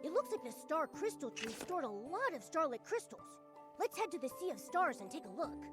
It looks like the star crystal tree stored a lot of starlit crystals. Let's head to the Sea of Stars and take a look.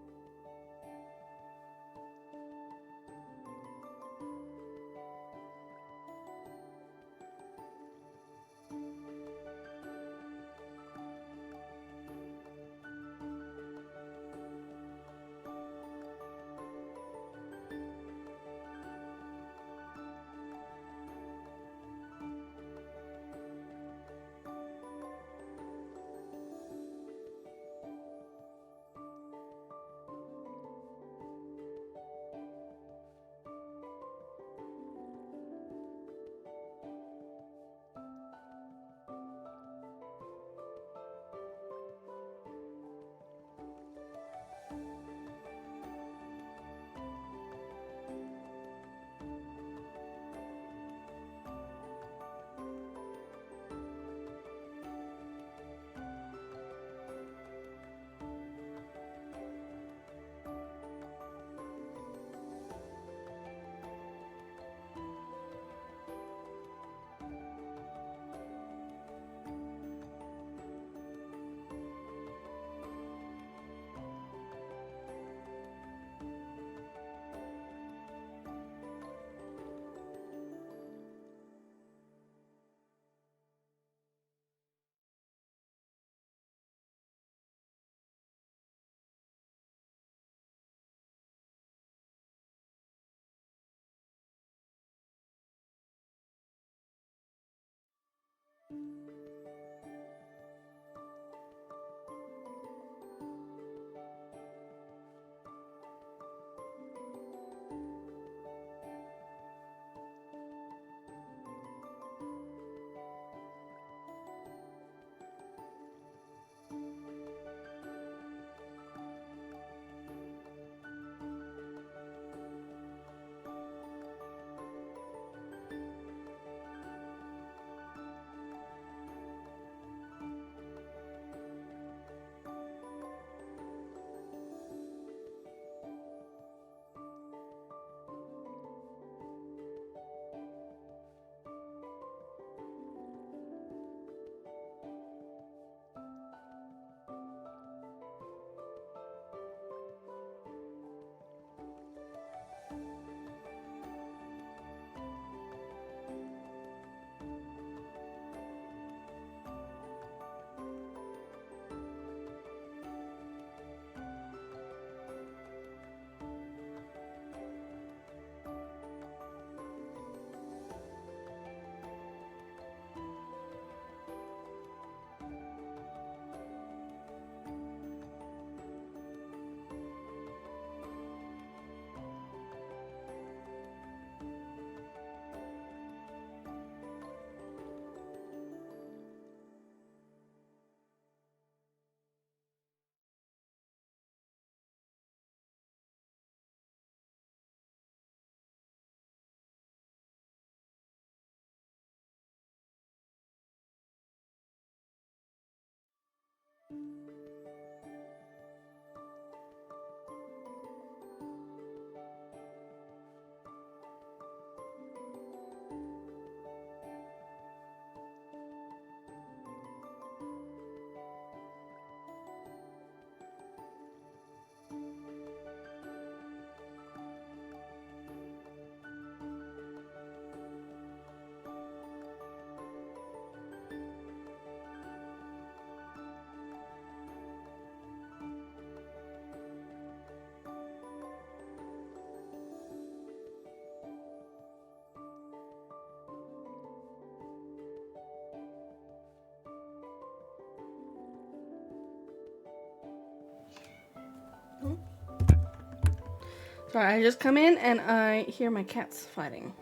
Sorry, I just come in and I hear my cats fighting.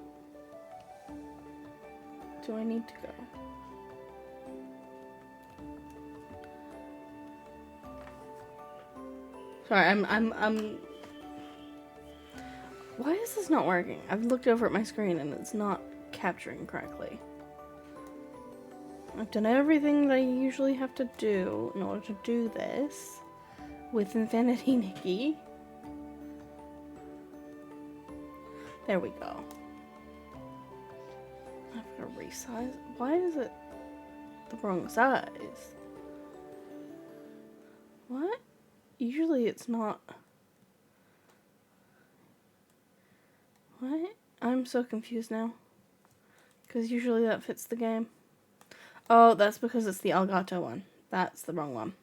Do I need to go? Sorry, I'm. Why is this not working? I've looked over at my screen and it's not capturing correctly. I've done everything that I usually have to do in order to do this with Infinity Nikki. There we go. I've got to resize. Why is it? the wrong size. What? Usually it's not. What? I'm so confused now. Because usually that fits the game. Oh, that's because it's the Elgato one. That's the wrong one.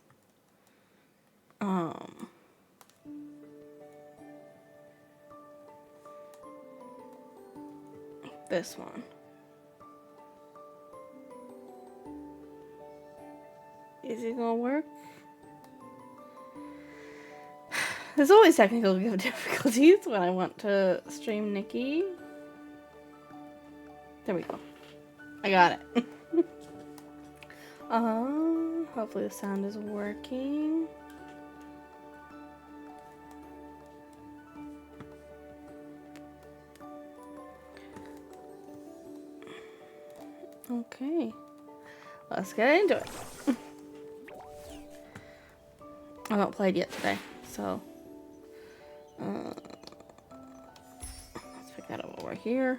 This one. Is it gonna work? There's always technical difficulties when I want to stream Nikki. There we go. I got it. Hopefully the sound is working. Okay. Let's get into it. I've not played yet today, so let's pick that up over here.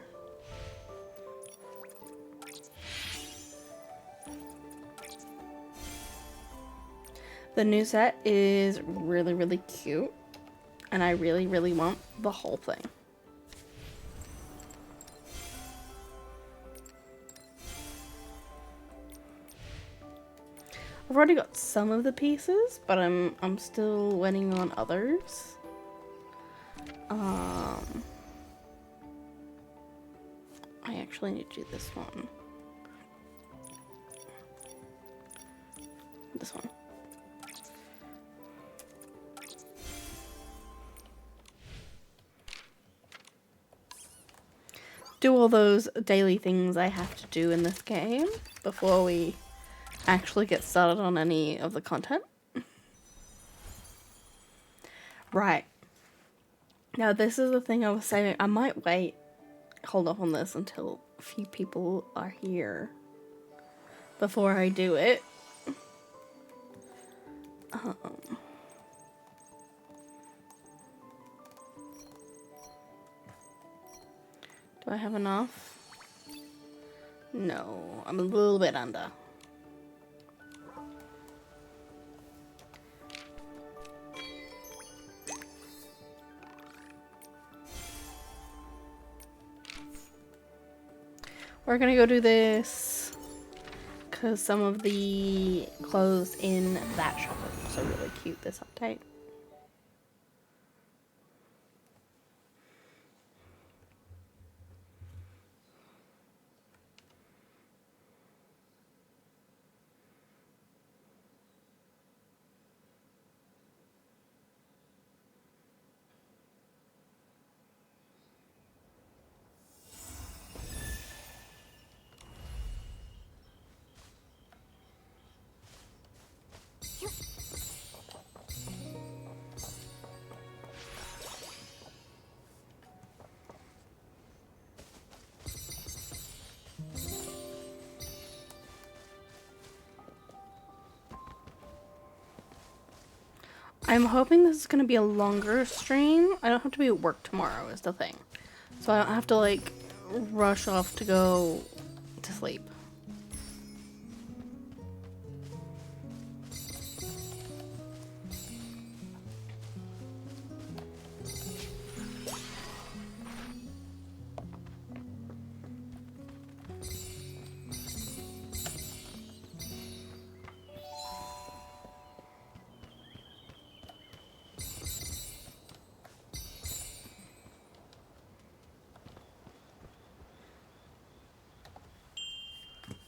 The new set is really, really cute, and I really, really want the whole thing. I've already got some of the pieces, but I'm still waiting on others. I actually need to do this one. This one. Do all those daily things I have to do in this game before we actually get started on any of the content. Right. Now this is the thing I was saying. I might hold off on this until a few people are here before I do it. Do I have enough? No, I'm a little bit under. We're gonna go do this because some of the clothes in that shop are also really cute this update. I'm hoping this is going to be a longer stream. I don't have to be at work tomorrow is the thing. So I don't have to like rush off to go to sleep.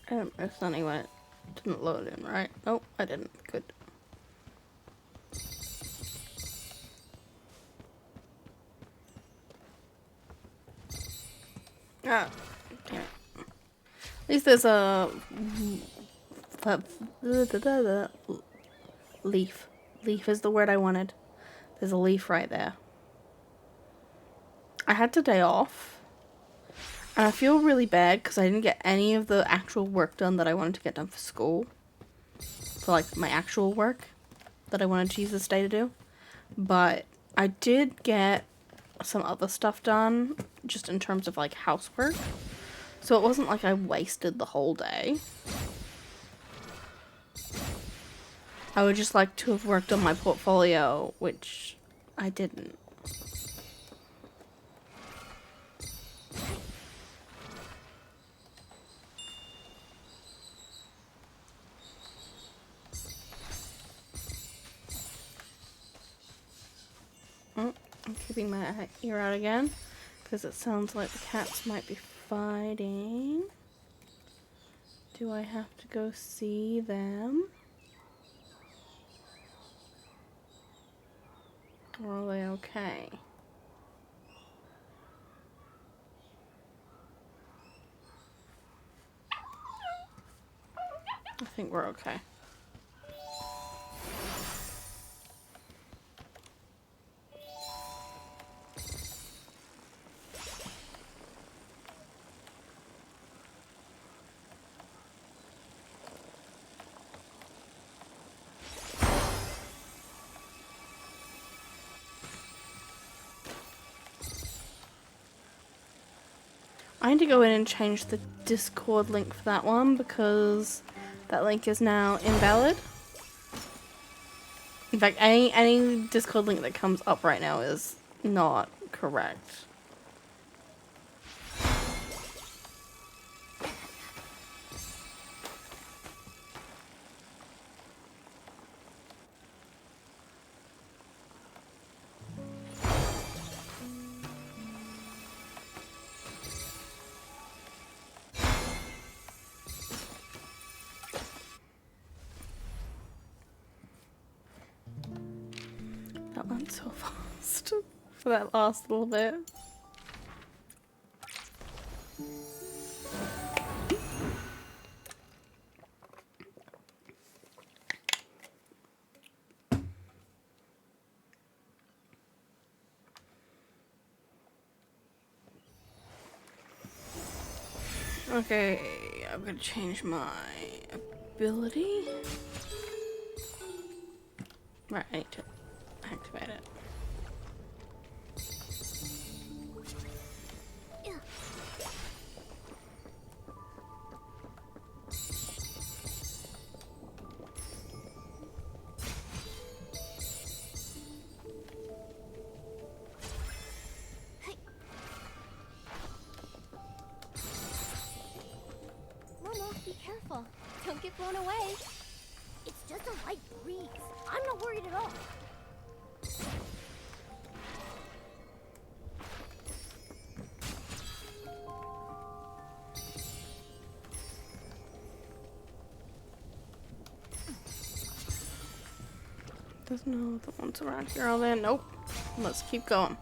I didn't miss any when it didn't load in, right? Oh, I didn't. Good. Ah, damn it. At least there's a leaf. Leaf is the word I wanted. There's a leaf right there. I had today off. And I feel really bad because I didn't get any of the actual work done that I wanted to get done for school. For like my actual work that I wanted to use this day to do. But I did get some other stuff done just in terms of like housework. So it wasn't like I wasted the whole day. I would just like to have worked on my portfolio, which I didn't. Oh, I'm keeping my ear out again because it sounds like the cats might be fighting. Do I have to go see them? Or are they okay? I think we're okay. I need to go in and change the Discord link for that one because that link is now invalid. In fact, any Discord link that comes up right now is not correct. That went so fast for that last little bit. Okay, I'm gonna change my ability. Right, I need to activate it. Momo, be careful. Don't get blown away. It's just a light breeze. I'm not worried at all. There's no other ones around here, are there? Nope. Let's keep going.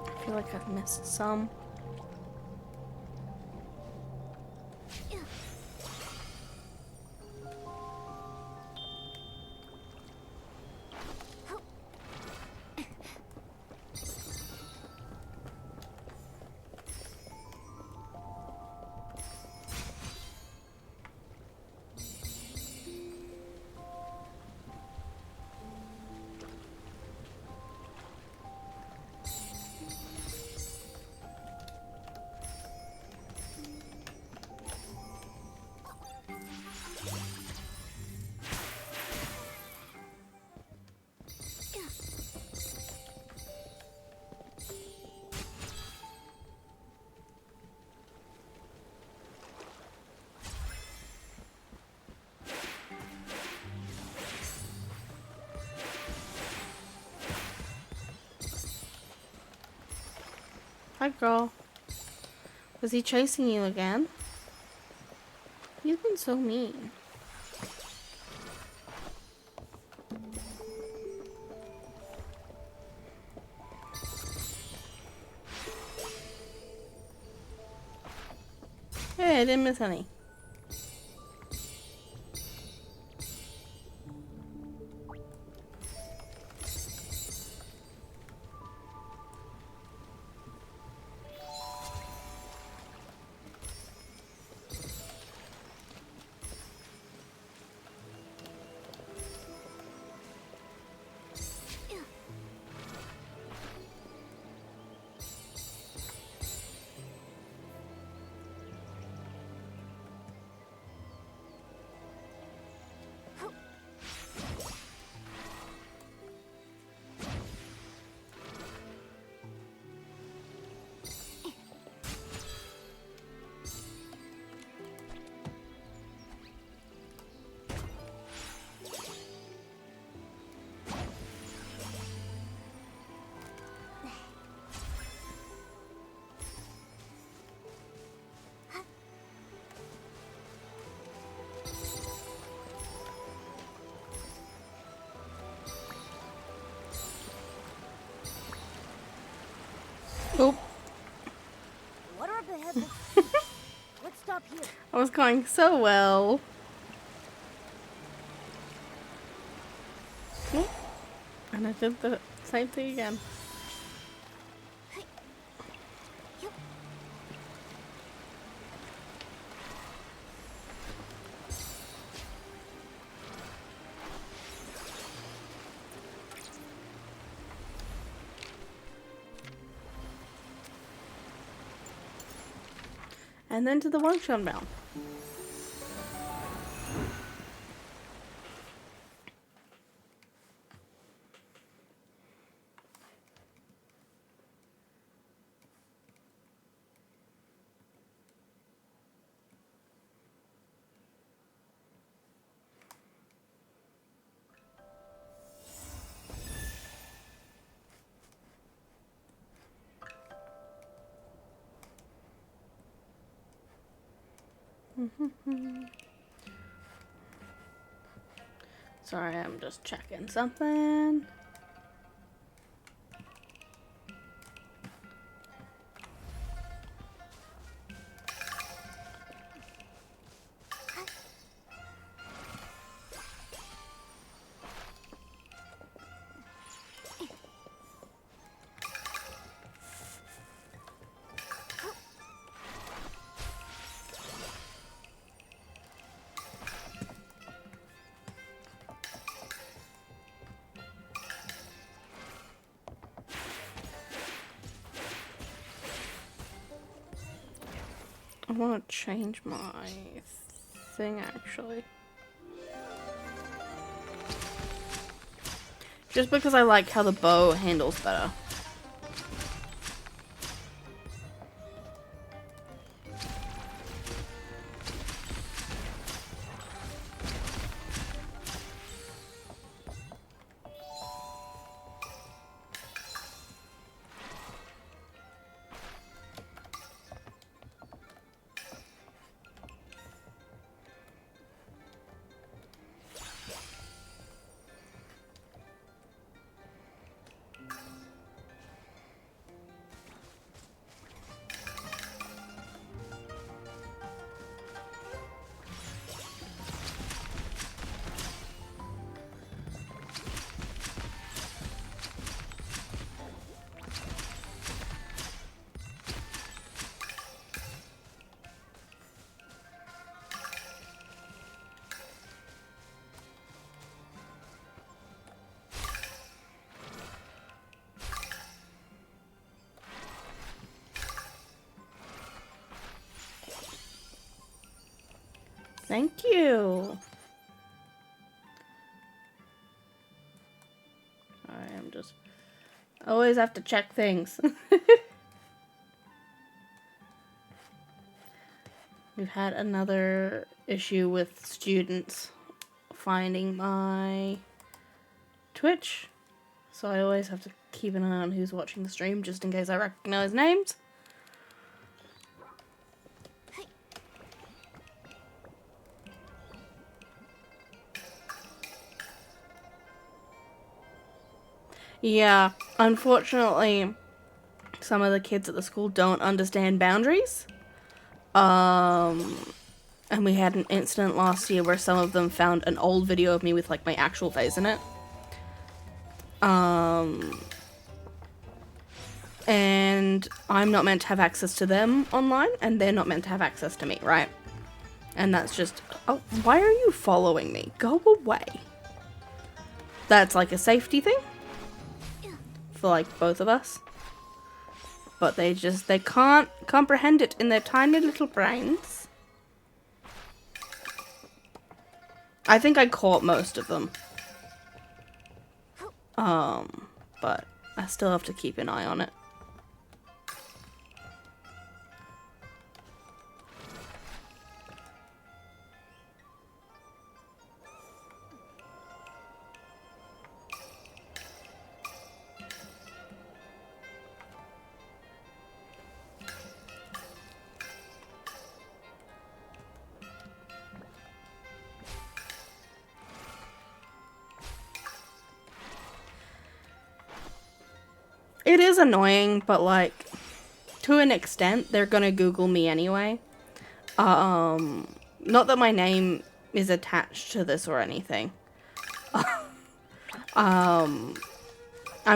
I feel like I've missed some. Hi, girl. Was he chasing you again? You've been so mean. Hey, I didn't miss any. Oop. Water up ahead. Let's stop here. I was going so well. Oop. And I did the same thing again. And then to the workshop now. Sorry, I'm just checking something. I want to change my thing actually. Just because I like how the bow handles better. Thank you. I am just always have to check things. We've had another issue with students finding my Twitch, so I always have to keep an eye on who's watching the stream just in case I recognize names. Yeah, unfortunately, some of the kids at the school don't understand boundaries. And we had an incident last year where some of them found an old video of me with like my actual face in it. And I'm not meant to have access to them online, and they're not meant to have access to me, right? And that's just, oh, why are you following me? Go away. That's like a safety thing for like both of us. But they can't comprehend it in their tiny little brains. I think I caught most of them. But I still have to keep an eye on it. It is annoying, but like, to an extent, they're gonna Google me anyway. Not that my name is attached to this or anything. I'm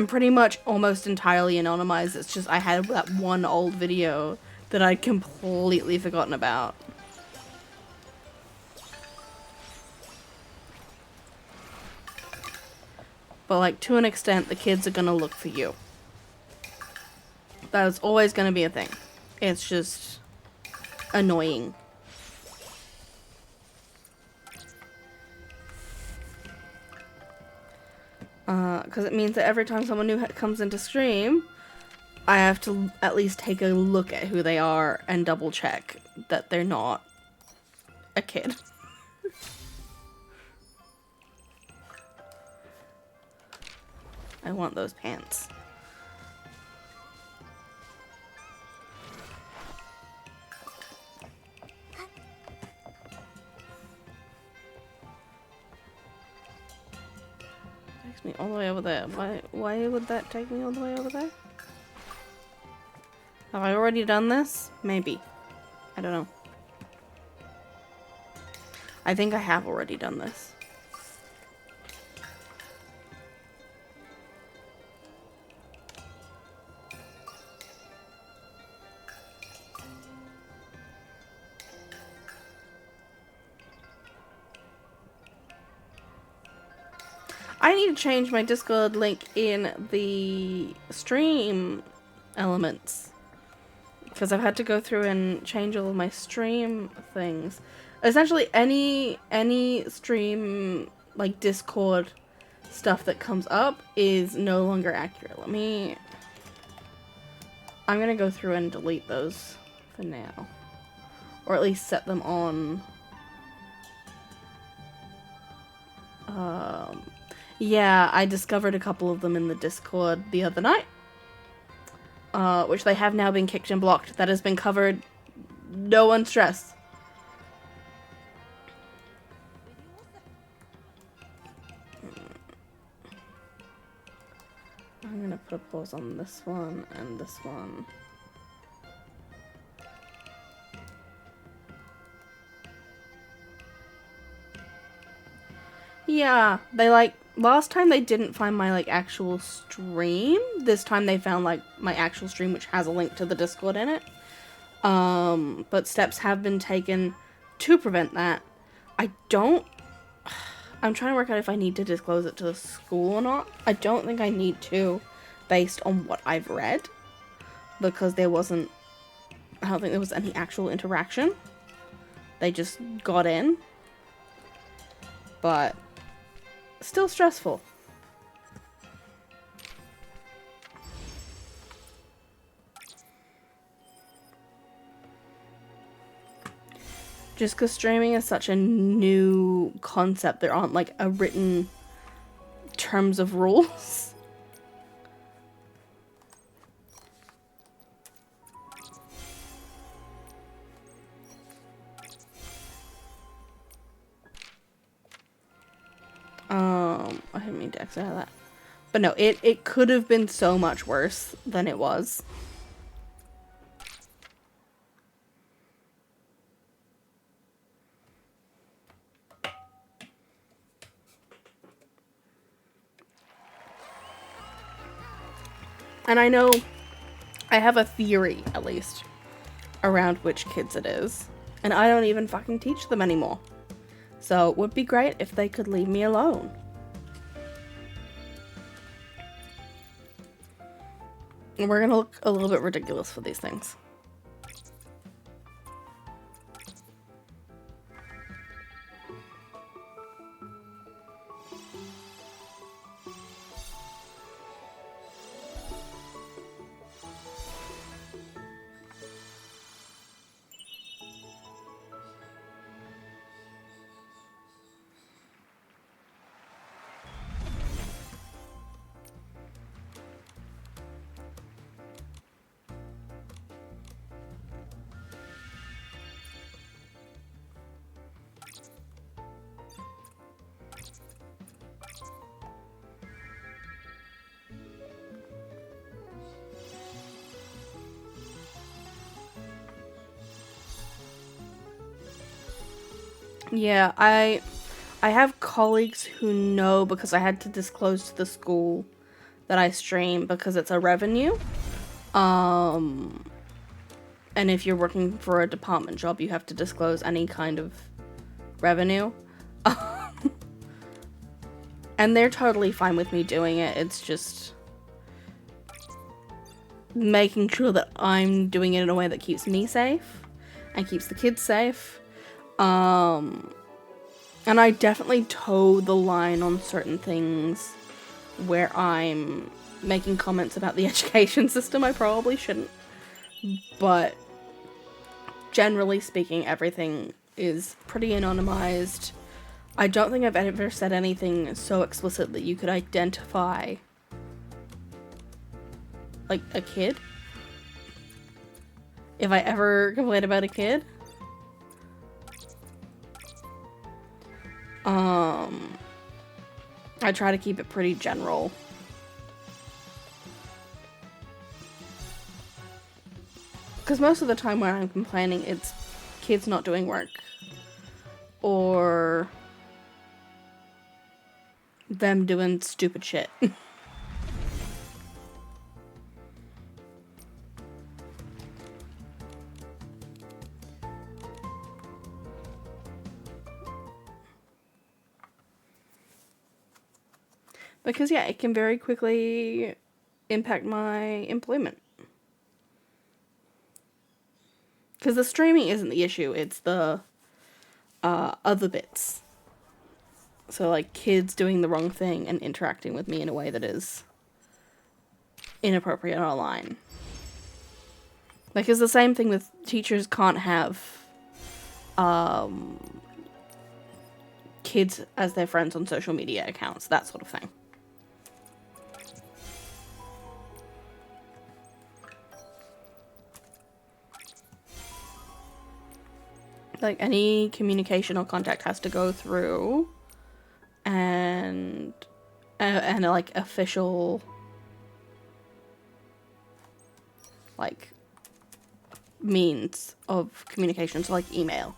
pretty much almost entirely anonymized. It's just I had that one old video that I'd completely forgotten about. But like, to an extent, the kids are gonna look for you. That's always gonna be a thing. It's just annoying. Because it means that every time someone new comes into stream, I have to at least take a look at who they are and double check that they're not a kid. I want those pants. Takes me all the way over there. Why would that take me all the way over there? Have I already done this? Maybe. I don't know. I think I have already done this. I need to change my Discord link in the stream elements. Because I've had to go through and change all of my stream things. Essentially, any stream, like Discord stuff that comes up is no longer accurate. I'm gonna go through and delete those for now. Or at least set them on. Yeah, I discovered a couple of them in the Discord the other night. Which they have now been kicked and blocked. That has been covered. No one stress. I'm gonna put a pause on this one and this one. Yeah, they like, last time they didn't find my like actual stream. This time they found like my actual stream, which has a link to the Discord in it. But steps have been taken to prevent that. I'm trying to work out if I need to disclose it to the school or not. I don't think I need to, based on what I've read, because I don't think there was any actual interaction. They just got in. But still stressful. Just because streaming is such a new concept, there aren't like a written terms of rules. I didn't mean to exit out of that. But no, it could have been so much worse than it was. And I know I have a theory, at least, around which kids it is. And I don't even fucking teach them anymore. So it would be great if they could leave me alone. And we're gonna look a little bit ridiculous for these things. Yeah, I have colleagues who know because I had to disclose to the school that I stream because it's a revenue. And if you're working for a department job, you have to disclose any kind of revenue. And they're totally fine with me doing it. It's just making sure that I'm doing it in a way that keeps me safe and keeps the kids safe. And I definitely toe the line on certain things where I'm making comments about the education system. I probably shouldn't. But generally speaking, everything is pretty anonymized. I don't think I've ever said anything so explicit that you could identify, like, a kid. If I ever complain about a kid. I try to keep it pretty general. Because most of the time when I'm complaining, it's kids not doing work. Or them doing stupid shit. Because, yeah, it can very quickly impact my employment. Because the streaming isn't the issue, it's the other bits. So, like, kids doing the wrong thing and interacting with me in a way that is inappropriate online. Like, it's the same thing with teachers can't have kids as their friends on social media accounts, that sort of thing. Like, any communication or contact has to go through and like, official, like, means of communication, so, like, email.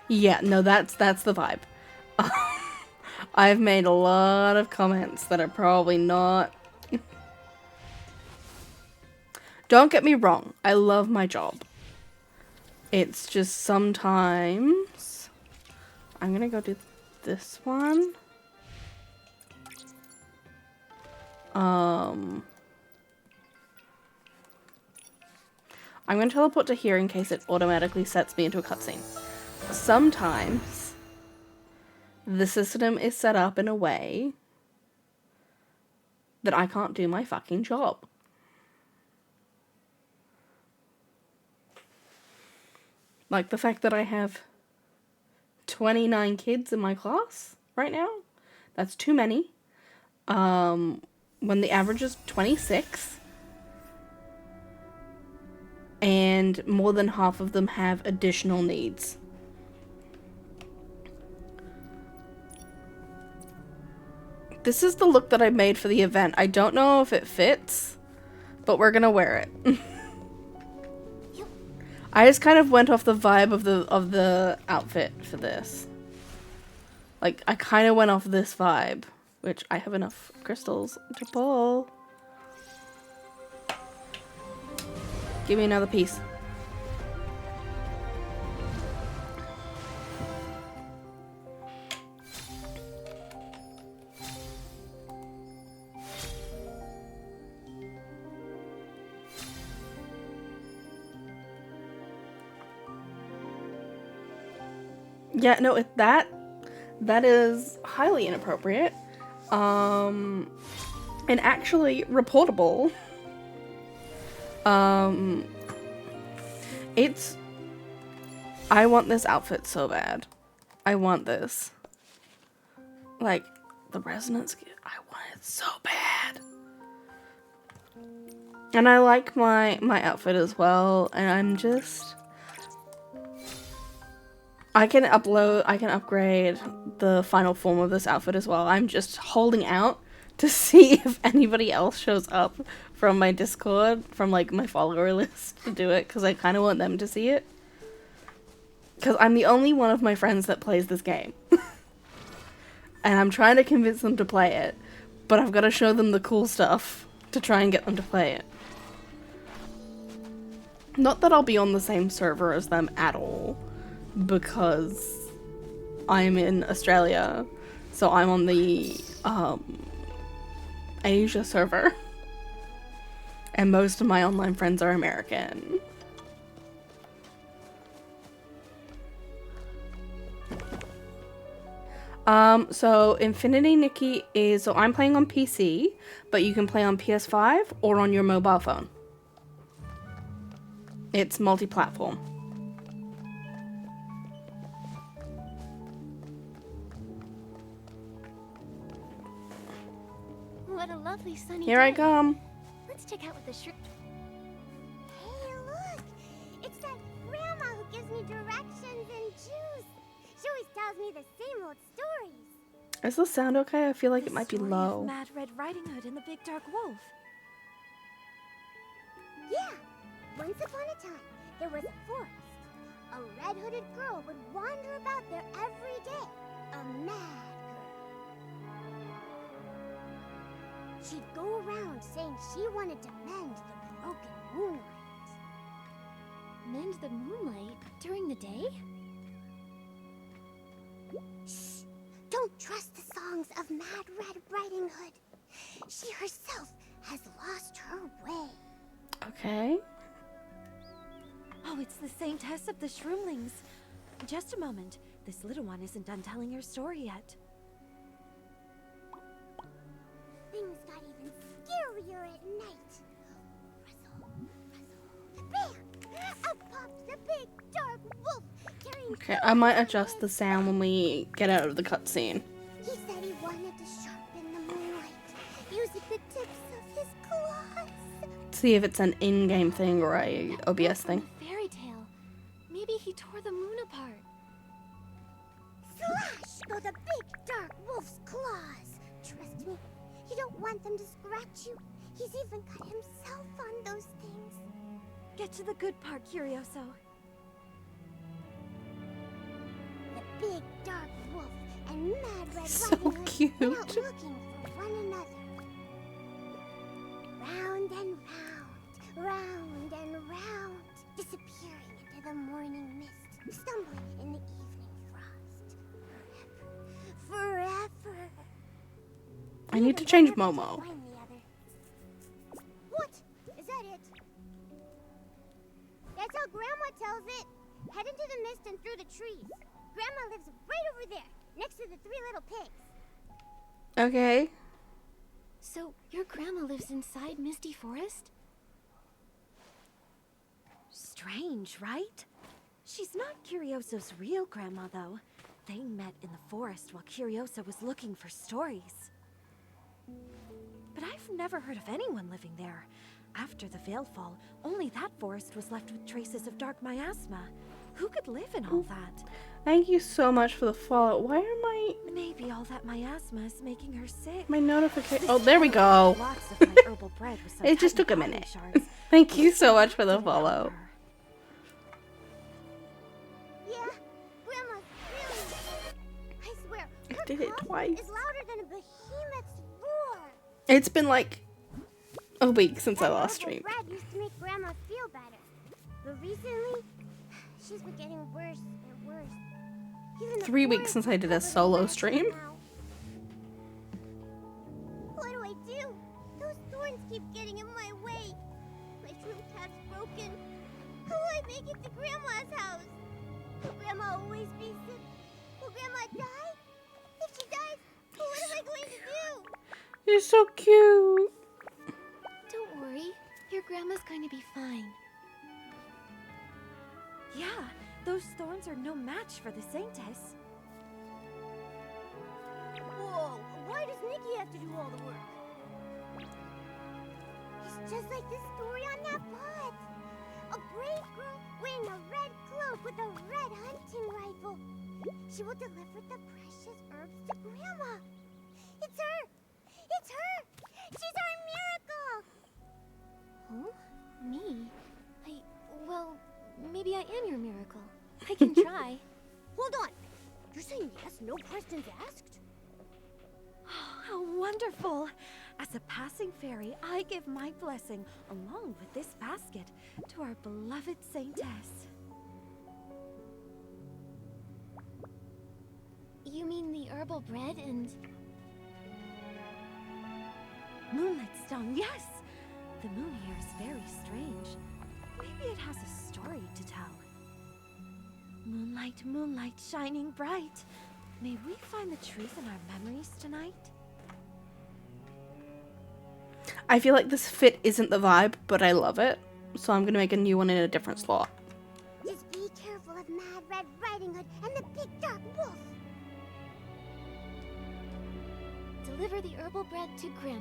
Yeah, no, that's the vibe. I've made a lot of comments that are probably not... Don't get me wrong, I love my job. It's just sometimes... I'm gonna go do this one. I'm gonna teleport to here in case it automatically sets me into a cutscene. Sometimes the system is set up in a way that I can't do my fucking job. Like the fact that I have 29 kids in my class right now. That's too many. When the average is 26. And more than half of them have additional needs. This is the look that I made for the event. I don't know if it fits, but we're gonna wear it. I just kind of went off the vibe of the outfit for this. Like, I kind of went off this vibe, which I have enough crystals to pull. Give me another piece. Yeah, no, that is highly inappropriate. And actually reportable. I want this outfit so bad. I want this. Like, the resonance, I want it so bad. And I like my outfit as well, and I'm just... I can upgrade the final form of this outfit as well. I'm just holding out to see if anybody else shows up from my Discord, from like my follower list to do it, because I kind of want them to see it. Because I'm the only one of my friends that plays this game. And I'm trying to convince them to play it, but I've got to show them the cool stuff to try and get them to play it. Not that I'll be on the same server as them at all, because I'm in Australia, so I'm on the Asia server, and most of my online friends are American. So Infinity Nikki is, so I'm playing on PC, but you can play on PS5 or on your mobile phone. It's multi-platform. What a lovely sunny Here I day. come. Let's check out what the shrimp... Hey, look! It's that grandma who gives me directions and juice. She always tells me the same old stories. Is the sound okay? I feel like it might be The story low. of Mad Red Riding Hood and the Big Dark Wolf. Yeah. Once upon a time, there was a forest. A red-hooded girl would wander about there every day. A mad girl. She'd go around saying she wanted to mend the broken moonlight. Mend the moonlight during the day? Shh! Don't trust the songs of Mad Red Riding Hood. She herself has lost her way. Okay. Oh, it's the Saintess of the Shroomlings. Just a moment. This little one isn't done telling her story yet. Things got even scarier at night. Rustle, rustle. Bam! Out popped the big dark wolf carrying... Okay, I might adjust the sound when we get out of the cutscene. He said he wanted to sharpen the moonlight using the tips of his claws. See if it's an in-game thing or a OBS thing. Fairy tale. Maybe he tore the moon apart. Slash go the big dark wolf's claws. Trust me, you don't want them to scratch you. He's even got himself on those things. Get to the good part, Curioso. The big dark wolf and Mad Red So Riding Hood cute. went out looking for one another. Round and round and round, disappearing into the morning mist, stumbling in the evening frost. Forever. I need to change Momo. Find the other. What? Is that it? That's how Grandma tells it. Head into the mist and through the trees. Grandma lives right over there, next to the 3 little pigs. Okay. So, your grandma lives inside Misty Forest? Strange, right? She's not Curioso's real grandma, though. They met in the forest while Curioso was looking for stories. But I've never heard of anyone living there. After the Veilfall, only that forest was left with traces of dark miasma. Who could live in all that? Thank you so much for the follow. Why are Maybe all that miasma is making her sick. my notifications? Oh, there we go. Lots of my herbal bread with some It just tiny took a pollen minute. shards. Thank you so much That for the didn't help follow. her. Yeah, Grandma's really. I swear, I her did it cough twice. is louder than a behemoth's roar. It's been like a week since I That last herbal streamed. bread used to make Grandma feel better, but recently, she's been getting worse and worse. Even the 3 weeks forest since is I did a covered in solo red stream. now. What do I do? Those thorns keep getting in my way. My shroom cat's broken. How will I make it to Grandma's house? Will Grandma always be sick? Will Grandma die? If she dies, what am I going to do? You're so cute. Don't worry. Your grandma's going to be fine. Yeah, those thorns are no match for the Saintess. Whoa, why does Nikki have to do all the work? It's just like the story on that pot. A brave girl wearing a red cloak with a red hunting rifle. She will deliver the precious herbs to Grandma. It's her! It's her! She's our miracle! Huh? Me? Well, maybe I am your miracle. I can try. Hold on! You're saying yes, no questions asked? How wonderful! As a passing fairy, I give my blessing, along with this basket, to our beloved Saintess. You mean the herbal bread and... Moonlit stone, yes! The moon here is very strange. Maybe it has a story to tell. Moonlight, moonlight, shining bright. May we find the truth in our memories tonight? I feel like this fit isn't the vibe, but I love it. So I'm gonna make a new one in a different slot. Just be careful of Mad Red Riding Hood and the big dark wolf. deliver the herbal bread to Grandma.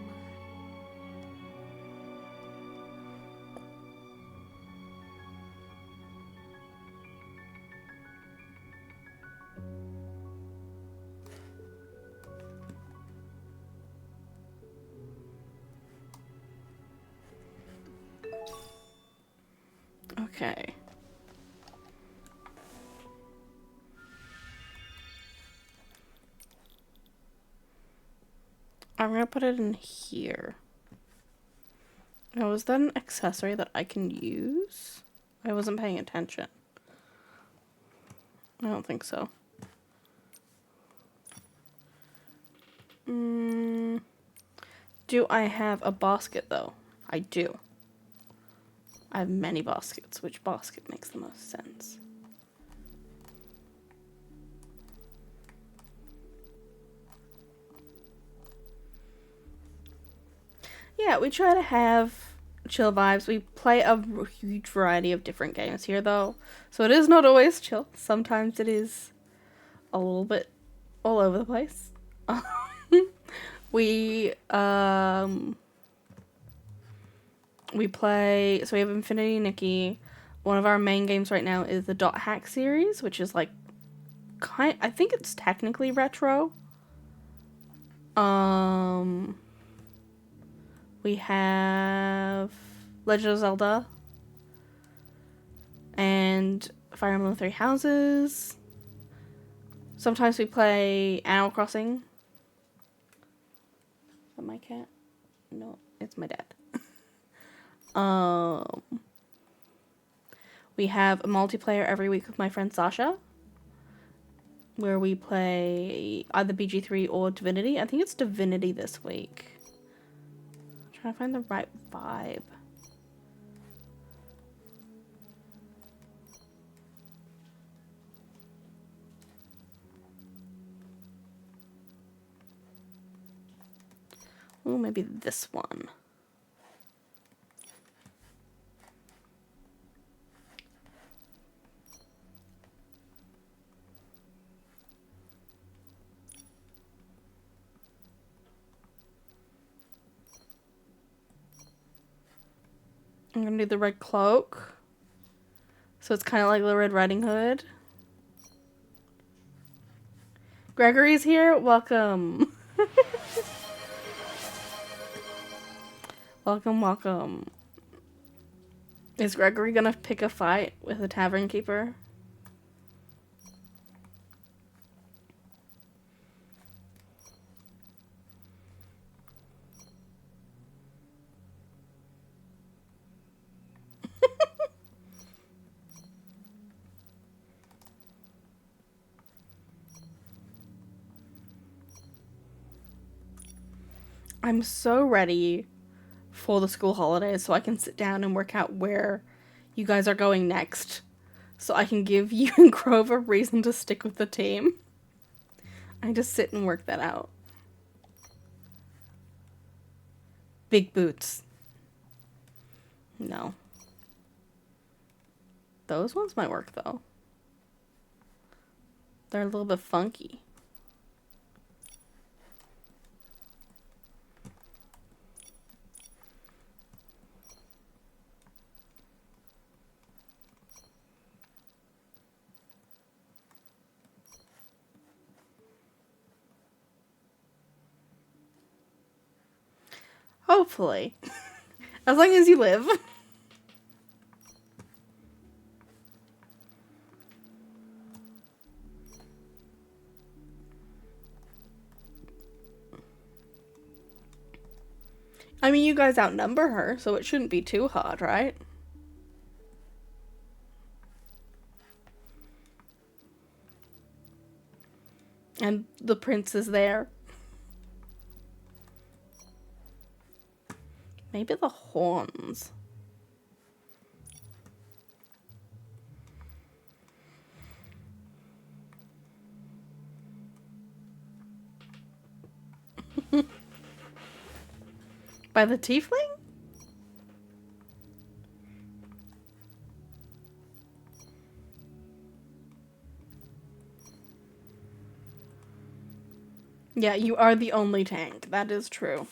Okay. I'm gonna put it in here. Now, is that an accessory that I can use? I wasn't paying attention. I don't think so. Do I have a basket though? I do. I have many baskets. Which basket makes the most sense? Yeah, we try to have chill vibes. We play a huge variety of different games here, though. So it is not always chill. Sometimes it is a little bit all over the place. We play, so we have Infinity Nikki. One of our main games right now is the Dot Hack series, which is like, I think it's technically retro. We have Legend of Zelda and Fire Emblem Three Houses. Sometimes we play Animal Crossing. Is that my cat? No, it's my dad. We have a multiplayer every week with my friend Sasha, where we play either BG3 or Divinity. I think it's Divinity this week. I'm trying to find the right vibe. Oh, maybe this one. I'm gonna do the red cloak. So it's kind of like the Red Riding Hood. Gregory's here. Welcome. Welcome, welcome. Is Gregory gonna pick a fight with a tavern keeper? I'm so ready for the school holidays so I can sit down and work out where you guys are going next. So I can give you and Grove a reason to stick with the team. I just sit and work that out. Big boots. No. Those ones might work though. They're a little bit funky. Hopefully. As long as you live. I mean, you guys outnumber her, so it shouldn't be too hard, right? And the prince is there. Maybe the horns. By the tiefling? Yeah, you are the only tank. That is true.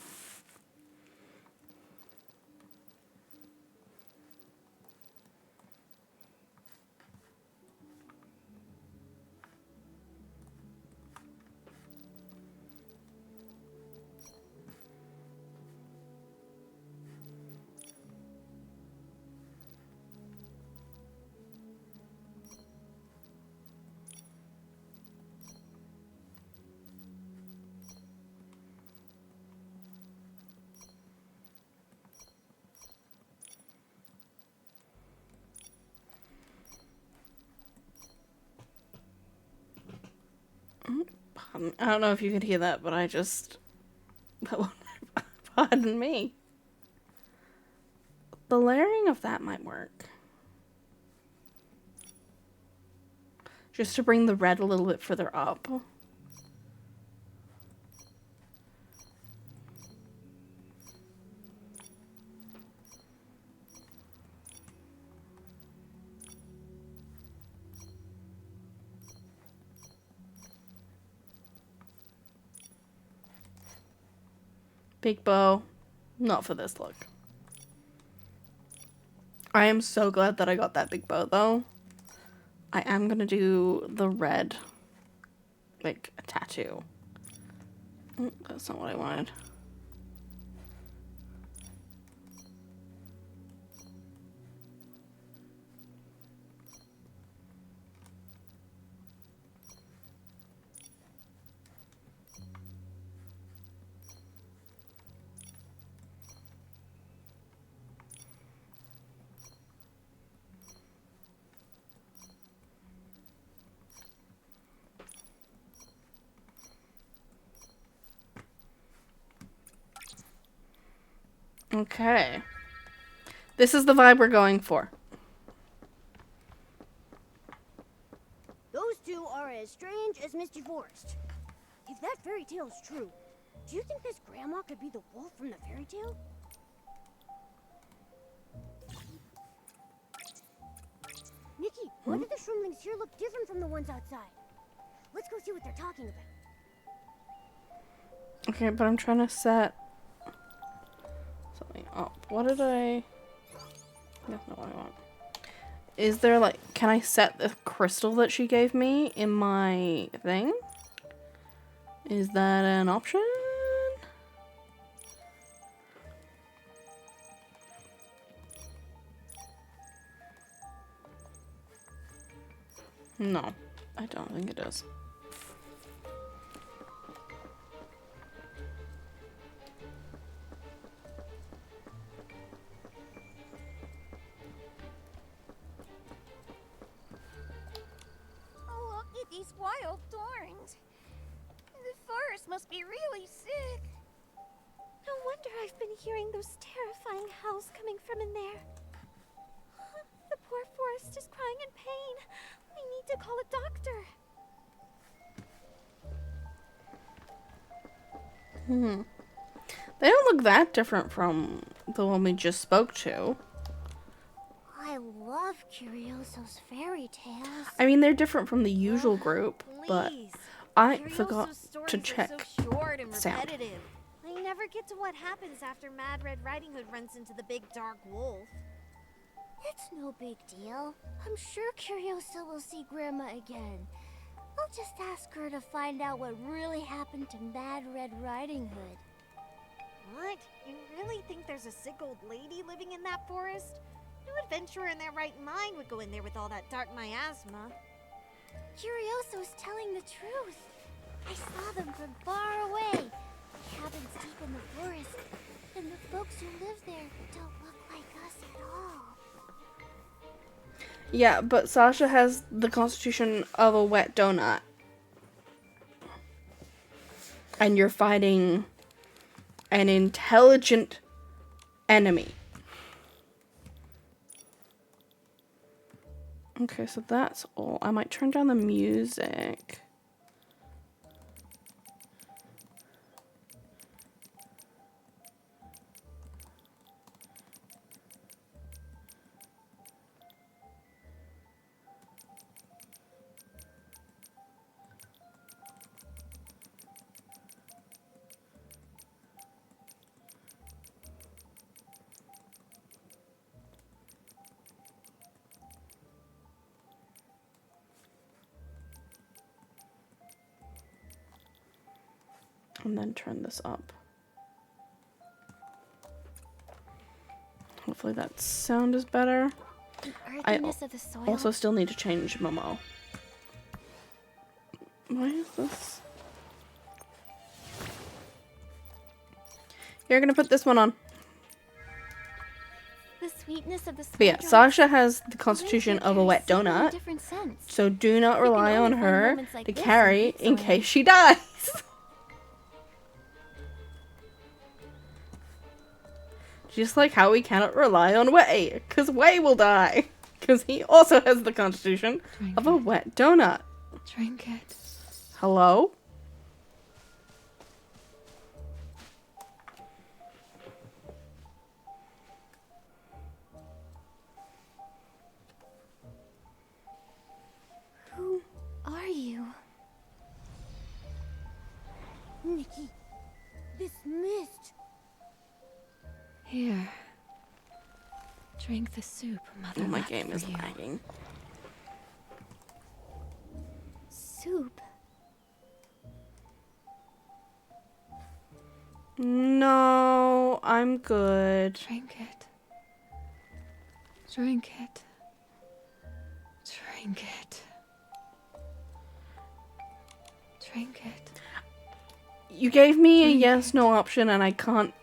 I don't know if you could hear that, but I just... Pardon me. The layering of that might work. Just to bring the red a little bit further up. Big bow. Not for this look. I am so glad that I got that big bow, though. I am gonna do the red, like, tattoo. That's not what I wanted. Okay. This is the vibe we're going for. Those two are as strange as Misty Forest. If that fairy tale is true, do you think this grandma could be the wolf from the fairy tale? Nikki, why do the shrimplings here look different from the ones outside? Let's go see what they're talking about. Okay, but I'm trying to set something up. What did I... That's not what I want. Is there, like... Can I set the crystal that she gave me in my thing? Is that an option? No, I don't think it is. Oh, look at these wild thorns. The forest must be really sick. No wonder I've been hearing those terrifying howls coming from in there. The poor forest is crying in pain. We need to call a doctor. They don't look that different from the one we just spoke to. I love Curioso's fairy tales. I mean, they're different from the usual group, but Please. I Curioso's forgot to stories are check so short and sound. repetitive. I never get to what happens after Mad Red Riding Hood runs into the big dark wolf. It's no big deal. I'm sure Curioso will see Grandma again. I'll just ask her to find out what really happened to Mad Red Riding Hood. What? You really think there's a sick old lady living in that forest? No adventurer in their right mind would go in there with all that dark miasma. Curioso's telling the truth. I saw them from far away. Cabins deep in the forest. And the folks who live there don't look like us at all. Yeah, but Sasha has the constitution of a wet donut. And you're fighting an intelligent enemy. Okay, so that's all. I might turn down the music. And then turn this up. Hopefully that sound is better. The I earthiness of the soil. Also still need to change Momo. Why is this? You're gonna put this one on. the sweetness of the soil. But yeah, drops Sasha has the brings constitution your of a wet carry so many donut. different scents. So do not You can rely only on find her moments like to this in carry wheat in soil. case she dies. Just like how we cannot rely on Way, because Way will die. Because he also has the constitution of a wet donut. Drink it. Hello? Who are you? Nikki, this mist. Here. Drink the soup Mother Oh, my left game for is you. lagging. Soup. No, I'm good. Drink it. Drink it. Drink it. Drink it. You gave me a Drink yes no option and I can't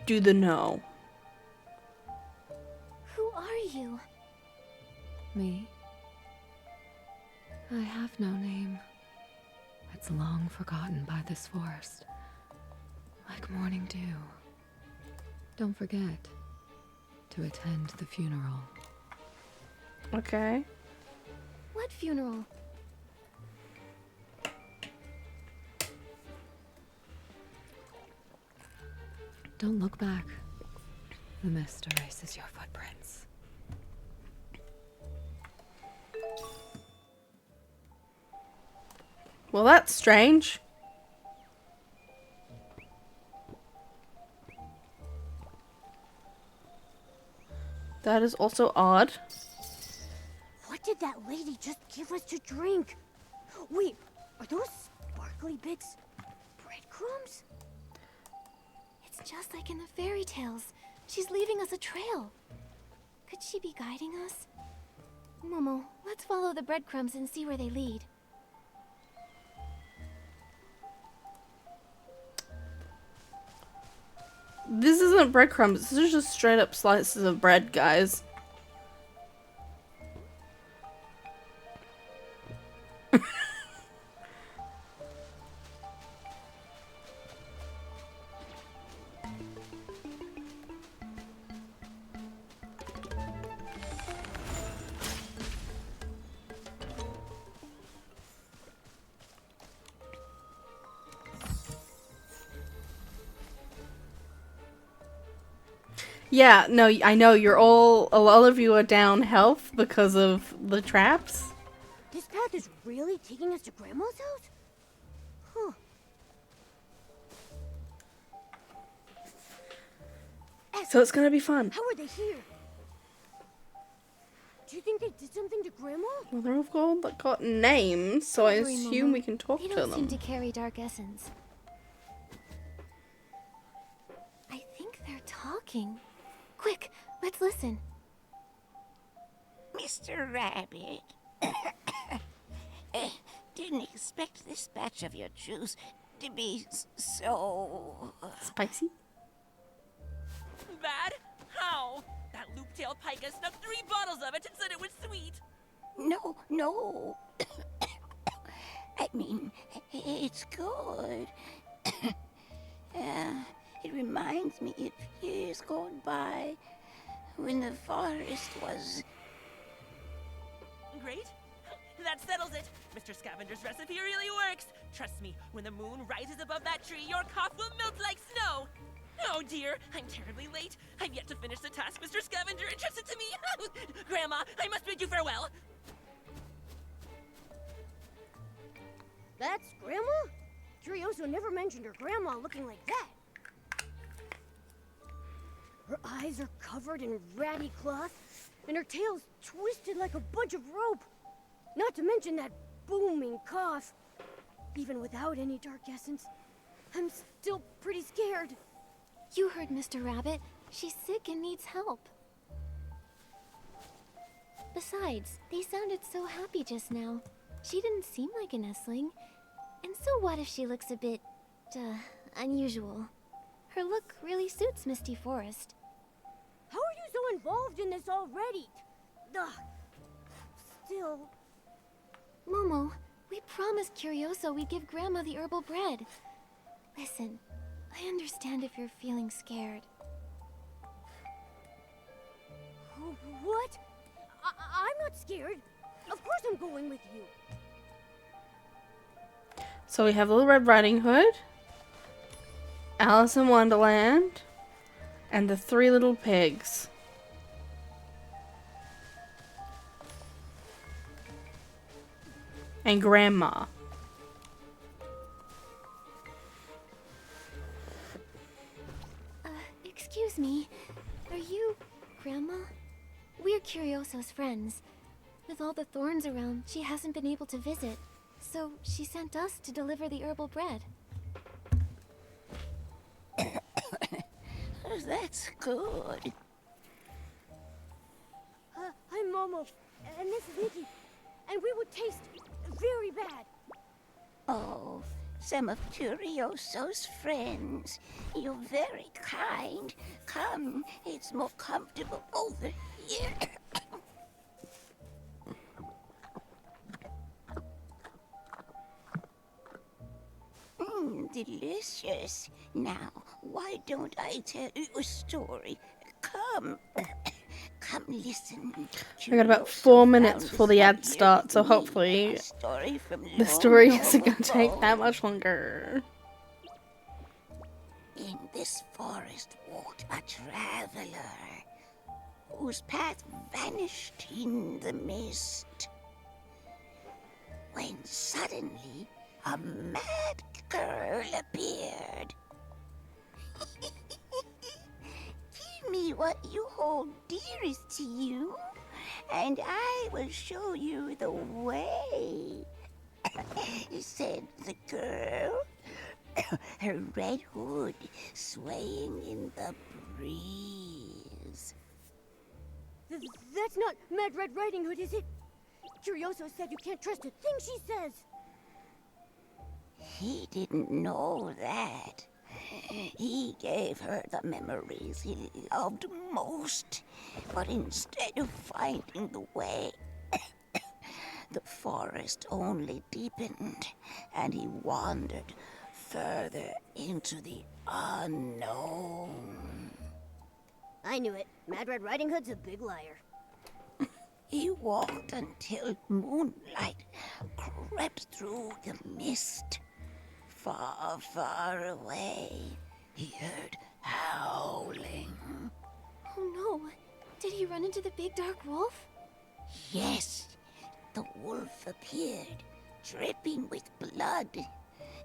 do the no. Who are you? Me? I have no name. It's long forgotten by this forest. Like morning dew. Don't forget to attend the funeral. Okay. What funeral? Don't look back. The mist erases your footprints. Well, that's strange. That is also odd. What did that lady just give us to drink? Wait, are those sparkling sparkly bits. Breadcrumbs? It's just like in the fairy tales. She's leaving us a trail. Could she be guiding us? Momo, let's follow the breadcrumbs and see where they lead. This isn't breadcrumbs. This is just straight up slices of bread, guys. Yeah, no, I know you're all of you are down health because of the traps. This path is really taking us to Grandma's house? Huh. So it's gonna be fun. How are they here? Do you think they did something to Grandma? Well, they're all got names, so I Don't worry, assume Momo. we can talk They to don't them. seem to carry dark essence. I think they're talking. Quick, let's listen. Mr. Rabbit. Didn't expect this batch of your juice to be so... Spicy? Bad? How? That loop-tailed pika snuck 3 bottles of it and said it was sweet. No. I mean, it's good. It reminds me of years gone by when the forest was... Great. That settles it. Mr. Scavenger's recipe really works. Trust me, when the moon rises above that tree, your cough will melt like snow. Oh dear, I'm terribly late. I've yet to finish the task Mr. Scavenger entrusted to me. Grandma, I must bid you farewell. That's Grandma? Curioso never mentioned her grandma looking like that. Her eyes are covered in ratty cloth, and her tail's twisted like a bunch of rope. Not to mention that booming cough. Even without any dark essence, I'm still pretty scared. You heard Mr. Rabbit. She's sick and needs help. Besides, they sounded so happy just now. She didn't seem like a nestling. And so what if she looks a bit, unusual? Her look really suits Misty Forest. How are you so involved in this already? Ugh. Still... Momo, we promised Curioso we'd give Grandma the herbal bread. Listen, I understand if you're feeling scared. What? I'm not scared. Of course I'm going with you. So we have Little Red Riding Hood, Alice in Wonderland, and the 3 Little Pigs. And Grandma. Excuse me. Are you Grandma? We're Curioso's friends. With all the thorns around, she hasn't been able to visit. So she sent us to deliver the herbal bread. That's good. I'm Momo, and this is Nikki, and we would taste very bad. Oh, some of Curioso's friends. You're very kind. Come, it's more comfortable over here. Delicious. Now, why don't I tell you a story? Come. Come listen. We got about 4 minutes before the ad starts, so hopefully the story isn't going to take that much longer. In this forest walked a traveler whose path vanished in the mist. When suddenly a mad girl appeared. Give me what you hold dearest to you, and I will show you the way. said the girl, her red hood swaying in the breeze. That's not Mad Red Riding Hood, is it? Curioso said you can't trust a thing she says. He didn't know that. He gave her the memories he loved most, but instead of finding the way, the forest only deepened, and he wandered further into the unknown. I knew it. Mad Red Riding Hood's a big liar. He walked until moonlight crept through the mist. Far, far away, he heard howling. Oh no. Did he run into the big dark wolf? Yes, the wolf appeared, dripping with blood.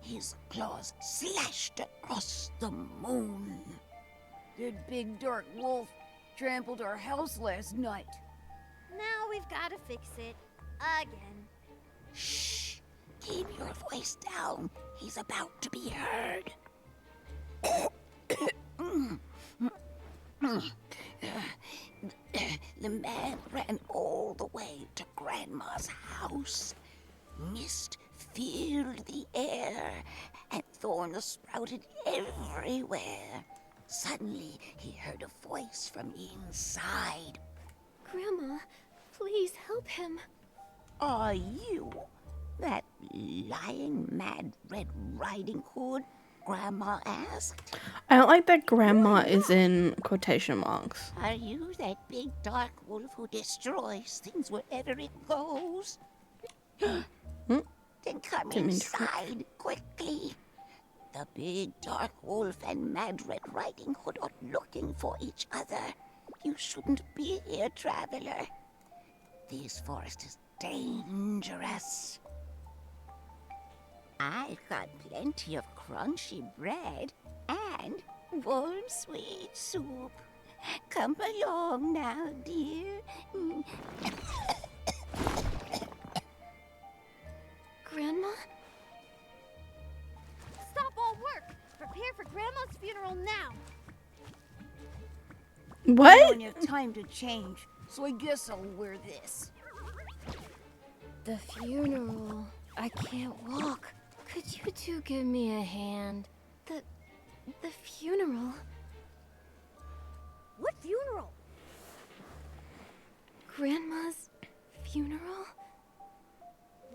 His claws slashed across the moon. That big dark wolf trampled our house last night. Now we've got to fix it. Again. Shh! Keep your voice down. He's about to be heard. The man ran all the way to Grandma's house. Mist filled the air, and thorns sprouted everywhere. Suddenly, he heard a voice from inside. Grandma, please help him. Are you that lying Mad Red Riding Hood? Grandma asked. I don't like that grandma is in quotation marks. Are you that big dark wolf who destroys things wherever it goes? Then come Didn't mean to inside quickly. The big dark wolf and Mad Red Riding Hood are looking for each other. You shouldn't be here, traveler. This forest is dangerous. I've got plenty of crunchy bread and warm sweet soup. Come along now, dear. Grandma? Stop all work. Prepare for Grandma's funeral now. I What? don't have time to change, so I guess I'll wear this. The funeral. I can't walk. Could you two give me a hand? The funeral? What funeral? Grandma's funeral?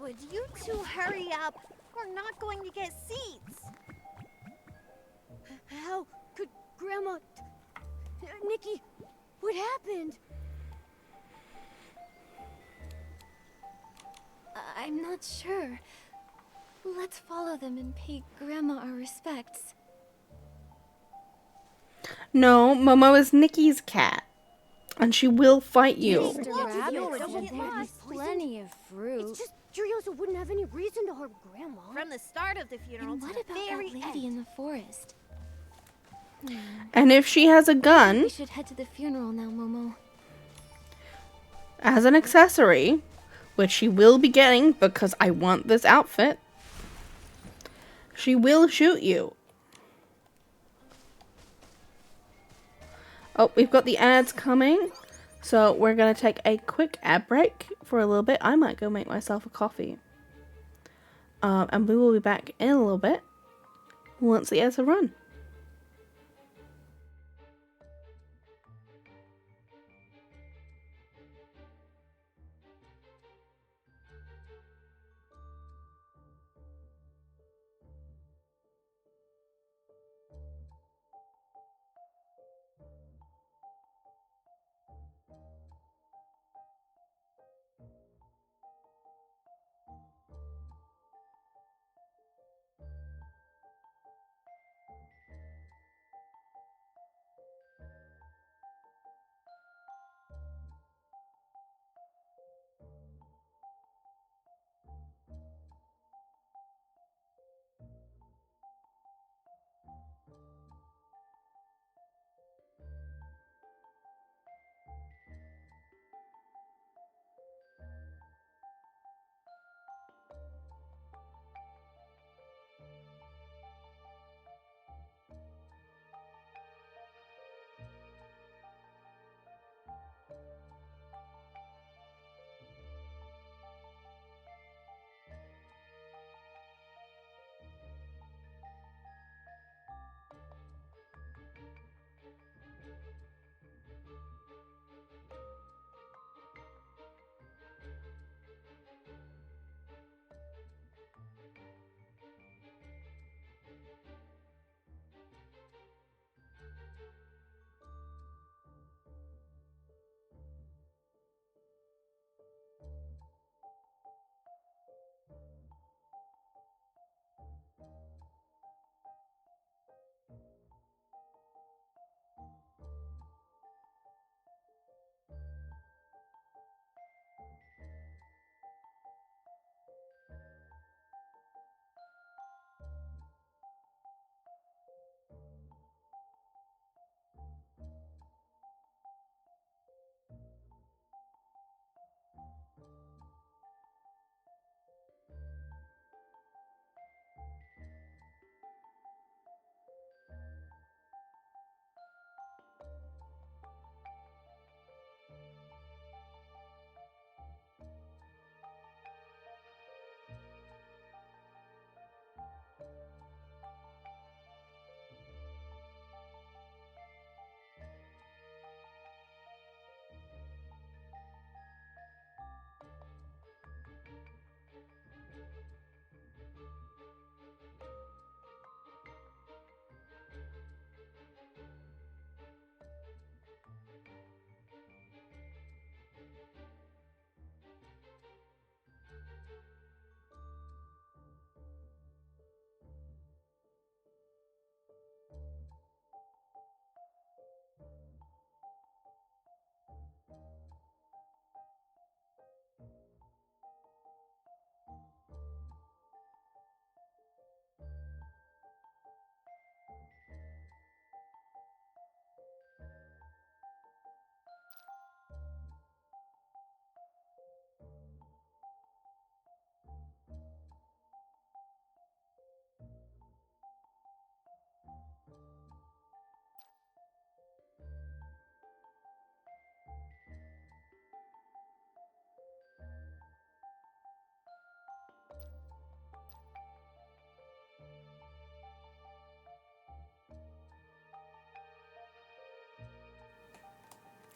Would you two hurry up? We're not going to get seats. How could Grandma... Nikki, what happened? I'm not sure. Let's follow them and pay Grandma our respects. No, Momo is Nikki's cat. And she will fight you. Mr. Rabbit Rabbit said said there'd be plenty of fruit. It's just Curioso wouldn't have any reason to harm Grandma. From the start of the funeral And to what the about that very lady end. in the forest? And if she has a gun We should head to the funeral now, Momo. as an accessory, which she will be getting because I want this outfit, she will shoot you. Oh, we've got the ads coming. So we're going to take a quick ad break for a little bit. I might go make myself a coffee. And we will be back in a little bit once the ads have run.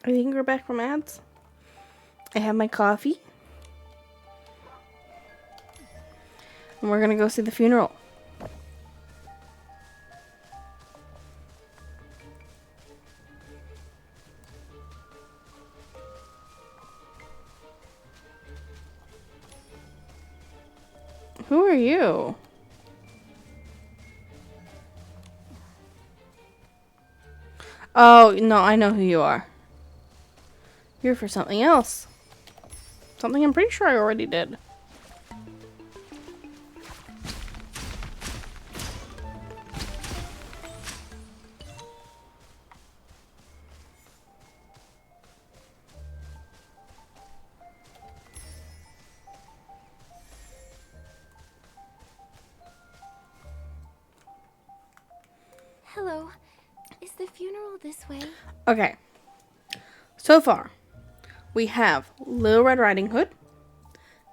I think we're back from ads. I have my coffee. And we're gonna go see the funeral. Who are you? Oh, no, I know who you are. You're for something else. Something I'm pretty sure I already did. Hello. Is the funeral this way? Okay. So far, we have Little Red Riding Hood,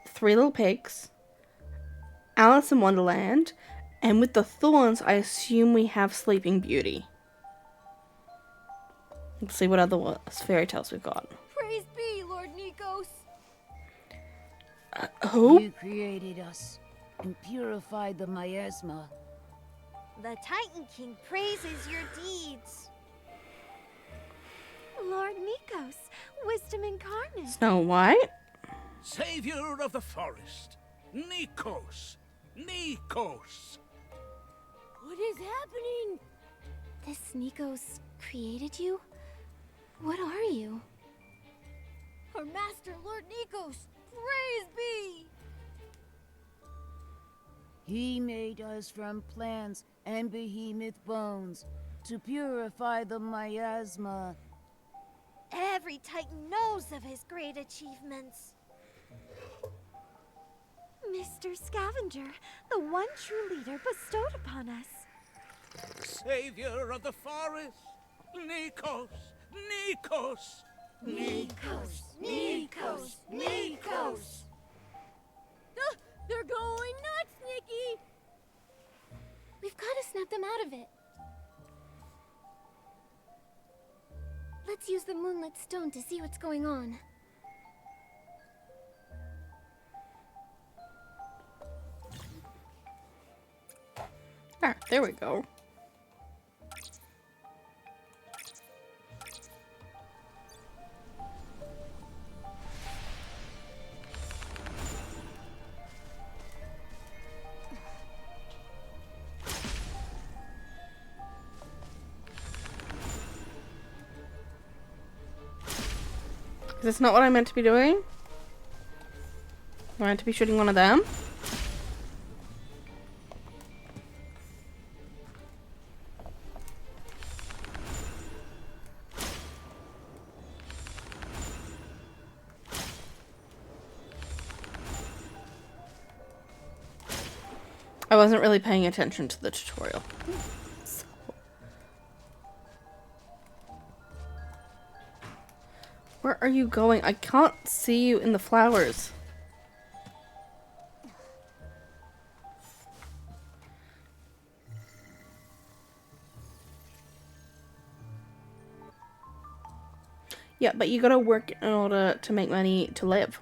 Three Little Pigs, Alice in Wonderland, and with the thorns, I assume we have Sleeping Beauty. Let's see what other fairy tales we've got. Praise be, Lord Nikos. Who? You created us and purified the miasma. The Titan King praises your deeds. Lord Nikos, wisdom incarnate. Snow White? Savior of the forest, Nikos! Nikos! What is happening? This Nikos created you? What are you? Our master, Lord Nikos, praise be! He made us from plants and behemoth bones to purify the miasma. Every Titan knows of his great achievements. Mr. Scavenger, the one true leader bestowed upon us. Savior of the forest, Nikos! Nikos! Nikos! Nikos! Nikos! They're going nuts, Nikki! We've got to snap them out of it. Let's use the moonlit stone to see what's going on. Ah, there we go. Is this not what I meant to be doing? I meant to be shooting one of them? I wasn't really paying attention to the tutorial. So. Where are you going? I can't see you in the flowers. Yeah, but you gotta work in order to make money to live.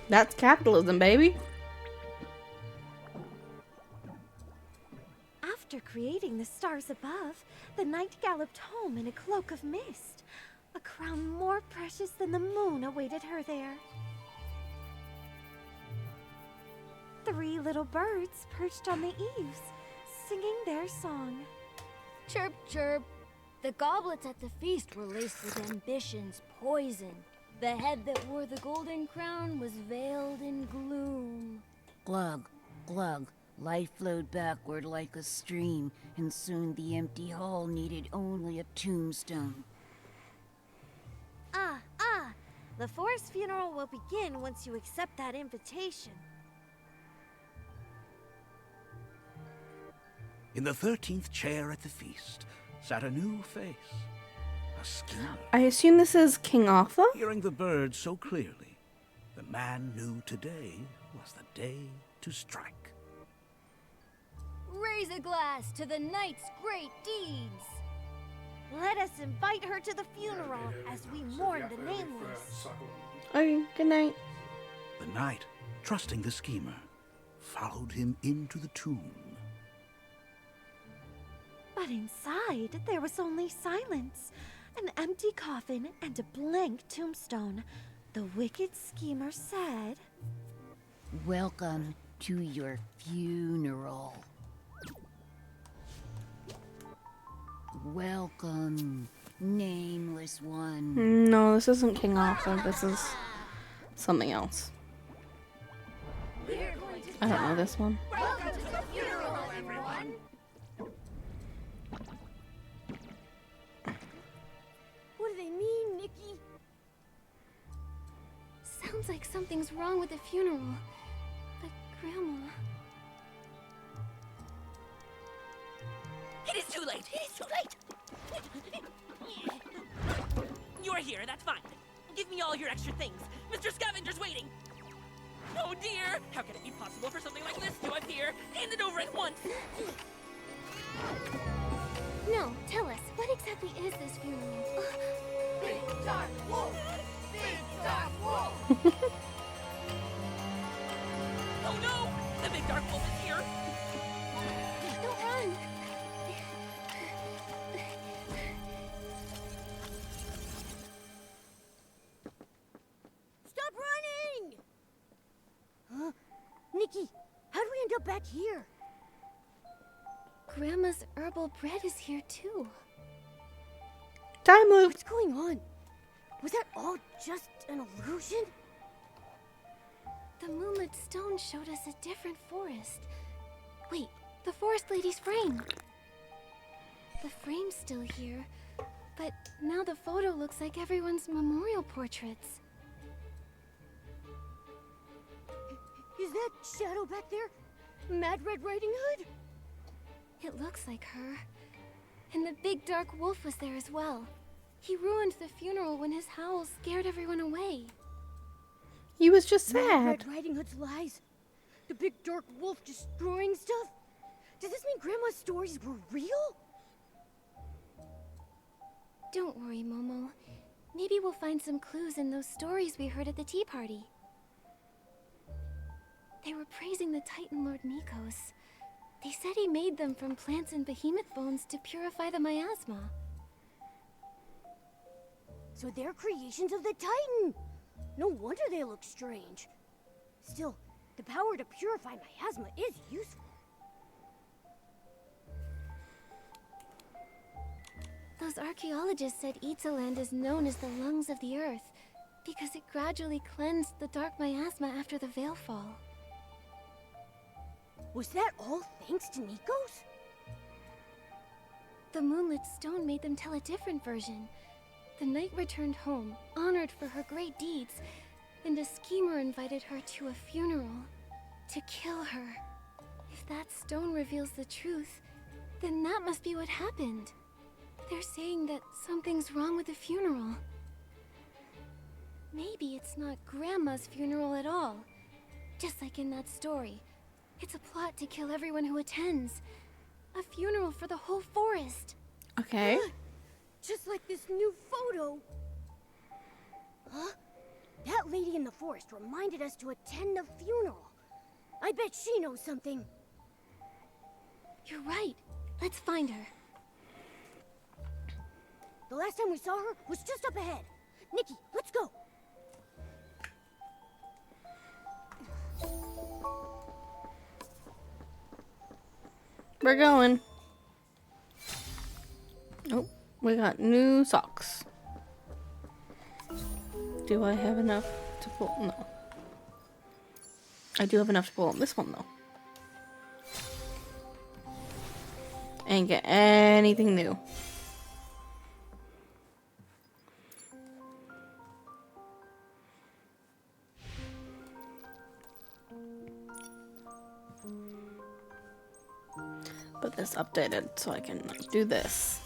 That's capitalism, baby. After creating the stars above, the knight galloped home in a cloak of mist. A crown more precious than the moon awaited her there. 3 little birds perched on the eaves, singing their song. Chirp, chirp. The goblets at the feast were laced with ambition's poison. The head that wore the golden crown was veiled in gloom. Glug, glug. Life flowed backward like a stream, and soon the empty hall needed only a tombstone. Ah. The forest funeral will begin once you accept that invitation. In the 13th chair at the feast sat a new face, a schemer. I assume this is King Arthur? Hearing the birds so clearly, the man knew today was the day to strike. Raise a glass to the knight's great deeds. Let us invite her to the funeral as we mourn the nameless. Okay, good night. The knight, trusting the schemer, followed him into the tomb. But inside, there was only silence. An empty coffin and a blank tombstone. The wicked schemer said, Welcome to your funeral. Welcome, nameless one. No, this isn't King Arthur. This is something else. I don't know this one. Welcome to the funeral, everyone! What do they mean, Nikki? Sounds like something's wrong with the funeral. But Grandma... It is too late! It is too late! You're here, that's fine. Give me all your extra things. Mr. Scavenger's waiting! Oh dear! How can it be possible for something like this to appear? Hand it over at once! No, tell us, what exactly is this funeral? Big dark wolf! Big dark wolf! Oh no! The big dark wolf is here! Don't run! Stop running! Huh? Nikki, how do we end up back here? Grandma's herbal bread is here too. Time loop. What's going on? Was that all just an illusion? The moonlit stone showed us a different forest. Wait, the forest lady's frame. The frame's still here, but now the photo looks like everyone's memorial portraits. Is that shadow back there? Mad Red Riding Hood? It looks like her. And the big dark wolf was there as well. He ruined the funeral when his howls scared everyone away. He was just Mad sad. Red Riding Hood's lies? The big dark wolf destroying stuff? Does this mean Grandma's stories were real? Don't worry, Momo. Maybe we'll find some clues in those stories we heard at the tea party. They were praising the Titan Lord Nikos. They said he made them from plants and behemoth bones to purify the miasma. So they're creations of the Titan! No wonder they look strange. Still, the power to purify miasma is useful. Those archaeologists said Itzaland is known as the lungs of the earth because it gradually cleansed the dark miasma after the veil fall. Was that all thanks to Nikos? The moonlit stone made them tell a different version. The knight returned home, honored for her great deeds, and a schemer invited her to a funeral to kill her. If that stone reveals the truth, then that must be what happened. They're saying that something's wrong with the funeral. Maybe it's not Grandma's funeral at all. Just like in that story. It's a plot to kill everyone who attends. A funeral for the whole forest. Okay. Just like this new photo. Huh? That lady in the forest reminded us to attend the funeral. I bet she knows something. You're right. Let's find her. The last time we saw her was just up ahead. Nikki, let's go. We're going. Oh, we got new socks. Do I have enough to pull? No. I do have enough to pull on this one, though. And get anything new. But this updated so I can do this.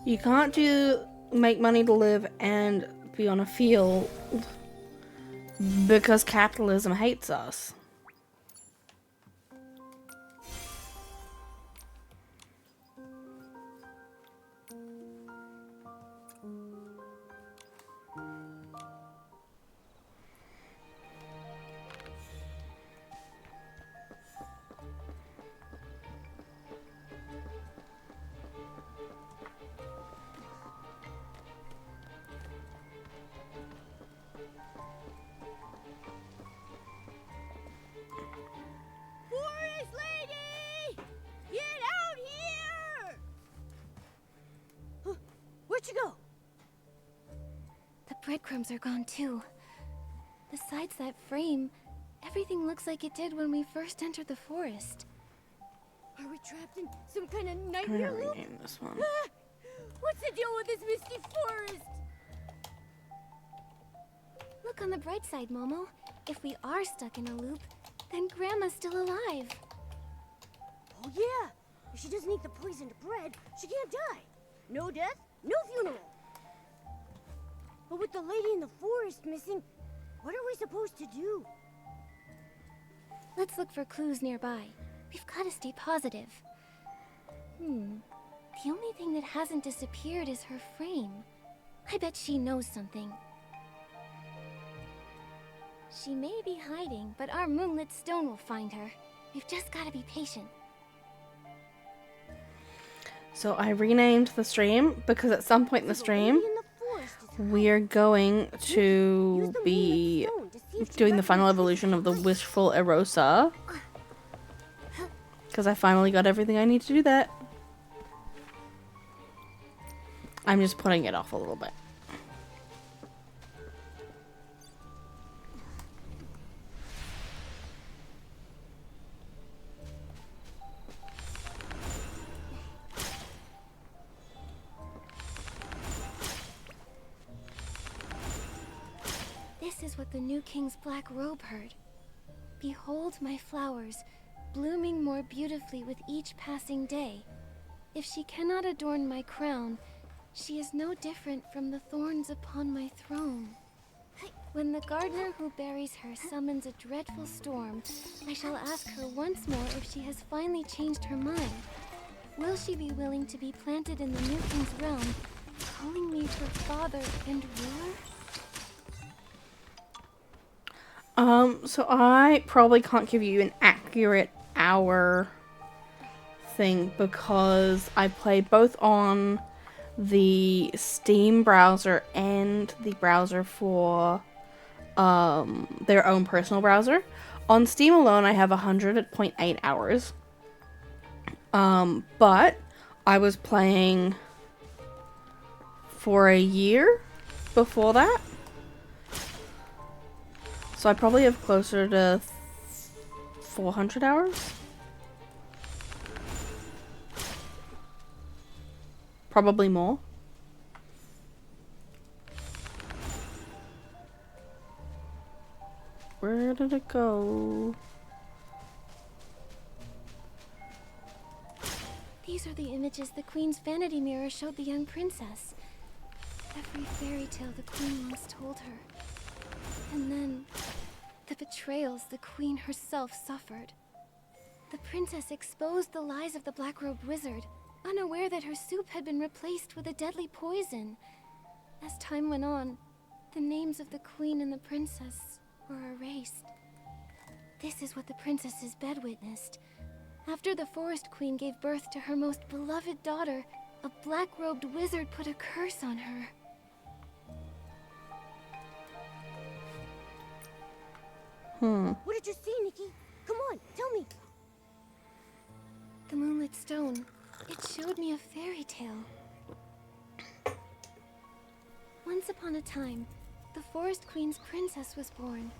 You can't make money to live and be on a field because capitalism hates us. Forest lady! Get out here! Huh, where'd you go? The breadcrumbs are gone too. Besides that frame, everything looks like it did when we first entered the forest. Are we trapped in some kind of I'm nightmare gonna loop? rename this one. Ah! What's the deal with this misty forest? Look on the bright side, Momo. If we are stuck in a loop, then Grandma's still alive. Oh yeah! If she doesn't eat the poisoned bread, she can't die. No death, no funeral. But with the lady in the forest missing, what are we supposed to do? Let's look for clues nearby. We've got to stay positive. The only thing that hasn't disappeared is her frame. I bet she knows something. She may be hiding, but our moonlit stone will find her. We've just got to be patient. So I renamed the stream because at some point in the stream, we're going to be doing the final evolution of the Wishful Erosa. Because I finally got everything I need to do that. I'm just putting it off a little bit. This is what the new king's black robe heard. Behold my flowers, blooming more beautifully with each passing day. If she cannot adorn my crown, she is no different from the thorns upon my throne. When the gardener who buries her summons a dreadful storm, I shall ask her once more if she has finally changed her mind. Will she be willing to be planted in the new king's realm, calling me her father and ruler? So I probably can't give you an accurate hour thing because I played both on the Steam browser and the browser for their own personal browser. On Steam alone, I have 100.8 hours. But I was playing for a year before that. So I probably have closer to 400 hours. Probably more. Where did it go? These are the images the Queen's vanity mirror showed the young princess. Every fairy tale the Queen once told her. And then, the betrayals the Queen herself suffered. The princess exposed the lies of the black-robed wizard, unaware that her soup had been replaced with a deadly poison. As time went on, the names of the Queen and the princess were erased. This is what the princess's bed witnessed. After the Forest Queen gave birth to her most beloved daughter, a black-robed wizard put a curse on her. What did you see, Nikki? Come on, tell me. The moonlit stone. It showed me a fairy tale. Once upon a time, the Forest Queen's princess was born.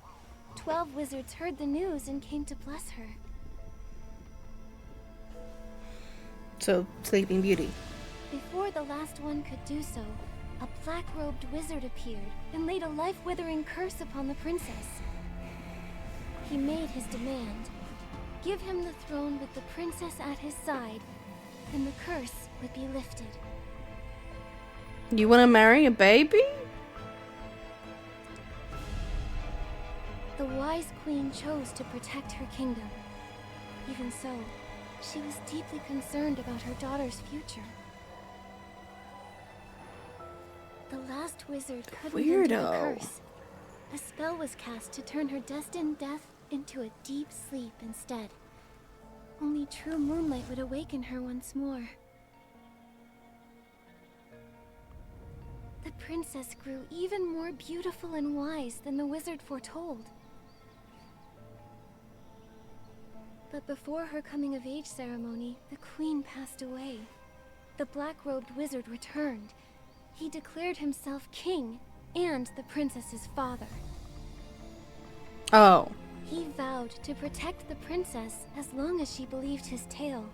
12 wizards heard the news and came to bless her. So, Sleeping Beauty. Before the last one could do so, a black-robed wizard appeared and laid a life-withering curse upon the princess. He made his demand. Give him the throne with the princess at his side, and the curse would be lifted. You want to marry a baby? The wise queen chose to protect her kingdom. Even so, she was deeply concerned about her daughter's future. The last wizard couldn't undo the Weirdo. curse. A spell was cast to turn her destined death into a deep sleep instead. Only true moonlight would awaken her once more. The princess grew even more beautiful and wise than the wizard foretold. But before her coming-of-age ceremony, the queen passed away. The black-robed wizard returned. He declared himself king and the princess's father. Oh. He vowed to protect the princess as long as she believed his tale.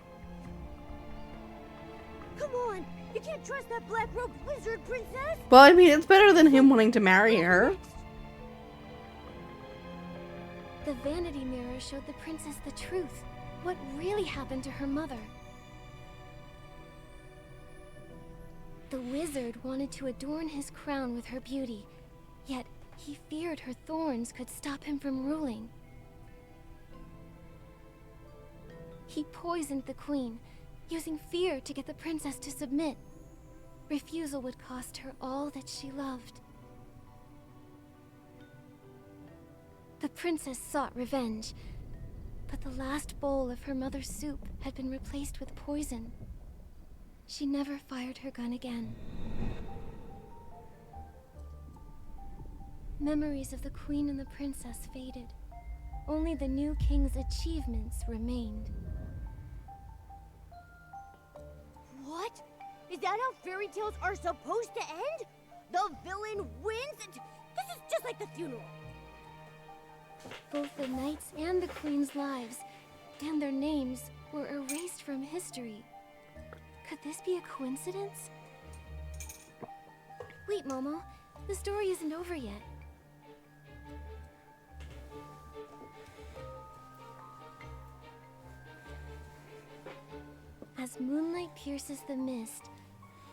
Come on! You can't trust that black-robed wizard, princess! Well, I mean, it's better than him wanting to marry her. The vanity mirror showed the princess the truth. What really happened to her mother. The wizard wanted to adorn his crown with her beauty, yet he feared her thorns could stop him from ruling. He poisoned the queen, using fear to get the princess to submit. Refusal would cost her all that she loved. The princess sought revenge, but the last bowl of her mother's soup had been replaced with poison. She never fired her gun again. Memories of the queen and the princess faded. Only the new king's achievements remained. What? Is that how fairy tales are supposed to end? The villain wins? This is just like the funeral. Both the knights and the queen's lives, and their names, were erased from history. Could this be a coincidence? Wait, Momo. The story isn't over yet. As moonlight pierces the mist,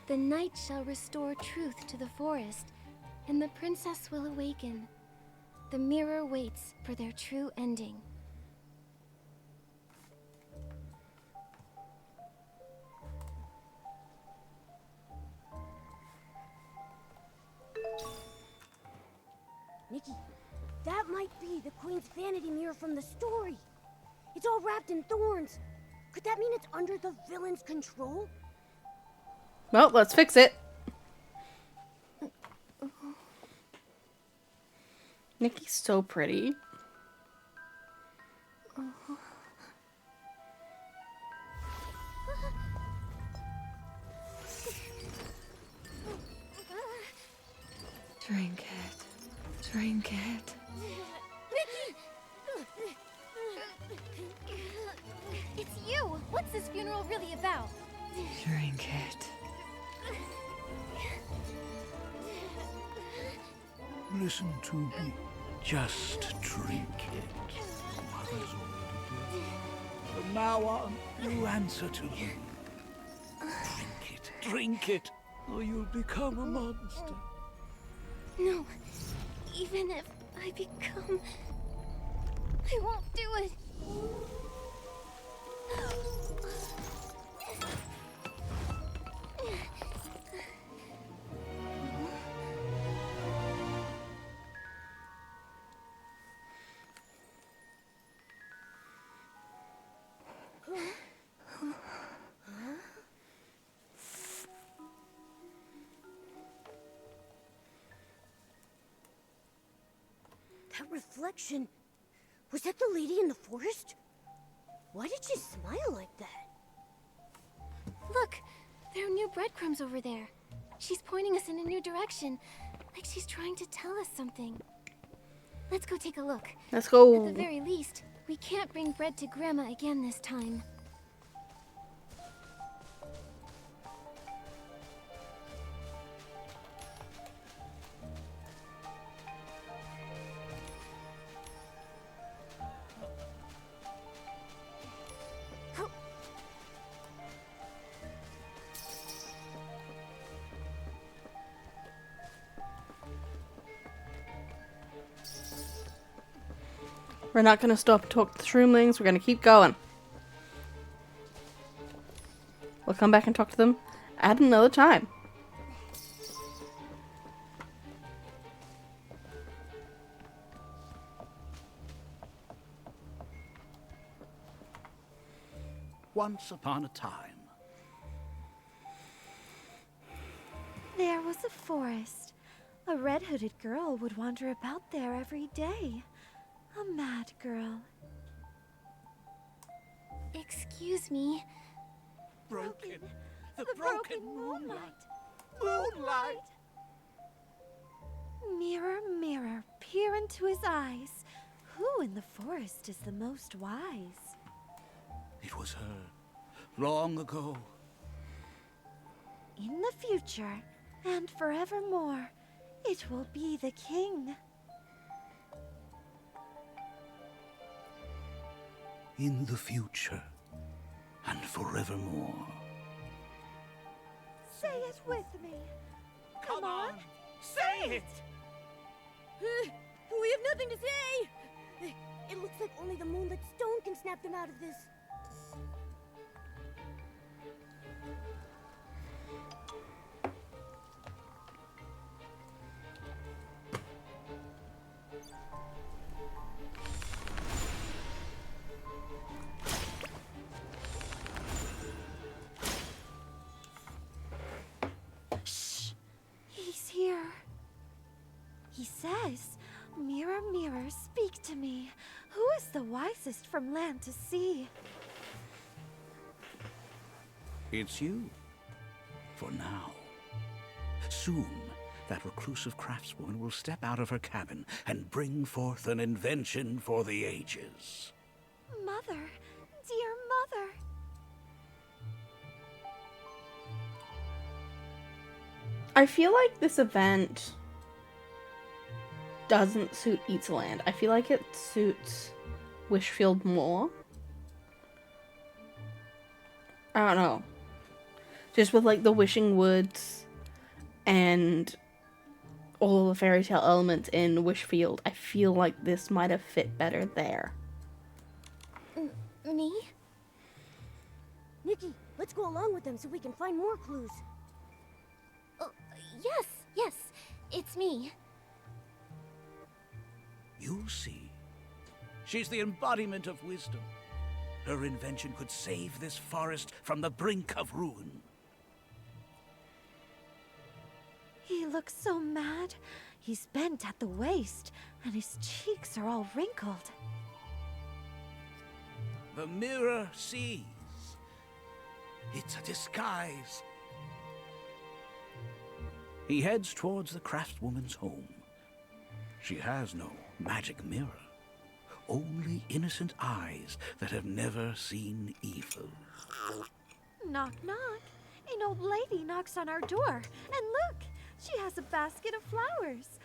the night shall restore truth to the forest, and the princess will awaken. The mirror waits for their true ending. Nikki, that might be the queen's vanity mirror from the story. It's all wrapped in thorns. Could that mean it's under the villain's control? Well, let's fix it. Nikki's so pretty. Drink it. Drink it. It's you! What's this funeral really about? Drink it. Listen to me. Just drink it. Mother's ordered it. From now on, you answer to me. Drink it, or you'll become a monster. No. Even if I become... I won't do it. That reflection... Was that the lady in the forest? Why did she smile like that? Look! There are new breadcrumbs over there. She's pointing us in a new direction. Like she's trying to tell us something. Let's go take a look. Let's go. At the very least, we can't bring bread to Grandma again this time. We're not going to stop and talk to the shroomlings. We're going to keep going. We'll come back and talk to them at another time. Once upon a time. There was a forest. A red-hooded girl would wander about there every day. A mad girl. Excuse me. Broken. The broken moonlight. Moonlight! Mirror, mirror, peer into his eyes. Who in the forest is the most wise? It was her. Long ago. In the future, and forevermore, it will be the king. In the future. And forevermore. Say it with me. Come on. Say it! We have nothing to say! It looks like only the Moonlit Stone can snap them out of this. He's here. He says, "Mirror, mirror, speak to me. Who is the wisest from land to sea?" It's you. For now. Soon, that reclusive craftswoman will step out of her cabin and bring forth an invention for the ages. Mother, dear mother. I feel like this event doesn't suit Eatsaland. I feel like it suits Wishfield more. I don't know. Just with like the wishing woods and all the fairy tale elements in Wishfield, I feel like this might have fit better there. Me? Nikki, let's go along with them so we can find more clues. Oh, yes, it's me. You'll see. She's the embodiment of wisdom. Her invention could save this forest from the brink of ruin. He looks so mad. He's bent at the waist, and his cheeks are all wrinkled. The mirror sees. It's a disguise. He heads towards the craftswoman's home. She has no magic mirror. Only innocent eyes that have never seen evil. Knock, knock. An old lady knocks on our door. And look, she has a basket of flowers.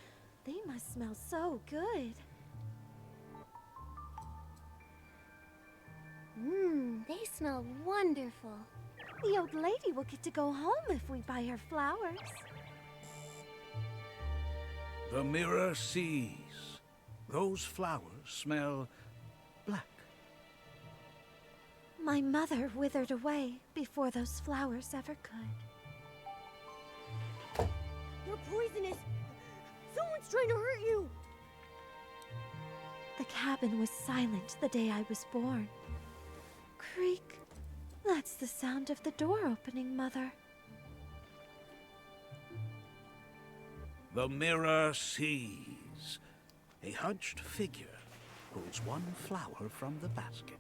They must smell so good. They smell wonderful. The old lady will get to go home if we buy her flowers. The mirror sees. Those flowers smell black. My mother withered away before those flowers ever could. You're poisonous! Someone's trying to hurt you! The cabin was silent the day I was born. Creak. That's the sound of the door opening, Mother. The mirror sees. A hunched figure pulls one flower from the basket.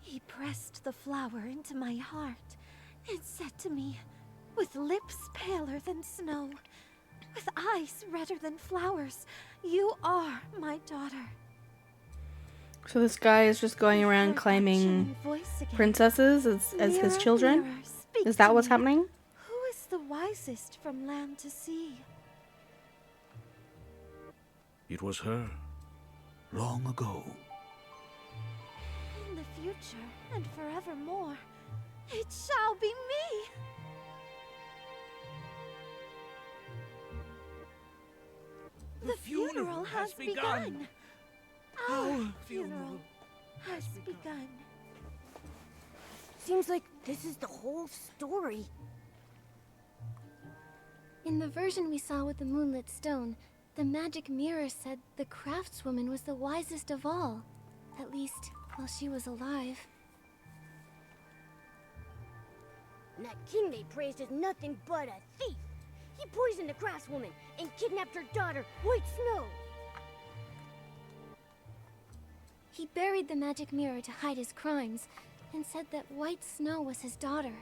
He pressed the flower into my heart and said to me, with lips paler than snow, with eyes redder than flowers, "You are my daughter." So this guy is just going I around heard that claiming chilling voice again. princesses as his Mirror, children? mirror, speak Is that to what's me. happening? Who is the wisest from land to sea? It was her. Long ago. In the future and forevermore, it shall be me. The funeral has begun. Our funeral has begun. Seems like this is the whole story. In the version we saw with the moonlit stone, the magic mirror said the craftswoman was the wisest of all. At least, while she was alive. And that king they praised is nothing but a thief. He poisoned the craftswoman and kidnapped her daughter, White Snow. He buried the magic mirror to hide his crimes, and said that White Snow was his daughter.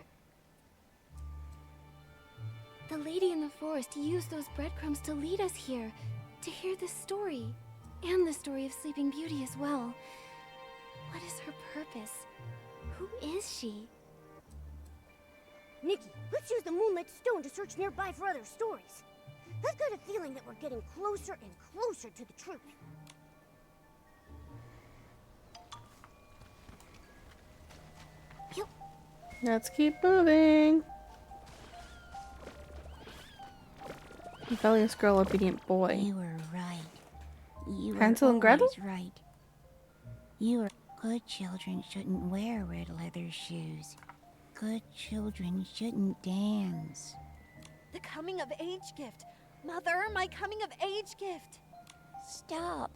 The lady in the forest used those breadcrumbs to lead us here, to hear this story, and the story of Sleeping Beauty as well. What is her purpose? Who is she? Nikki, let's use the moonlit stone to search nearby for other stories. I've got a feeling that we're getting closer and closer to the truth. Let's keep moving. Rebellious girl, obedient boy. You were right. You Hansel were and Gretel? always right. You are good children shouldn't wear red leather shoes. Good children shouldn't dance. The coming of age gift. Mother, my coming of age gift. Stop.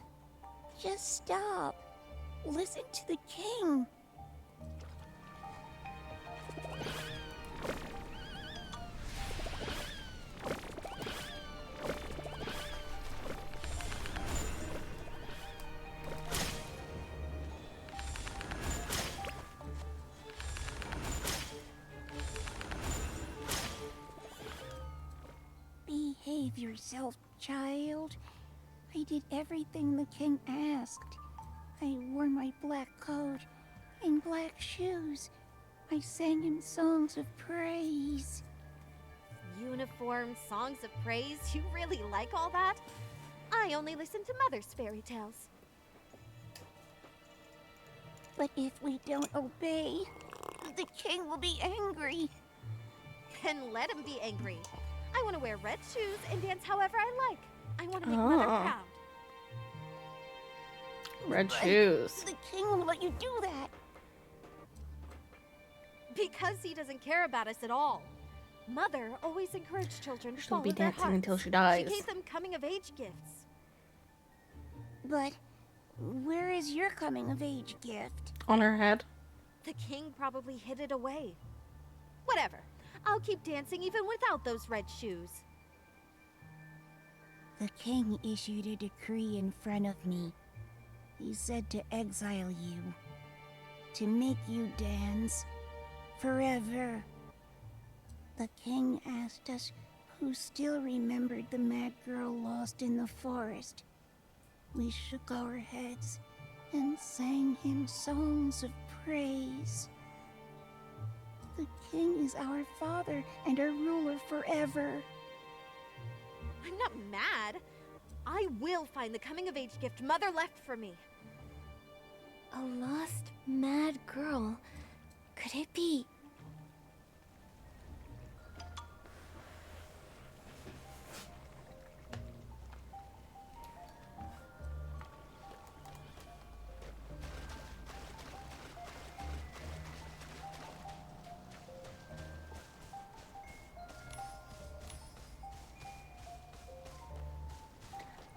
Just stop. Listen to the king. Behave yourself, child. I did everything the king asked. I wore my black coat and black shoes. I sang him songs of praise. Uniform songs of praise? You really like all that? I only listen to Mother's fairy tales. But if we don't obey, the king will be angry. Then let him be angry. I want to wear red shoes and dance however I like. I want to make Mother proud. Red But shoes. The king won't let you do that. Because he doesn't care about us at all. Mother always encouraged children to She'll follow be their dancing hearts. until she dies. She gave them coming of age gifts. But where is your coming of age gift? On her head. The king probably hid it away. Whatever. I'll keep dancing even without those red shoes. The king issued a decree in front of me. He said to exile you, to make you dance forever. The king asked us who still remembered the mad girl lost in the forest. We shook our heads and sang him songs of praise. The king is our father and our ruler forever. I'm not mad. I will find the coming of age gift Mother left for me. A lost, mad girl. Could it be?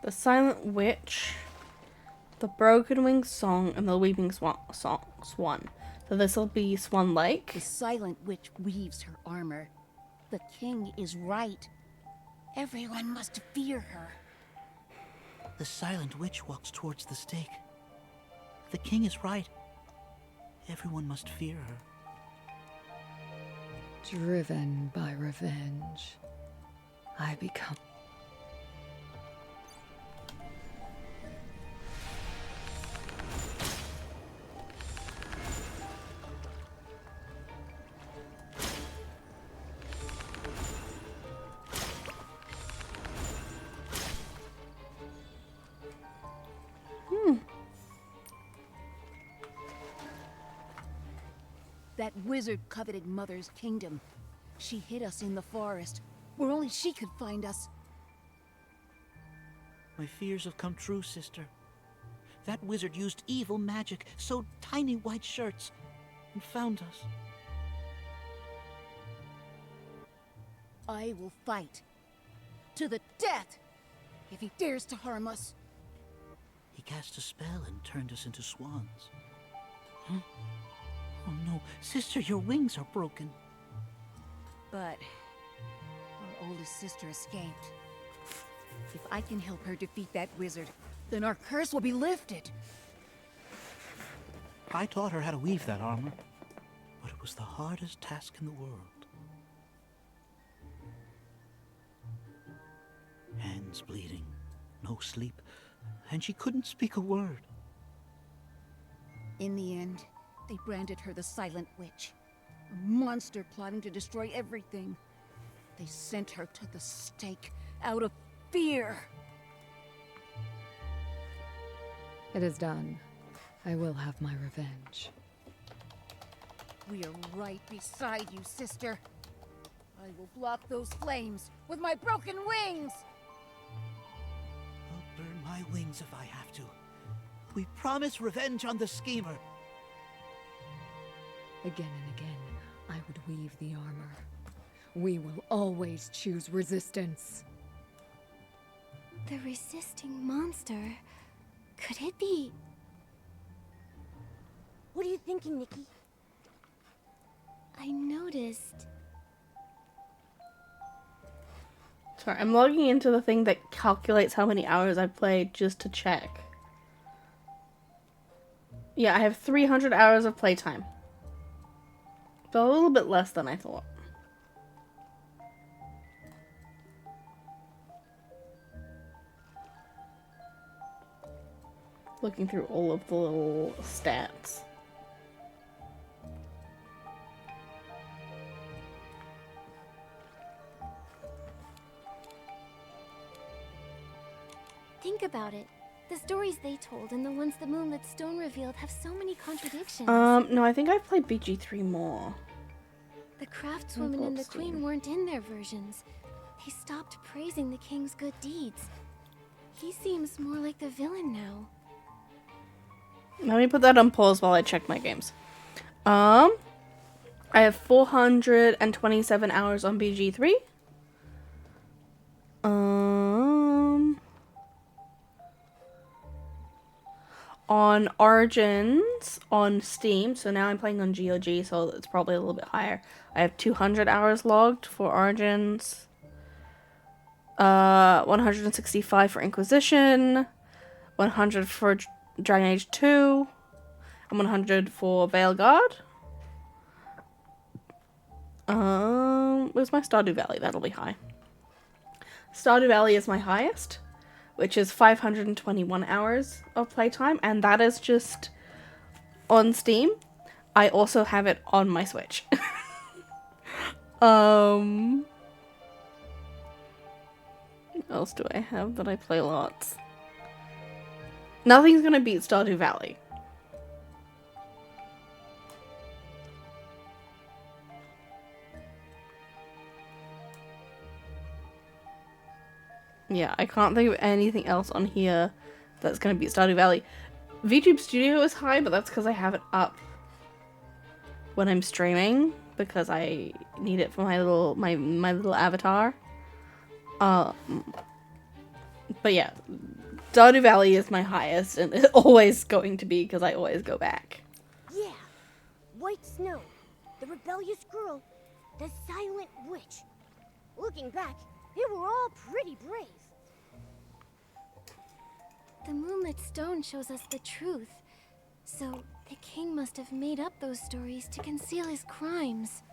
The Silent Witch, the Broken Wing Song, and the Weeping Swan. So this will be Swan Lake. The Silent Witch weaves her armor. The king is right. Everyone must fear her. The Silent Witch walks towards the stake. The king is right. Everyone must fear her. Driven by revenge, I become... That wizard coveted Mother's kingdom. She hid us in the forest, where only she could find us. My fears have come true, sister. That wizard used evil magic, sewed tiny white shirts, and found us. I will fight. To the death! If he dares to harm us. He cast a spell and turned us into swans. Huh? Oh no, sister, your wings are broken. But our oldest sister escaped. If I can help her defeat that wizard, then our curse will be lifted. I taught her how to weave that armor, but it was the hardest task in the world. Hands bleeding, no sleep, and she couldn't speak a word. In the end, they branded her the Silent Witch. A monster plotting to destroy everything. They sent her to the stake out of fear. It is done. I will have my revenge. We are right beside you, sister. I will block those flames with my broken wings! I'll burn my wings if I have to. We promise revenge on the schemer. Again and again, I would weave the armor. We will always choose resistance. The resisting monster. Could it be? What are you thinking, Nikki? I noticed. Sorry, I'm logging into the thing that calculates how many hours I've played just to check. Yeah, I have 300 hours of playtime. So a little bit less than I thought. Looking through all of the little stats. Think about it. The stories they told and the ones the Moonlit Stone revealed have so many contradictions. No, I think I've played BG3 more. The craftswoman and the queen weren't in their versions. They stopped praising the king's good deeds. He seems more like the villain now. Let me put that on pause while I check my games. I have 427 hours on BG3. On Origins on Steam, so now I'm playing on GOG, so it's probably a little bit higher. I have 200 hours logged for Origins, 165 for Inquisition, 100 for Dragon Age 2, and 100 for Veilguard. Where's my Stardew Valley? That'll be high. Stardew Valley is my highest, which is 521 hours of playtime, and that is just on Steam. I also have it on my Switch. What else do I have that I play lots? Nothing's gonna beat Stardew Valley. Yeah, I can't think of anything else on here that's gonna beat Stardew Valley. VTube Studio is high, but that's because I have it up when I'm streaming because I need it for my little avatar. But yeah, Stardew Valley is my highest, and it's always going to be because I always go back. Yeah, White Snow, the rebellious girl, the Silent Witch. Looking back, they were all pretty brave. The Moonlit Stone shows us the truth. So, the king must have made up those stories to conceal his crimes.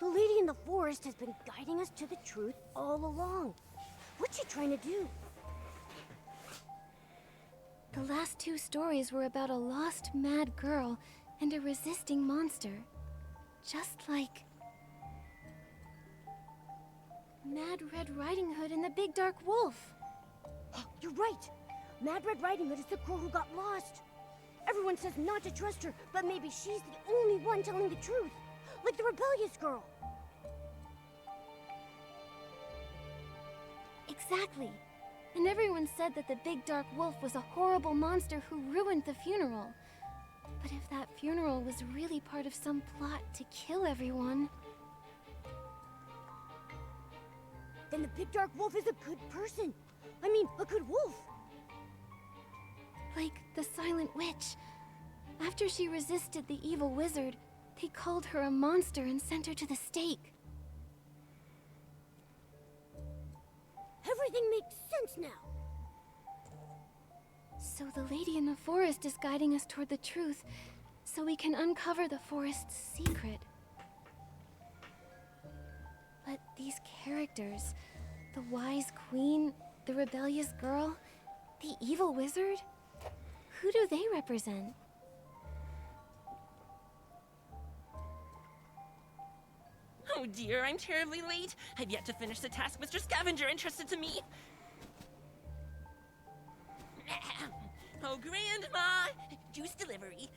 The lady in the forest has been guiding us to the truth all along. What's she trying to do? The last two stories were about a lost mad girl and a resisting monster. Just like Mad Red Riding Hood and the Big Dark Wolf. You're right. Mad Red Riding Hood is the girl who got lost. Everyone says not to trust her, but maybe she's the only one telling the truth. Like the rebellious girl. Exactly. and everyone said that the big dark wolf was a horrible monster who ruined the funeral. But if that funeral was really part of some plot to kill everyone... Then the big dark wolf is a good person. I mean, a good wolf. Like the Silent Witch. After she resisted the evil wizard, they called her a monster and sent her to the stake. Everything makes sense now. So the lady in the forest is guiding us toward the truth, so we can uncover the forest's secret. But these characters, the wise queen, the rebellious girl, the evil wizard, who do they represent? Oh dear, I'm terribly late. I've yet to finish the task Mr. Scavenger entrusted to me. Oh, Grandma! Juice delivery.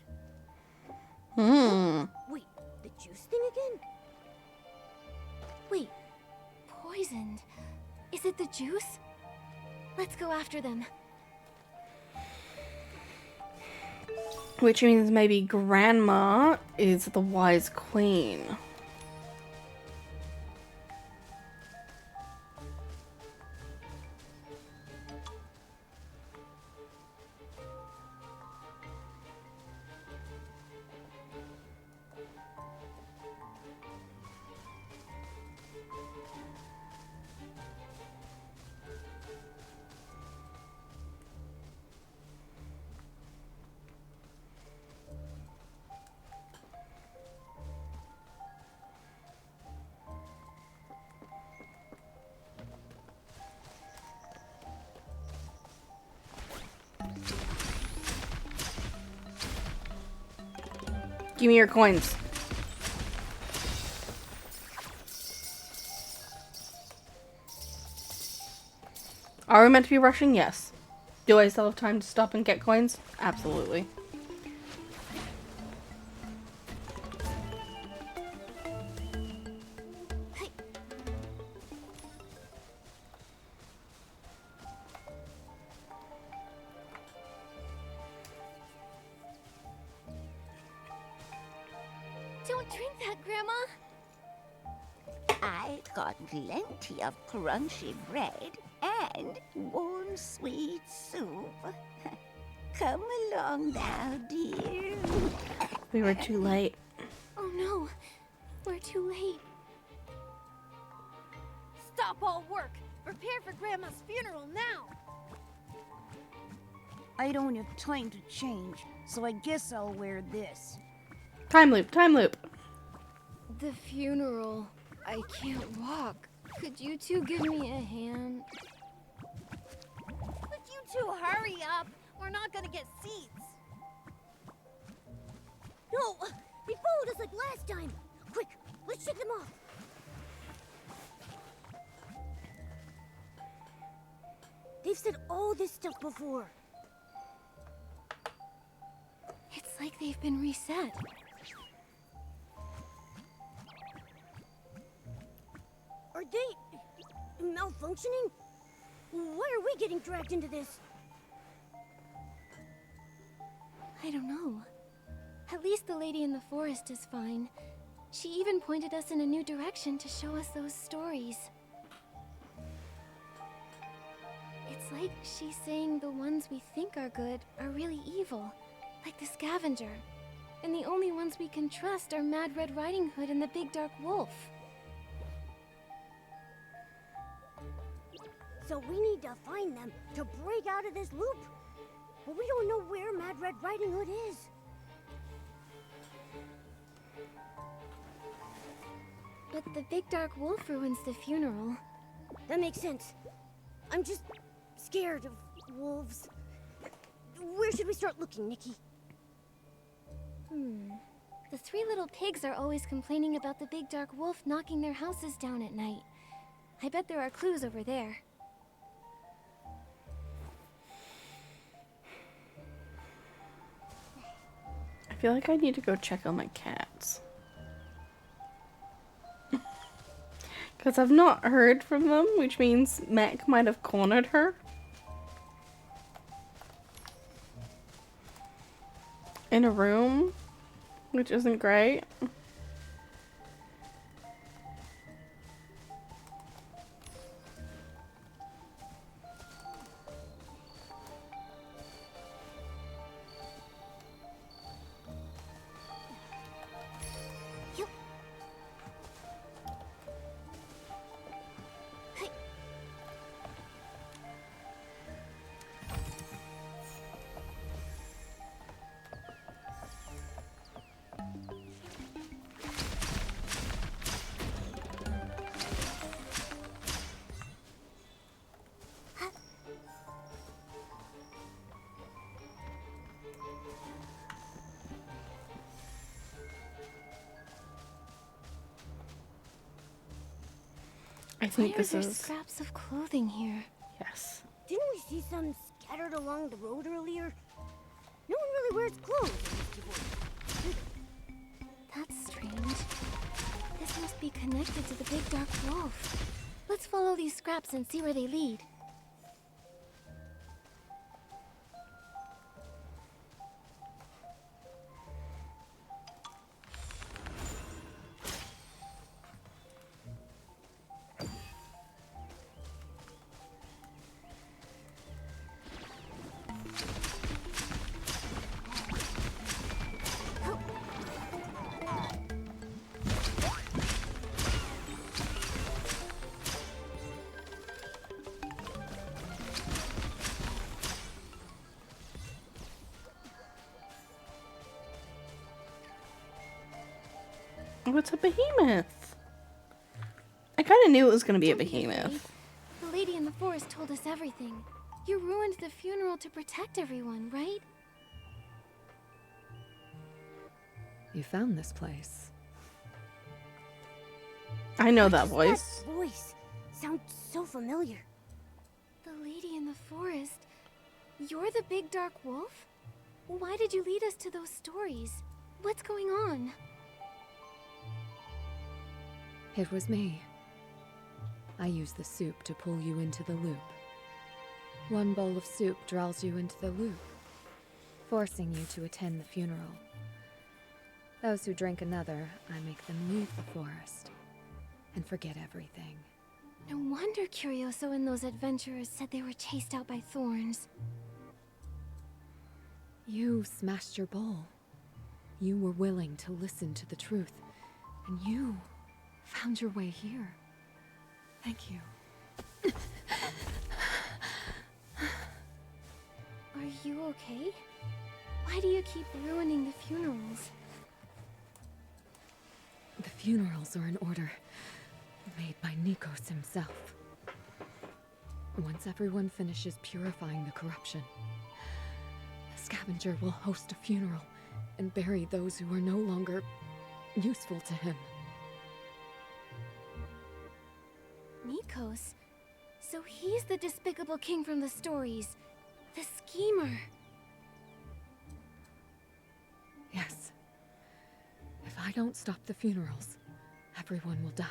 Wait, the juice thing again? Wait, poisoned. Is it the juice? Let's go after them. Which means maybe Grandma is the wise queen. Give me your coins. Are we meant to be rushing? Yes. Do I still have time to stop and get coins? Absolutely. Don't drink that, Grandma! I got plenty of crunchy bread and warm sweet soup. Come along now, dear. We were too late. Oh no, we're too late. Stop all work! Prepare for Grandma's funeral now! I don't have time to change, so I guess I'll wear this. Time loop, time loop. The funeral. I can't walk. Could you two give me a hand? Could you two hurry up? We're not gonna get seats. No! They followed us like last time! Quick, let's shake them off! They've said all this stuff before. It's like they've been reset. Are they malfunctioning? Why are we getting dragged into this? I don't know. At least the lady in the forest is fine. She even pointed us in a new direction to show us those stories. It's like she's saying the ones we think are good are really evil, like the Scavenger. And the only ones we can trust are Mad Red Riding Hood and the Big Dark Wolf. So we need to find them to break out of this loop. But we don't know where Mad Red Riding Hood is. But the Big Dark Wolf ruins the funeral. That makes sense. I'm just scared of wolves. Where should we start looking, Nikki? The three little pigs are always complaining about the Big Dark Wolf knocking their houses down at night. I bet there are clues over there. I feel like I need to go check on my cats. Because I've not heard from them, which means Mac might have cornered her. in a room, which isn't great. I think Why are this there is scraps of clothing here? yes. Didn't we see some scattered along the road earlier? No one really wears clothes in Misty Void. That's strange. This must be connected to the big dark wolf. Let's follow these scraps and see where they lead. Oh, it's a behemoth. I kind of knew it was going to be a Don't be behemoth. afraid. The lady in the forest told us everything. You ruined the funeral to protect everyone, right? You found this place. I know that What is voice. That voice sounds so familiar. The lady in the forest. You're the big dark wolf? Why did you lead us to those stories? What's going on? It was me. I used the soup to pull you into the loop. One bowl of soup draws you into the loop, forcing you to attend the funeral. Those who drink another, I make them leave the forest and forget everything. No wonder Curioso and those adventurers said they were chased out by thorns. You smashed your bowl. You were willing to listen to the truth, and you found your way here. Thank you. Are you okay? Why do you keep ruining the funerals? The funerals are an order made by Nikos himself. Once everyone finishes purifying the corruption, the scavenger will host a funeral and bury those who are no longer useful to him. Nikos? So he's the despicable king from the stories. The schemer. Yes. If I don't stop the funerals, everyone will die.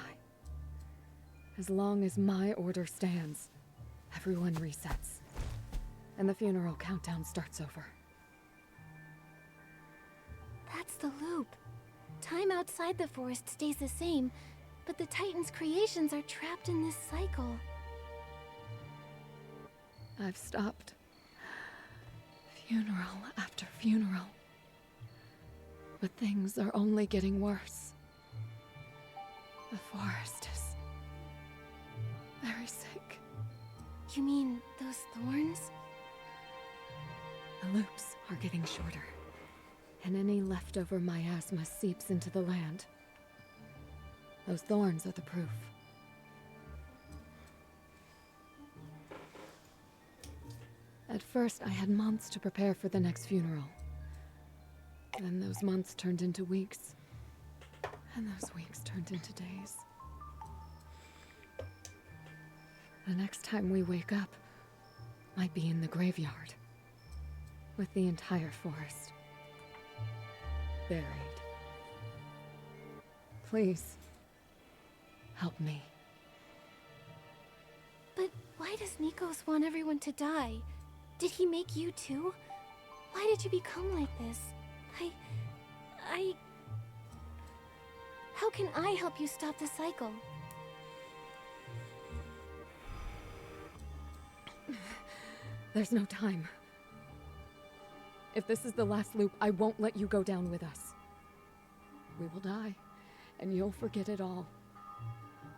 As long as my order stands, everyone resets. And the funeral countdown starts over. That's the loop. Time outside the forest stays the same, but the Titan's creations are trapped in this cycle. I've stopped. Funeral after funeral. But things are only getting worse. The forest is very sick. You mean those thorns? The loops are getting shorter, and any leftover miasma seeps into the land. Those thorns are the proof. At first, I had months to prepare for the next funeral. Then those months turned into weeks, and those weeks turned into days. The next time we wake up might be in the graveyard, with the entire forest buried. Please, help me. But why does Nikos want everyone to die? Did he make you too? Why did you become like this? How can I help you stop the cycle? There's no time. If this is the last loop, I won't let you go down with us. We will die, and you'll forget it all.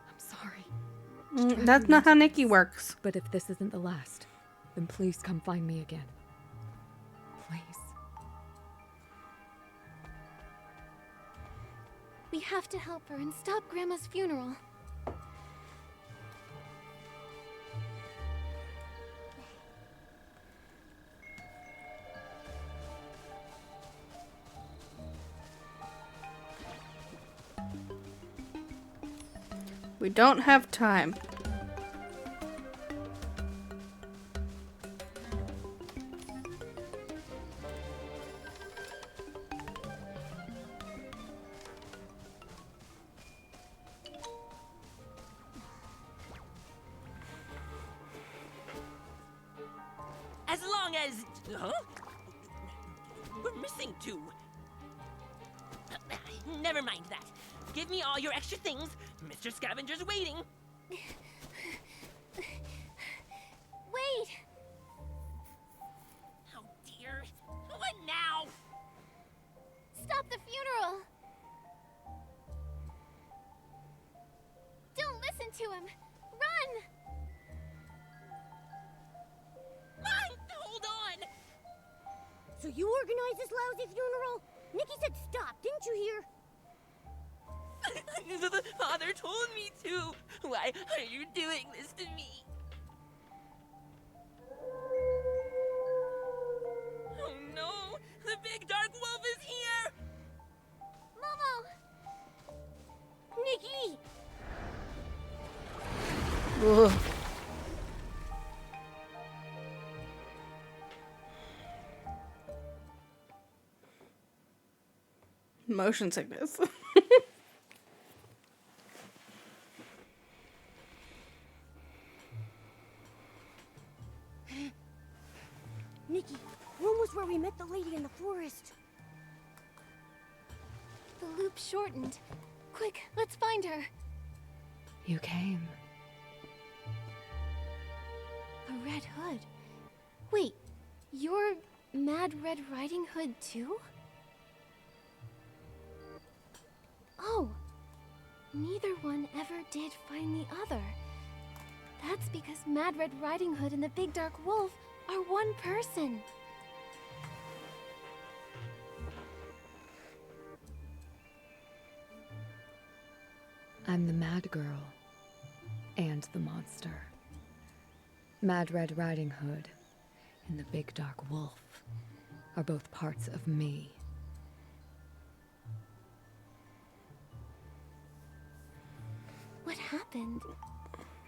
I'm sorry. That's not how Nikki works. But if this isn't the last, then please come find me again. Please. We have to help her and stop Grandma's funeral. We don't have time. As long as... Huh? We're missing two. Never mind that. Give me all your extra things. Mr. Scavenger's waiting. Wait! Oh dear. What now? Stop the funeral! Don't listen to him! Run! Hold on! So you organized this lousy funeral? Nikki said stop, didn't you hear? The father told me to. Why are you doing this to me? Oh no! The big dark wolf is here! Momo! Nikki! Ugh. Motion sickness. Nikki, we're almost where we met the lady in the forest. The loop shortened. Quick, let's find her. You came. A Red Hood. Wait, you're Mad Red Riding Hood too? Oh, neither one ever did find the other. That's because Mad Red Riding Hood and the Big Dark Wolf are one person. I'm the Mad Girl and the monster. Mad Red Riding Hood and the Big Dark Wolf are both parts of me. What happened?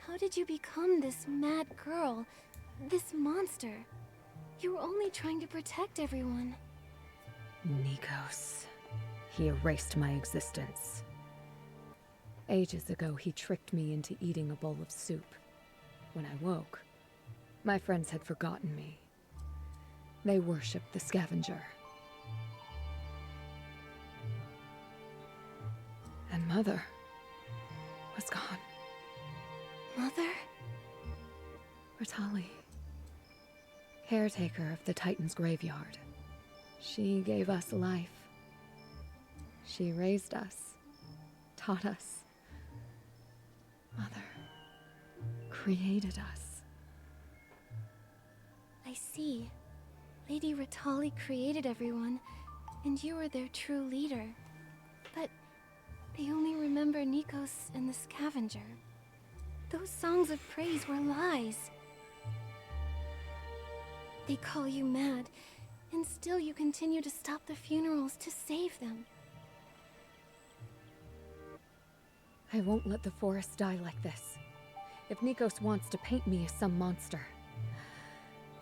How did you become this mad girl? This monster? You were only trying to protect everyone. Nikos. He erased my existence. Ages ago, he tricked me into eating a bowl of soup. When I woke, my friends had forgotten me. They worshipped the scavenger. And Mother was gone. Mother? Ratali, caretaker of the Titan's graveyard. She gave us life. She raised us, taught us. Mother created us. I see. Lady Ratali created everyone, and you were their true leader. But they only remember Nikos and the scavenger. Those songs of praise were lies. They call you mad, and still you continue to stop the funerals to save them. I won't let the forest die like this. If Nikos wants to paint me as some monster,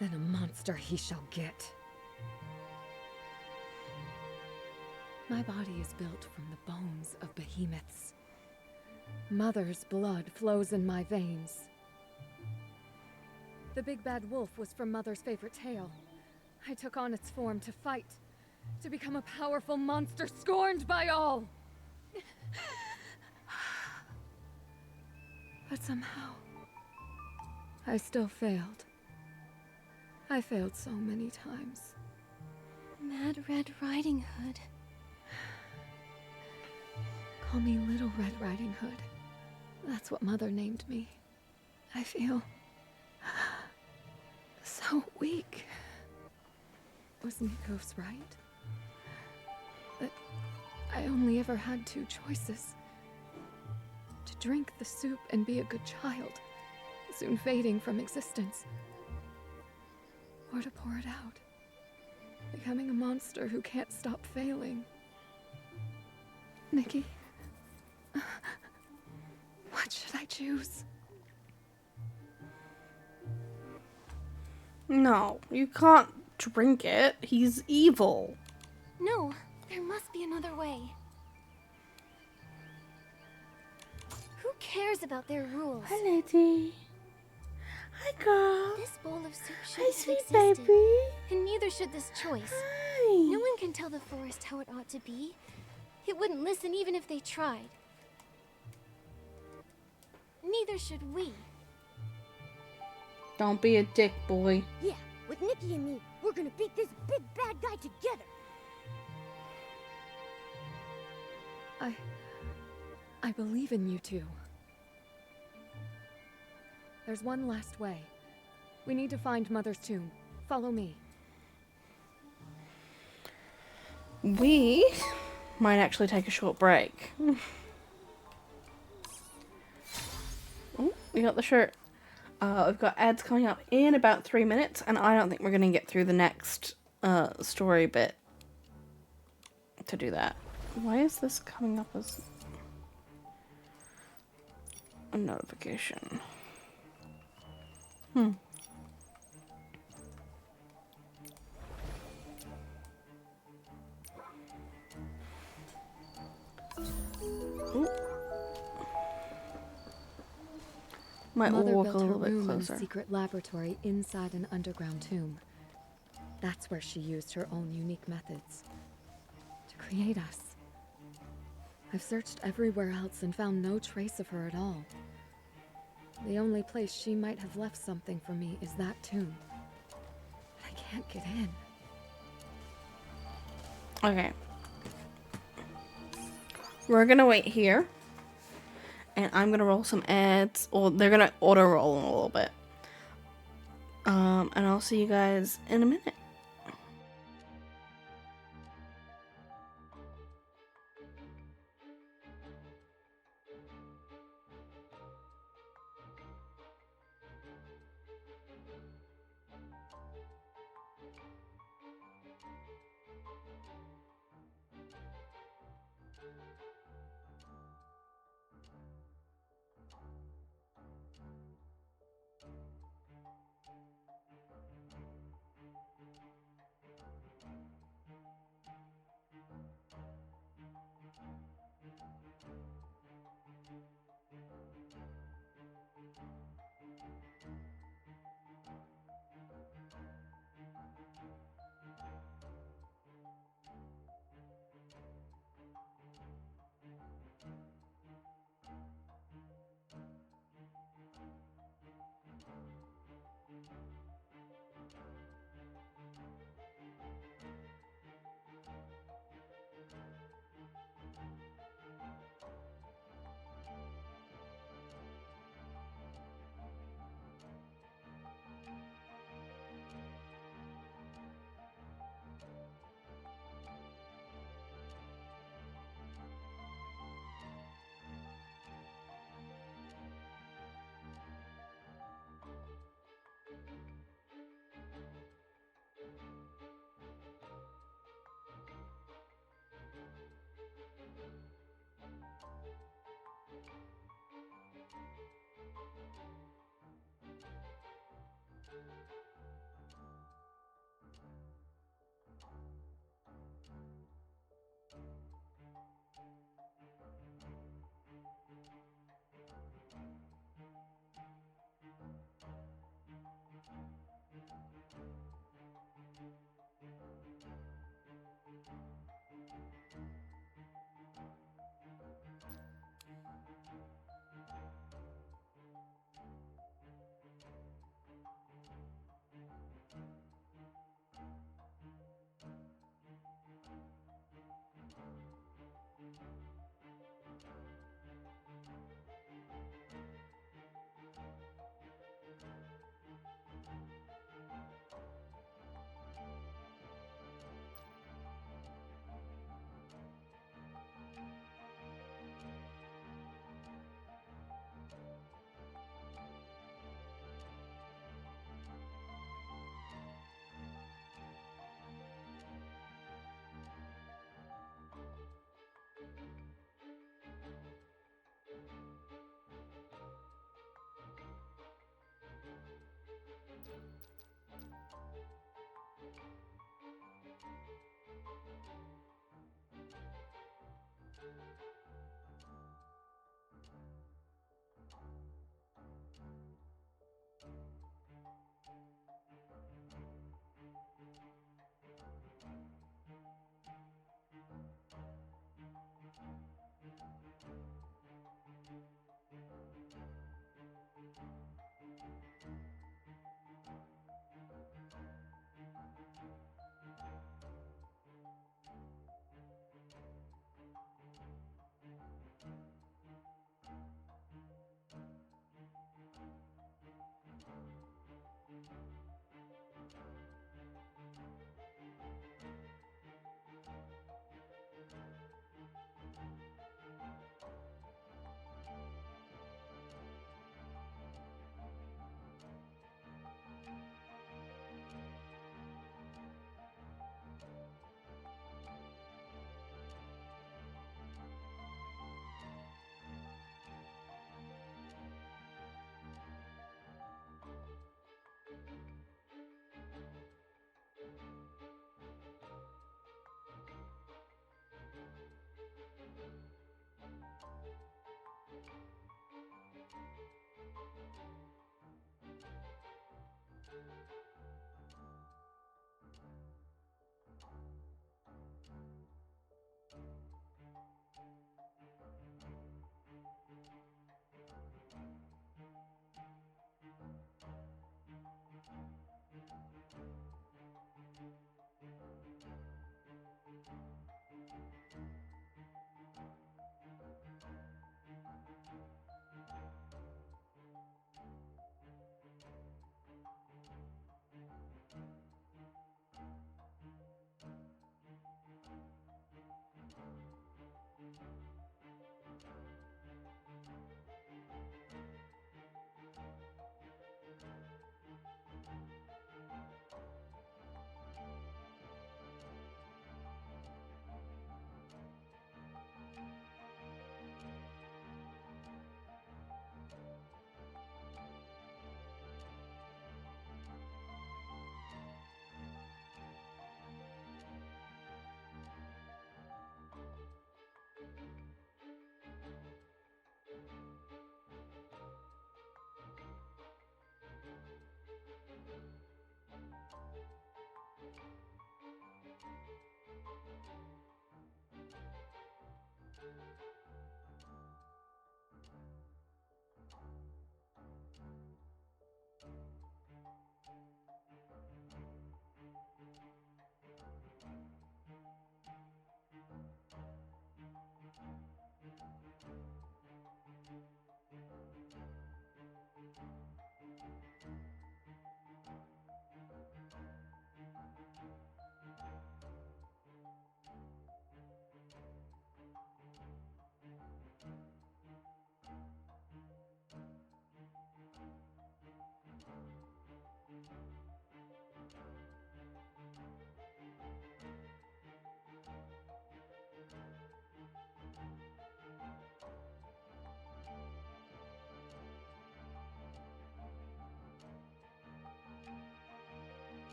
then a monster he shall get. My body is built from the bones of behemoths. Mother's blood flows in my veins. The big bad wolf was from Mother's favorite tale. I took on its form to fight, to become a powerful monster scorned by all. But somehow, I still failed. I failed so many times. Mad Red Riding Hood. Call me Little Red Riding Hood. That's what Mother named me. I feel so weak. Was Nikos right? That I only ever had two choices. To drink the soup and be a good child, soon fading from existence. Or to pour it out, becoming a monster who can't stop failing. Nikki, what should I choose? No, you can't drink it. He's evil. No, there must be another way. Who cares about their rules? Hi, lady. Hi, girl. This bowl of soup Hi, shouldn't have sweet existed, baby. and neither should this choice. Hi. No one can tell the forest how it ought to be. It wouldn't listen even if they tried. Neither should we. Don't be a dick, boy. Yeah, with Nikki and me, we're gonna beat this big bad guy together. I believe in you two. There's one last way. We need to find Mother's tomb. Follow me. We might actually take a short break. Oh, we got the shirt. We've got ads coming up in about 3 minutes, and I don't think we're going to get through the next story bit to do that. Why is this coming up as a notification? Ooh. Might Mother walk built a her little bit room in closer. a secret laboratory inside an underground tomb. That's where she used her own unique methods to create us. I've searched everywhere else and found no trace of her at all. The only place she might have left something for me is that tomb. But I can't get in. Okay. We're gonna wait here. And I'm gonna roll some ads, or they're gonna auto roll in a little bit. And I'll see you guys in a minute.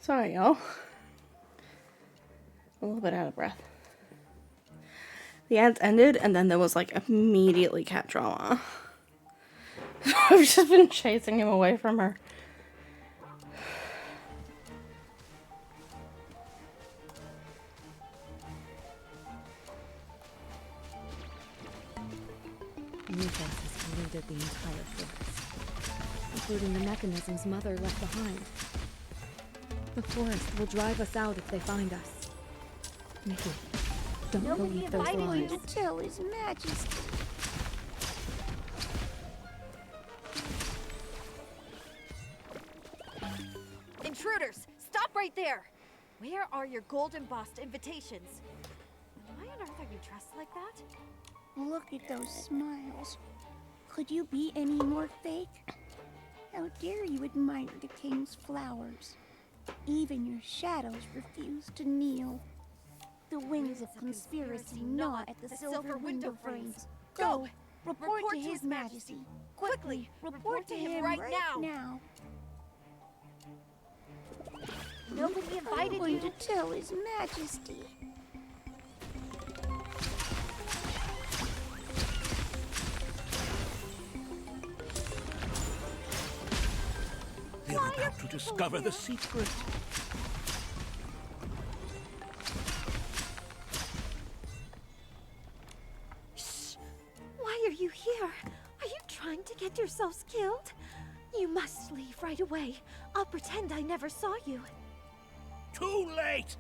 Sorry, y'all. A little bit out of breath. The ads ended, and then there was like immediately cat drama. I've just been chasing him away from her. New fences polluted the entire forest. including the mechanisms Mother left behind. The forest will drive us out if they find us. Nikki, don't believe those I'm going lies. to tell His Majesty. Intruders! Stop right there! Where are your gold embossed invitations? Why on earth are you dressed like that? Look at those smiles. Could you be any more fake? How dare you admire the king's flowers? Even your shadows refuse to kneel. The wings of conspiracy gnaw at the silver window frames. Go! Report to His Majesty. Quickly! Report to him right now. Nobody invited I'm going you. to tell His Majesty. They're about to discover the secret. Shh! Why are you here? Are you trying to get yourselves killed? You must leave right away. I'll pretend I never saw you. Too late!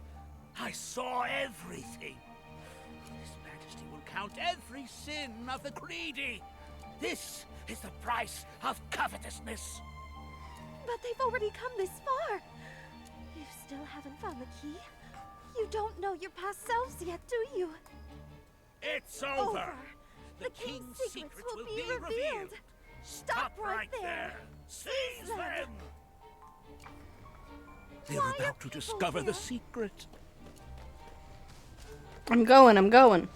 I saw everything. His Majesty will count every sin of the greedy. This is the price of covetousness. But they've already come this far. You still haven't found the key? You don't know your past selves yet, do you? It's over. The king's secrets will be revealed. Stop right there. Seize them. They're Why are about to discover here? the secret. I'm going.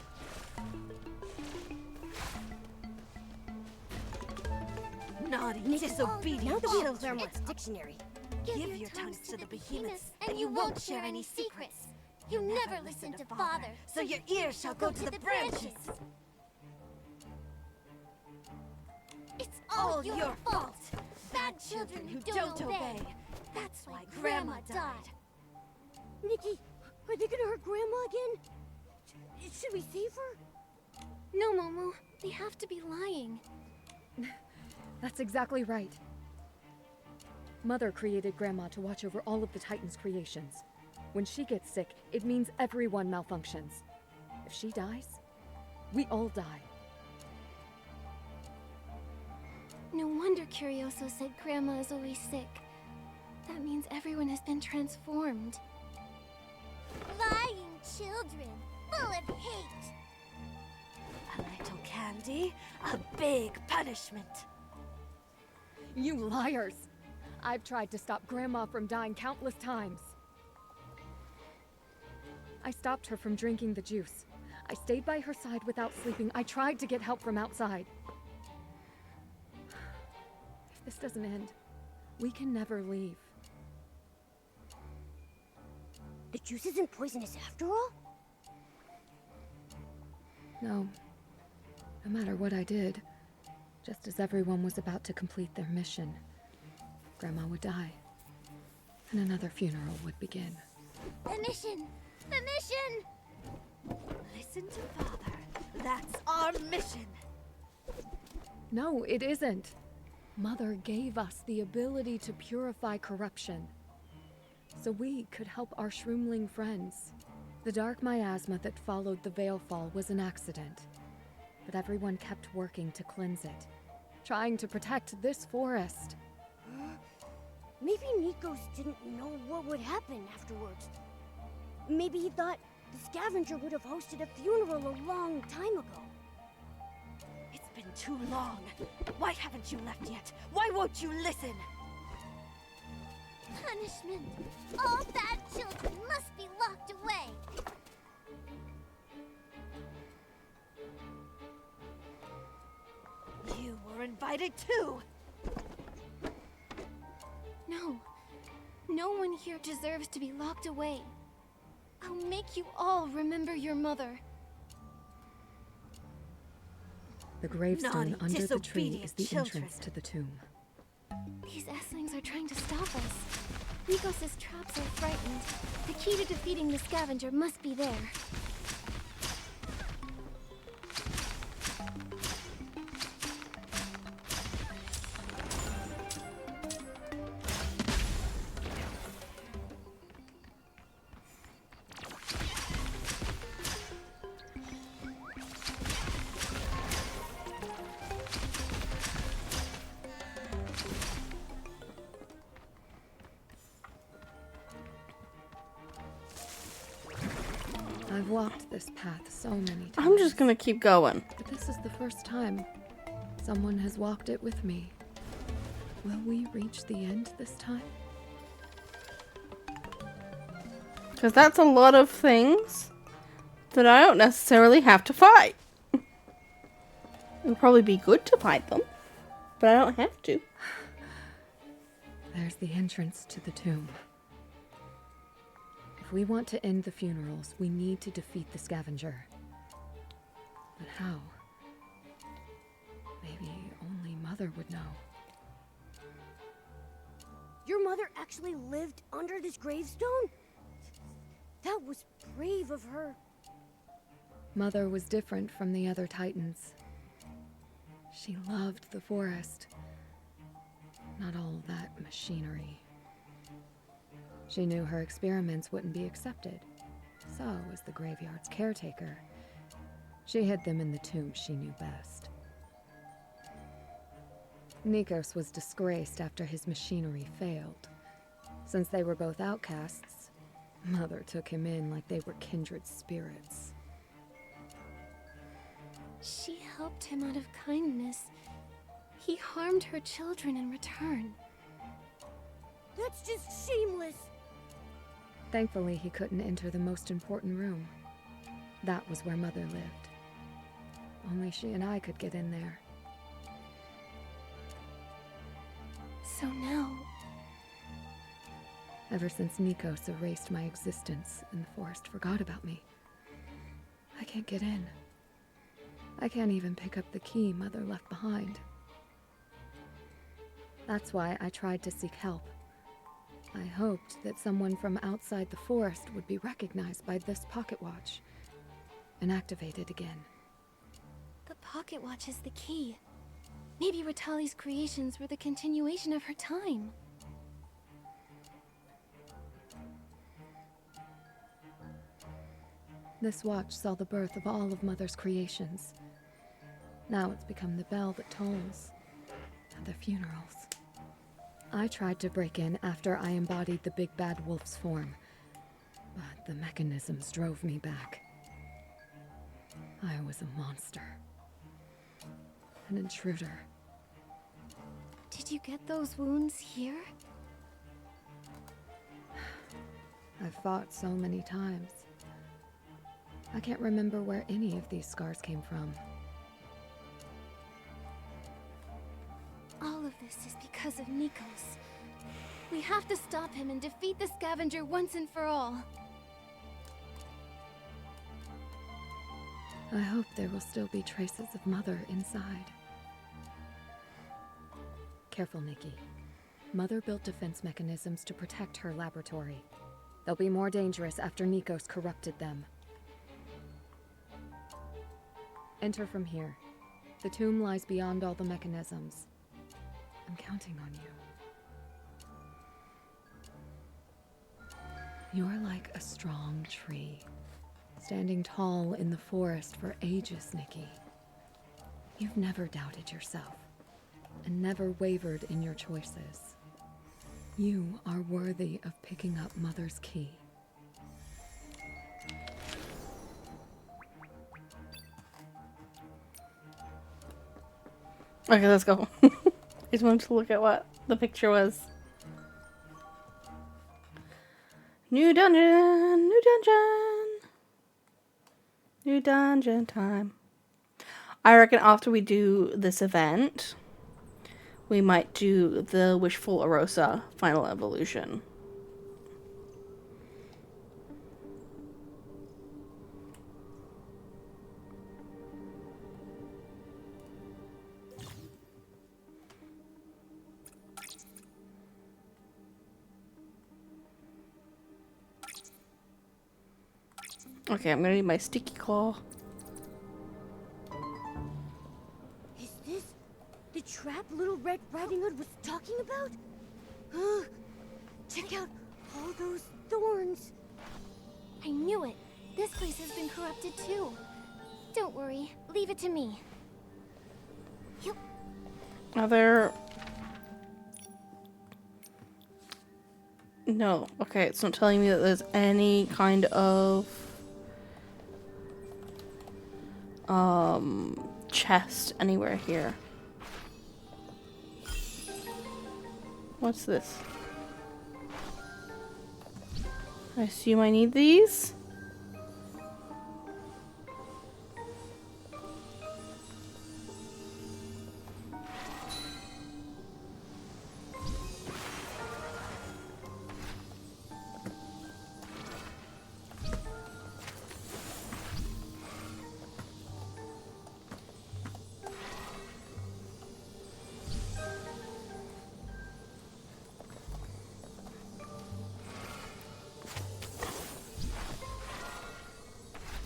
Naughty, disobedient Now that we have children. Claremort's dictionary. Give your tongues to the behemoths, and you won't share any secrets. You never listen to Father, so your ears shall go to the branches. It's all your fault. Bad children who don't obey. That's why Grandma died. Nikki, are they gonna hurt Grandma again? Should we save her? No, Momo. They have to be lying. That's exactly right. Mother created Grandma to watch over all of the Titan's creations. When she gets sick, it means everyone malfunctions. If she dies, we all die. No wonder Curioso said Grandma is always sick. That means everyone has been transformed. Lying children, full of hate. A little candy, a big punishment. You liars! I've tried to stop Grandma from dying countless times. I stopped her from drinking the juice. I stayed by her side without sleeping. I tried to get help from outside. If this doesn't end, we can never leave. The juice isn't poisonous after all? No. No matter what I did, just as everyone was about to complete their mission, Grandma would die, and another funeral would begin. The mission! The mission! Listen to Father. That's our mission. No, it isn't. Mother gave us the ability to purify corruption, so we could help our shroomling friends. The dark miasma that followed the Veilfall was an accident, but everyone kept working to cleanse it, trying to protect this forest. Maybe Nikos didn't know what would happen afterwards. Maybe he thought the scavenger would have hosted a funeral a long time ago. It's been too long. Why haven't you left yet? Why won't you listen? Punishment! All bad children must be locked away! You were invited too. No. No one here deserves to be locked away. I'll make you all remember your mother. The gravestone Naughty, under the tree disobedient is the children. entrance to the tomb. These Esslings are trying to stop us. Nikos' traps are frightened. The key to defeating the scavenger must be there. I've walked this path so many times. I'm just gonna keep going. But this is the first time someone has walked it with me. Will we reach the end this time? Because that's a lot of things that I don't necessarily have to fight. It would probably be good to fight them, but I don't have to. There's the entrance to the tomb. If we want to end the funerals, we need to defeat the scavenger. But how? Maybe only Mother would know. Your mother actually lived under this gravestone? That was brave of her. Mother was different from the other Titans. She loved the forest. Not all that machinery. She knew her experiments wouldn't be accepted. So, as the graveyard's caretaker, she hid them in the tomb she knew best. Nikos was disgraced after his machinery failed. Since they were both outcasts, Mother took him in like they were kindred spirits. She helped him out of kindness. He harmed her children in return. That's just shameless. Thankfully, he couldn't enter the most important room. That was where Mother lived. Only she and I could get in there. So now... Ever since Nikos erased my existence and the forest forgot about me, I can't get in. I can't even pick up the key Mother left behind. That's why I tried to seek help. I hoped that someone from outside the forest would be recognized by this pocket watch and activate it again. The pocket watch is the key. Maybe Ratali's creations were the continuation of her time. This watch saw the birth of all of Mother's creations. Now it's become the bell that tolls at their funerals. I tried to break in after I embodied the big bad wolf's form, but the mechanisms drove me back. I was a monster. An intruder. Did you get those wounds here? I've fought so many times. I can't remember where any of these scars came from. All of this is because of Nikos. We have to stop him and defeat the scavenger once and for all. I hope there will still be traces of Mother inside. Careful, Nikki. Mother built defense mechanisms to protect her laboratory. They'll be more dangerous after Nikos corrupted them. Enter from here. The tomb lies beyond all the mechanisms. I'm counting on you. You're like a strong tree, standing tall in the forest for ages, Nikki. You've never doubted yourself, and never wavered in your choices. You are worthy of picking up Mother's key. Okay, let's go. I just wanted to look at what the picture was. New dungeon! New dungeon! New dungeon time. I reckon after we do this event, we might do the Wishful Arosa final evolution. Okay, I'm gonna need my sticky claw. Is this the trap Little Red Riding Hood was talking about? Check out all those thorns. I knew it. This place has been corrupted too. Don't worry. Leave it to me. Yep. Are there... No. Okay, it's not telling me that there's any kind of chest anywhere here. What's this? I assume I need these.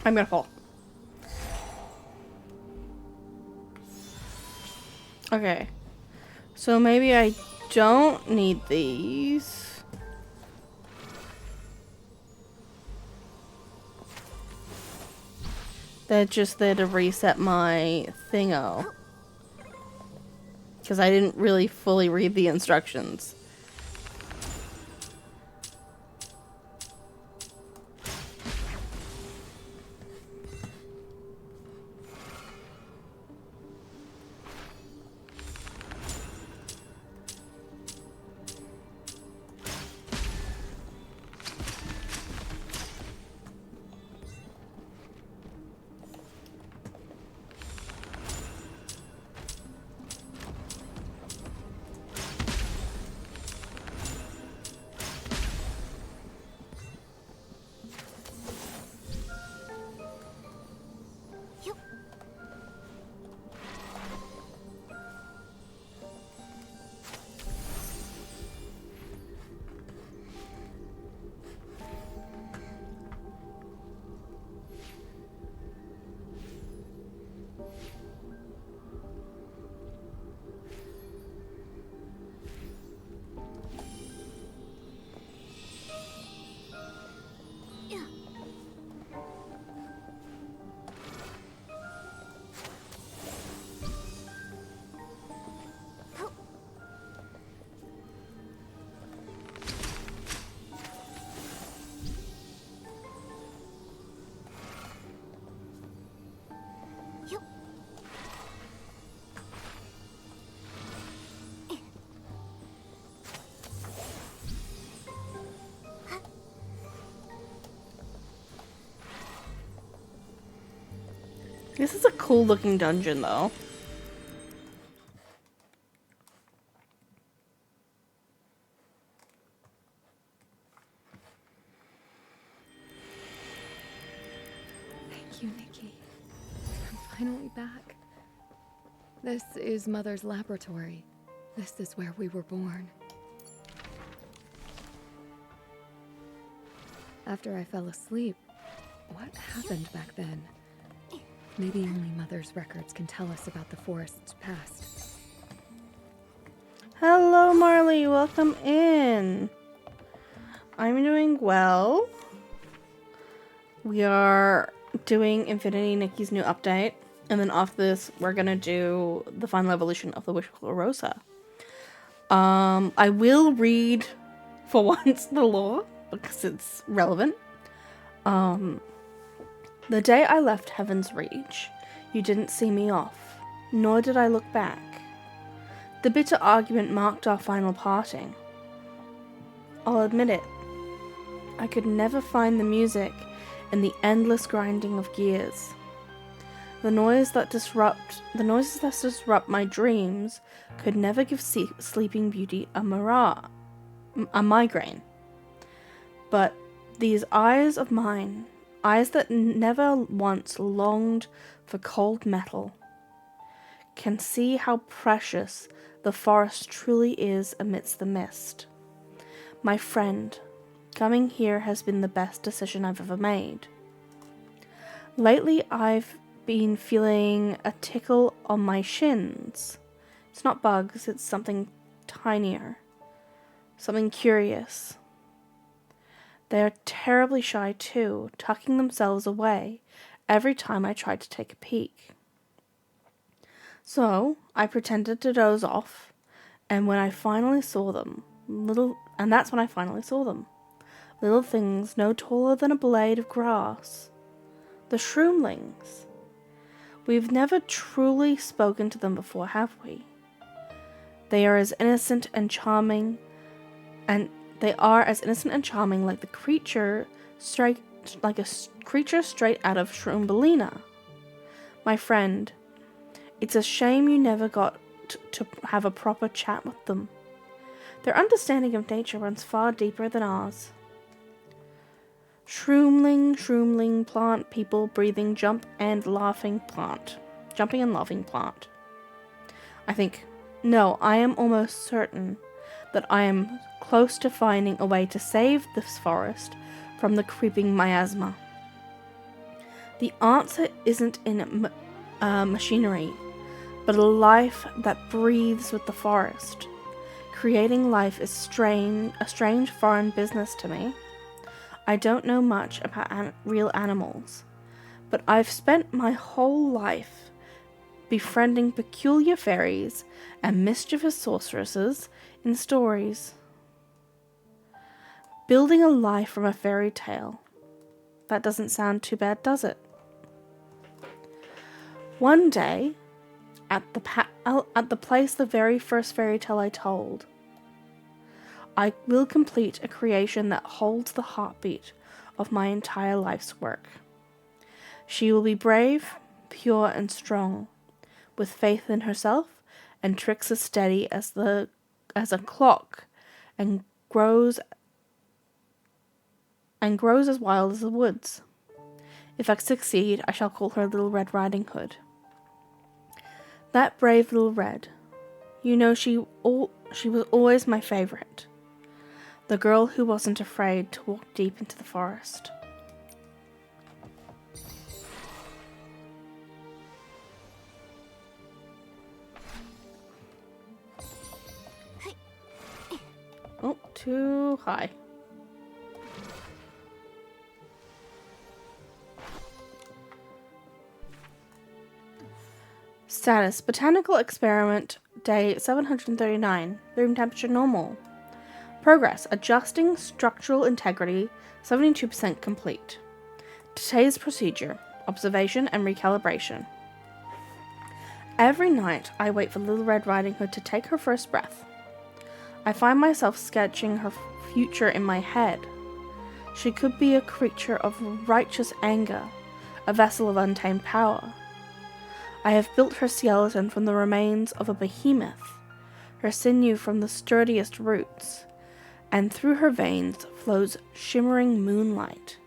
I'm gonna fall. Okay. So maybe I don't need these. They're just there to reset my thingo. Because I didn't really fully read the instructions. This is a cool looking dungeon though. Thank you, Nikki. I'm finally back. This is Mother's laboratory. This is where we were born. After I fell asleep, what happened back then? Maybe only Mother's records can tell us about the forest's past. Hello, Marley. Welcome in. I'm doing well. We are doing Infinity Nikki's new update. And then after this, we're going to do the final evolution of the Wishful Rosa. I will read, for once, the lore, because it's relevant. The day I left Heaven's Reach, you didn't see me off, nor did I look back. The bitter argument marked our final parting. I'll admit it, I could never find the music in the endless grinding of gears. The noises that disrupt my dreams could never give Sleeping Beauty a migraine. But these eyes of mine, eyes that never once longed for cold metal, can see how precious the forest truly is amidst the mist. My friend, coming here has been the best decision I've ever made. Lately, I've been feeling a tickle on my shins. It's not bugs, it's something tinier. Something curious. They're terribly shy too, tucking themselves away every time I tried to take a peek. So, I pretended to doze off, and when I finally saw them, that's when I finally saw them. Little things no taller than a blade of grass. The shroomlings. We've never truly spoken to them before, have we? They are as innocent and charming, like the creature straight out of Shroombalina. My friend, it's a shame you never got to have a proper chat with them. Their understanding of nature runs far deeper than ours. Shroomling, plant, people, breathing, jumping and laughing plant. I am almost certain that I am close to finding a way to save this forest from the creeping miasma. The answer isn't in machinery, but a life that breathes with the forest. Creating life is a strange foreign business to me. I don't know much about real animals, but I've spent my whole life befriending peculiar fairies and mischievous sorceresses in stories. Building a life from a fairy tale. That doesn't sound too bad, does it? One day, at the place the very first fairy tale I told, I will complete a creation that holds the heartbeat of my entire life's work. She will be brave, pure, and strong, with faith in herself and tricks as steady as a clock, and grows as wild as the woods. If I succeed, I shall call her Little Red Riding Hood. That brave Little Red, you know, she was always my favorite. The girl who wasn't afraid to walk deep into the forest. Oh, too high. Status: Botanical Experiment, Day 739. Room temperature normal. Progress: Adjusting structural integrity, 72% complete. Today's procedure: observation and recalibration. Every night, I wait for Little Red Riding Hood to take her first breath. I find myself sketching her future in my head. She could be a creature of righteous anger, a vessel of untamed power. I have built her skeleton from the remains of a behemoth, her sinew from the sturdiest roots, and through her veins flows shimmering moonlight.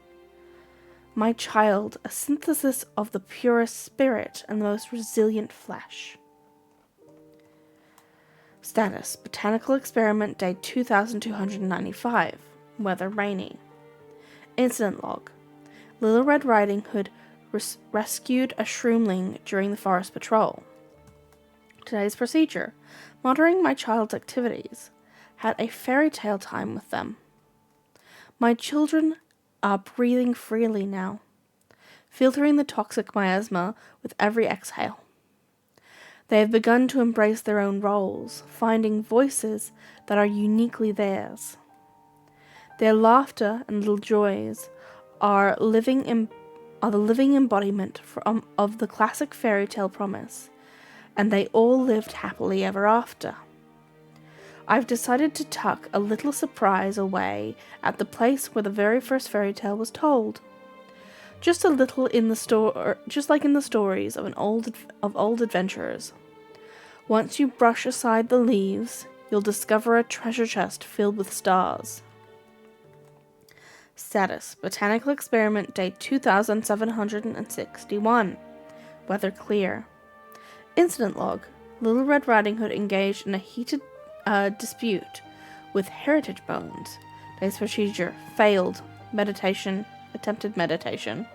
My child, a synthesis of the purest spirit and the most resilient flesh. Status: Botanical Experiment, Day 2295. Weather rainy. Incident log: Little Red Riding Hood rescued a shroomling during the forest patrol. Today's procedure: monitoring my child's activities. Had a fairy tale time with them. My children are breathing freely now, filtering the toxic miasma with every exhale. They have begun to embrace their own roles, finding voices that are uniquely theirs. Their laughter and little joys are the living embodiment of the classic fairy tale promise, and they all lived happily ever after. I've decided to tuck a little surprise away at the place where the very first fairy tale was told. Just a little just like in the stories of old adventurers. Once you brush aside the leaves, you'll discover a treasure chest filled with stars. Status: Botanical Experiment, Day 2761. Weather clear. Incident log: Little Red Riding Hood engaged in a heated dispute with Heritage Bones. Day's procedure: failed. Attempted meditation.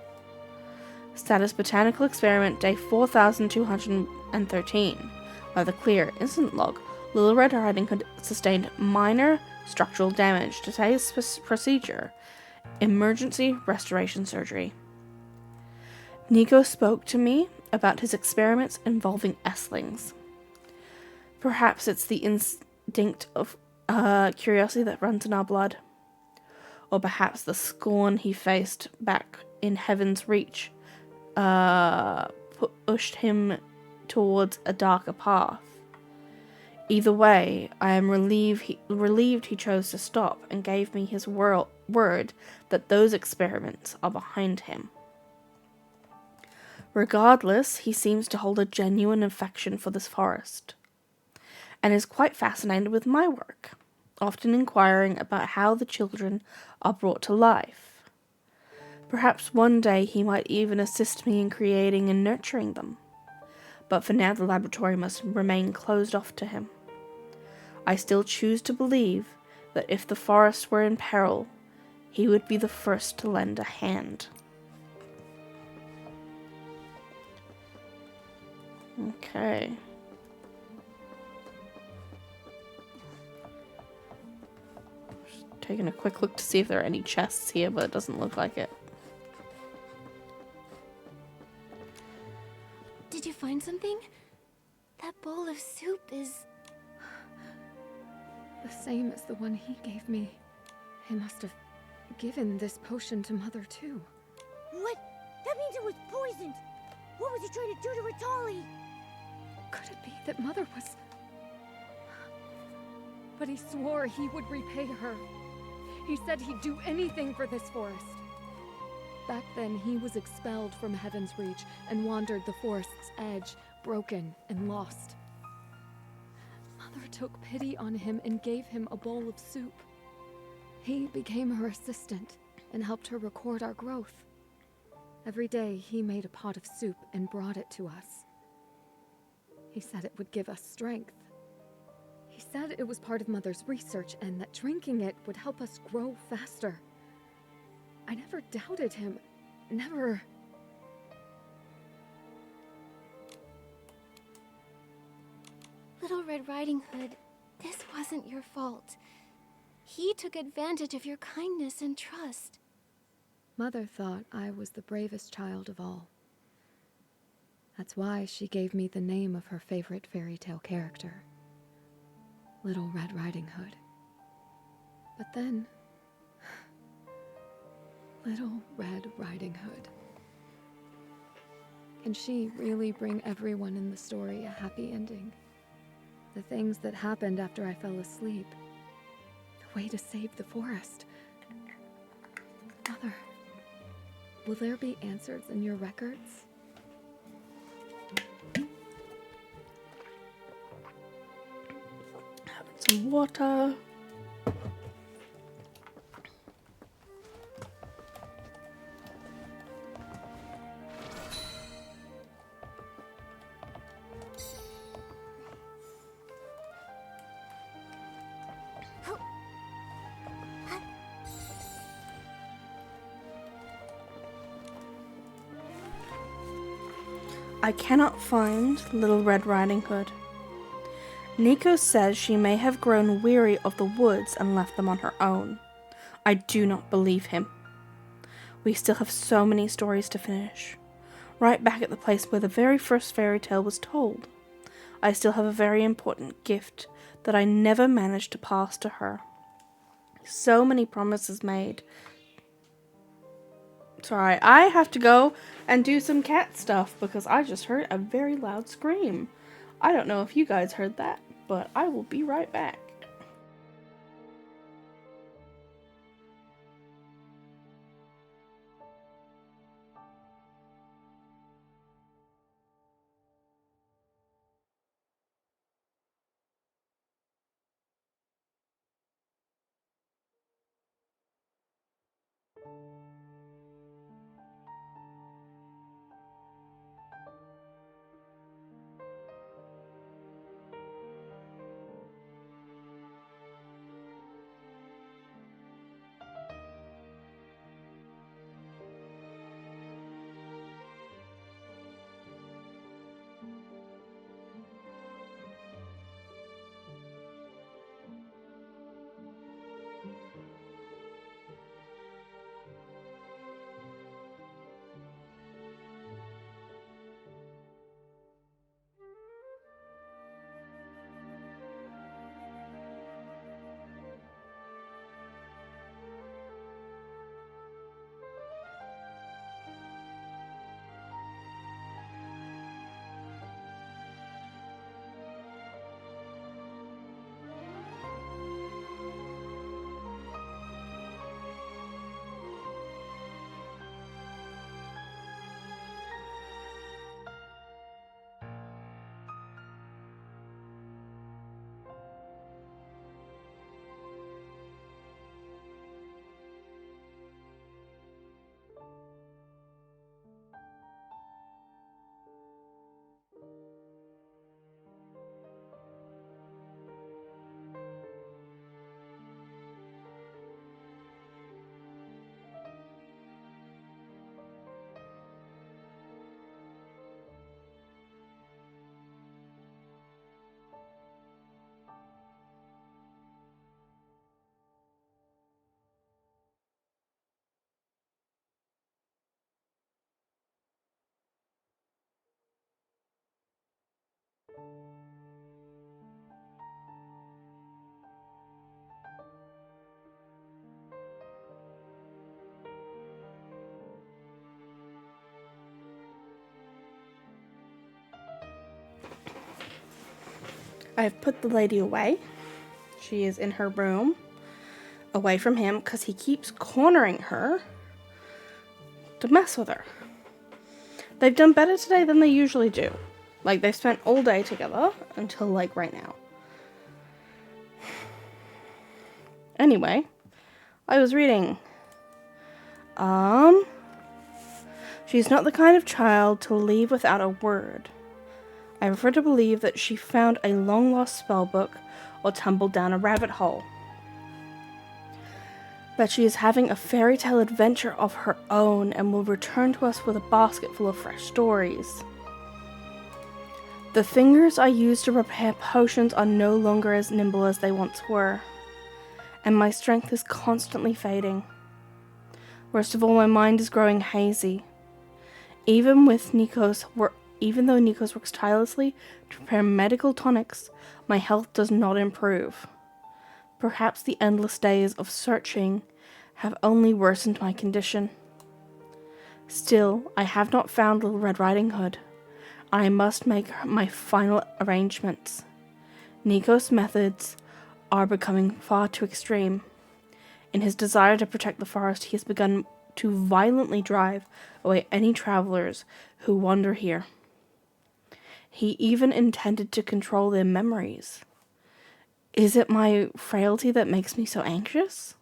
Status: Botanical Experiment, Day 4213. Weather clear. Incident log: Little Red Riding Hood sustained minor structural damage. Today's procedure: emergency restoration surgery. Nico spoke to me about his experiments involving Esslings. Perhaps it's the instinct of curiosity that runs in our blood. Or perhaps the scorn he faced back in Heaven's Reach pushed him towards a darker path. Either way, I am relieved he chose to stop and gave me his word that those experiments are behind him. Regardless, he seems to hold a genuine affection for this forest, and is quite fascinated with my work, often inquiring about how the children are brought to life. Perhaps one day he might even assist me in creating and nurturing them, but for now the laboratory must remain closed off to him. I still choose to believe that if the forest were in peril, he would be the first to lend a hand. Okay. Just taking a quick look to see if there are any chests here, but it doesn't look like it. Did you find something? That bowl of soup is... The same as the one he gave me. He must have given this potion to Mother too. What? That means it was poisoned. What was he trying to do to Ritali? Could it be that Mother was... But he swore he would repay her. He said he'd do anything for this forest. Back then, he was expelled from Heaven's Reach and wandered the forest's edge, broken and lost. Mother took pity on him and gave him a bowl of soup. He became her assistant and helped her record our growth. Every day, he made a pot of soup and brought it to us. He said it would give us strength. He said it was part of Mother's research and that drinking it would help us grow faster. I never doubted him. Never. Little Red Riding Hood, this wasn't your fault. He took advantage of your kindness and trust. Mother thought I was the bravest child of all. That's why she gave me the name of her favorite fairy tale character, Little Red Riding Hood. But then, Little Red Riding Hood. Can she really bring everyone in the story a happy ending? The things that happened after I fell asleep. The way to save the forest. Mother, will there be answers in your records? Some water. I cannot find Little Red Riding Hood. Nico says she may have grown weary of the woods and left them on her own. I do not believe him. We still have so many stories to finish. Right back at the place where the very first fairy tale was told. I still have a very important gift that I never managed to pass to her. So many promises made. Sorry, I have to go and do some cat stuff because I just heard a very loud scream. I don't know if you guys heard that, but I will be right back. I've put the lady away. She is in her room, away from him, because he keeps cornering her to mess with her. They've done better today than they usually do. Like, they've spent all day together until, like, right now. Anyway, I was reading. She's not the kind of child to leave without a word. I prefer to believe that she found a long-lost spellbook or tumbled down a rabbit hole. That she is having a fairy tale adventure of her own and will return to us with a basket full of fresh stories. The fingers I use to prepare potions are no longer as nimble as they once were, and my strength is constantly fading. Worst of all, my mind is growing hazy. Even though Nikos works tirelessly to prepare medical tonics, my health does not improve. Perhaps the endless days of searching have only worsened my condition. Still, I have not found Little Red Riding Hood. I must make my final arrangements. Nikos' methods are becoming far too extreme. In his desire to protect the forest, he has begun to violently drive away any travelers who wander here. He even intended to control their memories. Is it my frailty that makes me so anxious?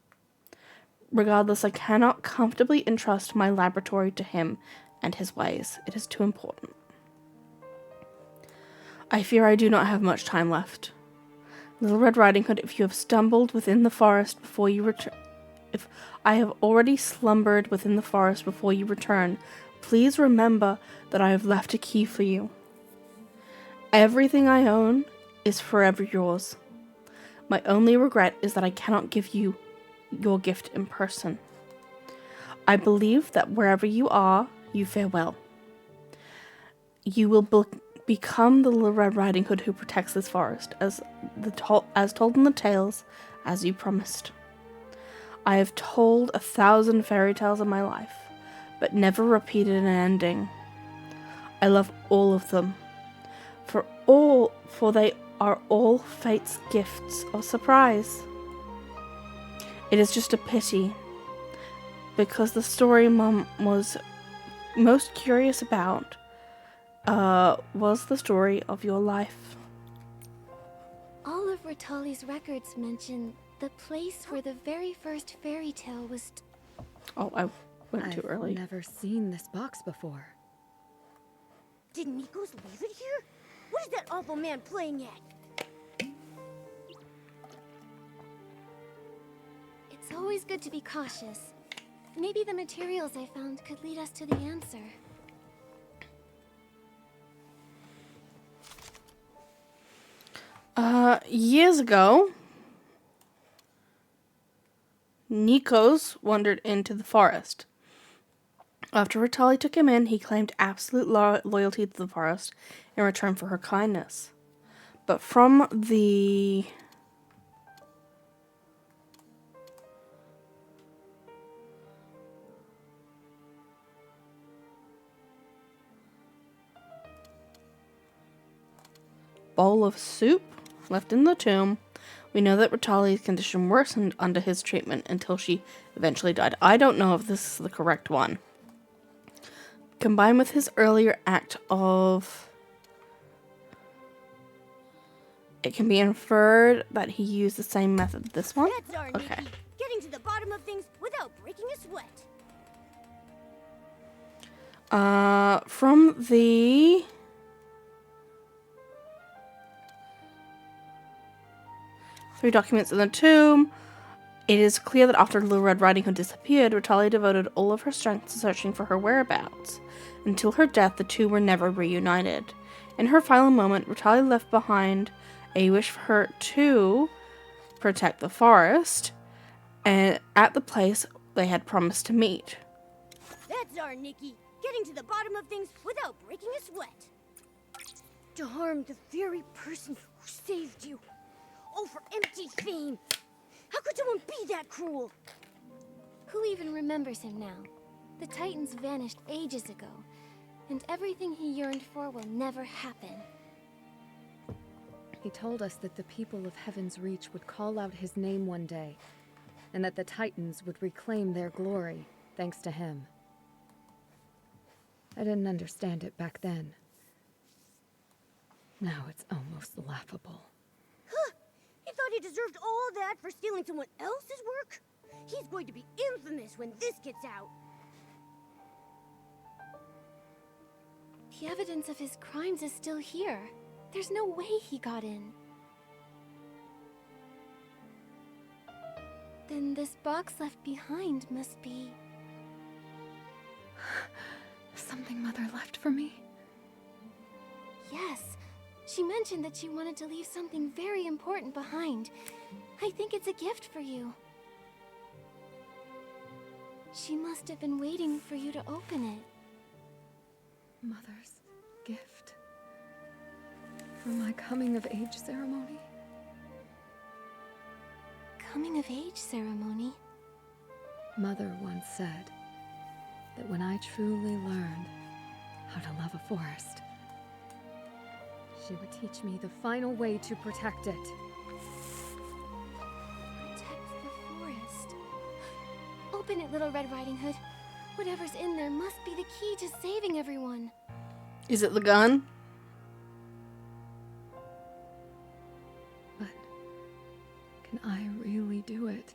Regardless, I cannot comfortably entrust my laboratory to him and his ways. It is too important. I fear I do not have much time left. Little Red Riding Hood, if you have stumbled within the forest before you return, if I have already slumbered within the forest before you return, please remember that I have left a key for you. Everything I own is forever yours. My only regret is that I cannot give you your gift in person. I believe that wherever you are, you fare well. You will become the Little Red Riding Hood who protects this forest, as told in the tales, as you promised. I have told 1,000 fairy tales in my life, but never repeated an ending. I love all of them, for they are all fate's gifts of surprise. It is just a pity, because the story Mum was most curious about was the story of your life. All of Ritali's records mention the place where the very first fairy tale was. Oh, I went too early. I've never seen this box before. Did Nikos leave it here? What is that awful man playing at? It's always good to be cautious. Maybe the materials I found could lead us to the answer. Years ago, Nikos wandered into the forest. After Ritali took him in, he claimed absolute loyalty to the forest in return for her kindness. But from the bowl of soup left in the tomb, we know that Ritali's condition worsened under his treatment until she eventually died. I don't know if this is the correct one. Combined with his earlier act of... It can be inferred that he used the same method. This one? That's our Okay. Nikki, getting to the bottom of things without breaking a sweat. From the... Three documents in the tomb. It is clear that after Little Red Riding Hood disappeared, Ritali devoted all of her strength to searching for her whereabouts. Until her death, the two were never reunited. In her final moment, Ritali left behind a wish for her to protect the forest, and at the place they had promised to meet. That's our Nikki, getting to the bottom of things without breaking a sweat. to harm the very person who saved you. All for empty fame. How could someone be that cruel? Who even remembers him now? The Titans vanished ages ago, and everything he yearned for will never happen. He told us that the people of Heaven's Reach would call out his name one day, and that the Titans would reclaim their glory, thanks to him. I didn't understand it back then. Now it's almost laughable. Huh! He thought he deserved all that for stealing someone else's work? He's going to be infamous when this gets out. The evidence of his crimes is still here. There's no way he got in. Then this box left behind must be... Something Mother left for me? Yes. She mentioned that she wanted to leave something very important behind. I think it's a gift for you. She must have been waiting for you to open it. Mother's gift? For my coming-of-age ceremony? Coming-of-age ceremony? Mother once said that when I truly learned how to love a forest, she would teach me the final way to protect it. Protect the forest. Open it, Little Red Riding Hood. Whatever's in there must be the key to saving everyone. Is it the gun? But can I really do it?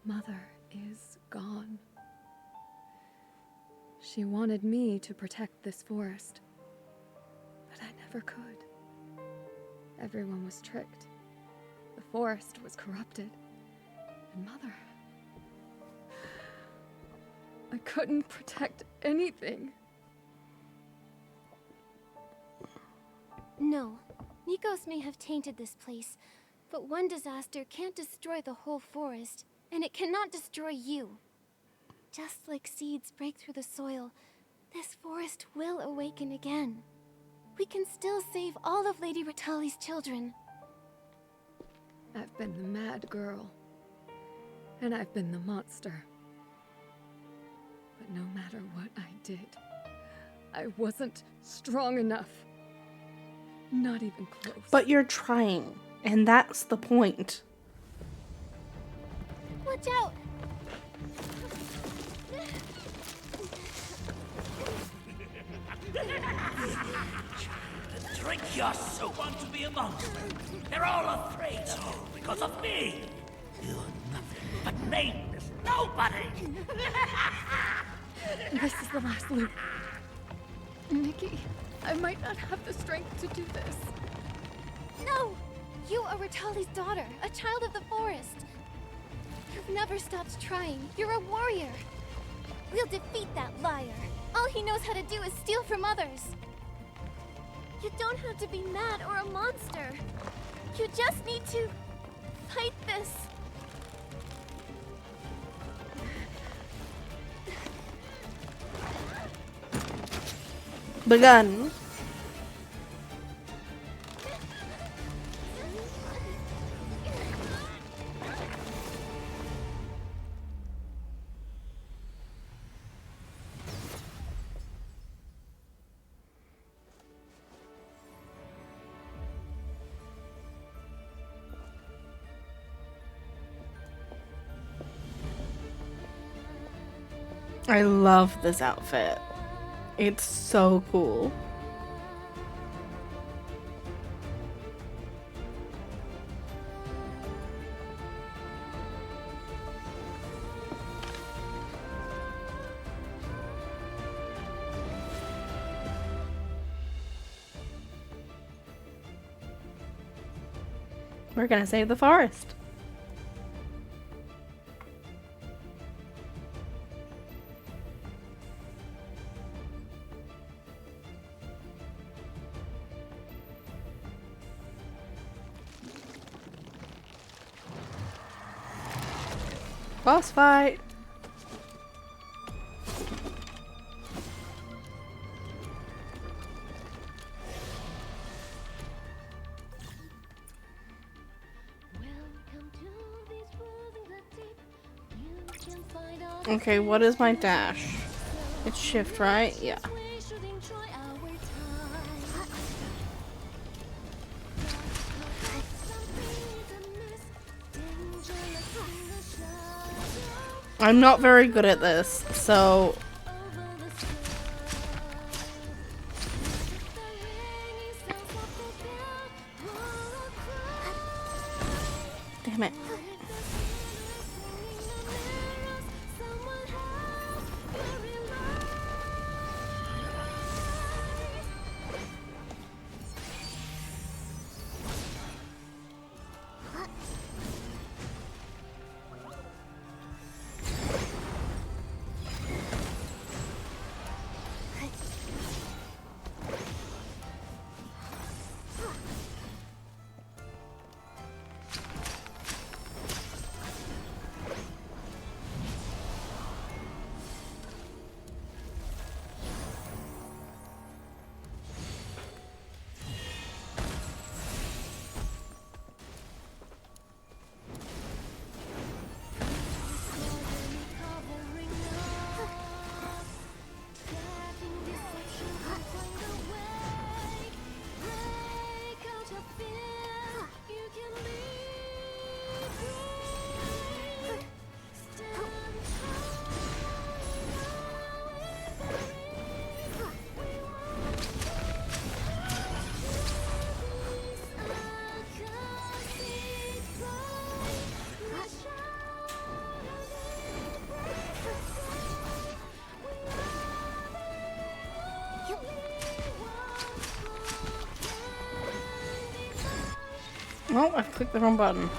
Mother is gone. She wanted me to protect this forest, but I never could. Everyone was tricked. The forest was corrupted. And Mother... I couldn't protect anything. No. Nikos may have tainted this place, but one disaster can't destroy the whole forest, and it cannot destroy you. Just like seeds break through the soil, this forest will awaken again. We can still save all of Lady Ratali's children. I've been the mad girl, and I've been the monster. But no matter what I did, I wasn't strong enough. Not even close. But you're trying, and that's the point. Watch out! Drink your soup. Want to be a monster? They're all afraid of you because of me. You're nothing but nameless nobody. This is the last loop. Nikki, I might not have the strength to do this. No! You are Ratali's daughter, a child of the forest. You've never stopped trying. You're a warrior. We'll defeat that liar. All he knows how to do is steal from others. You don't have to be mad or a monster. You just need to fight this. The gun. I love this outfit. It's so cool. We're gonna save the forest. Boss fight. Okay, what is my dash? It's shift, right? Yeah. I'm not very good at this, so... Damn it. Oh, I clicked the wrong button.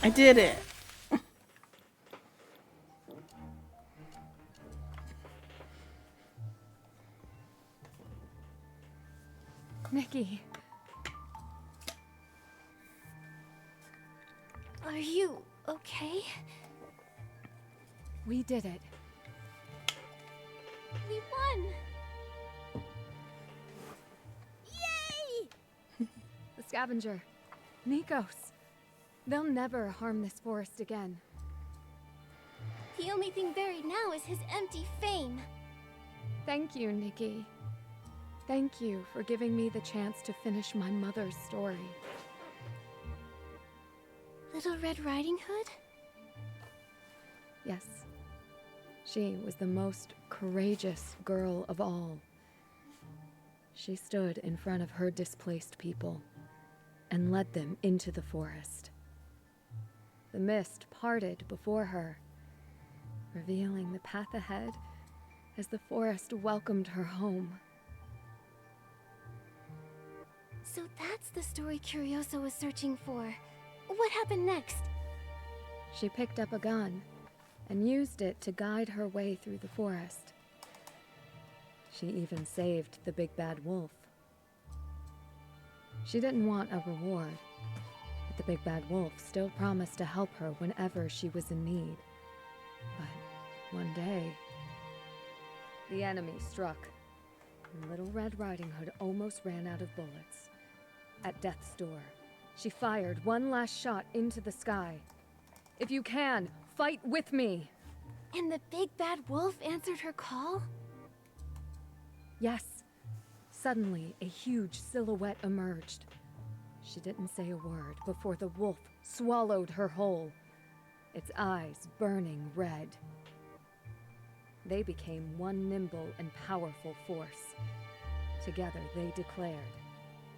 I did it. Nikki. Are you okay? We did it. We won! Yay! The scavenger. Nikos. They'll never harm this forest again. The only thing buried now is his empty fame. Thank you, Nikki. Thank you for giving me the chance to finish my mother's story. Little Red Riding Hood? Yes. She was the most courageous girl of all. She stood in front of her displaced people and led them into the forest. The mist parted before her, revealing the path ahead as the forest welcomed her home. So that's the story Curioso was searching for. What happened next? She picked up a gun and used it to guide her way through the forest. She even saved the big bad wolf. She didn't want a reward, but the big bad wolf still promised to help her whenever she was in need. But one day, the enemy struck, and Little Red Riding Hood almost ran out of bullets. At death's door, she fired one last shot into the sky. If you can, fight with me! And the big bad wolf answered her call? Yes. Suddenly, a huge silhouette emerged. She didn't say a word before the wolf swallowed her whole, its eyes burning red. They became one nimble and powerful force. Together they declared,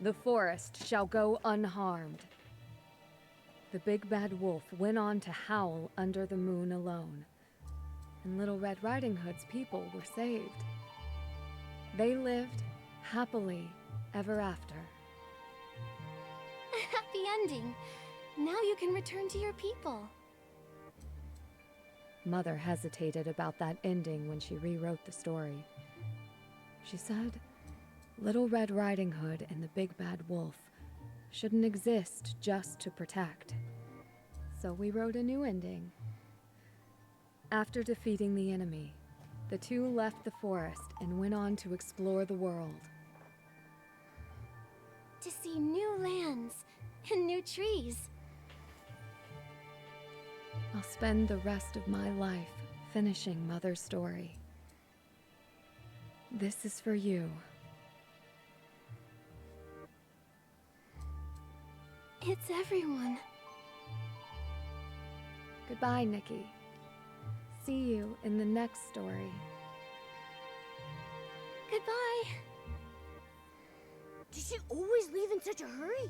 "The forest shall go unharmed." The big bad wolf went on to howl under the moon alone, and Little Red Riding Hood's people were saved. They lived happily ever after. A happy ending. Now you can return to your people. Mother hesitated about that ending when she rewrote the story. She said, Little Red Riding Hood and the Big Bad Wolf shouldn't exist just to protect. So we wrote a new ending. After defeating the enemy, the two left the forest and went on to explore the world. To see new lands and new trees. I'll spend the rest of my life finishing Mother's story. This is for you. It's everyone. Goodbye, Nikki. See you in the next story. Goodbye. Did she always leave in such a hurry?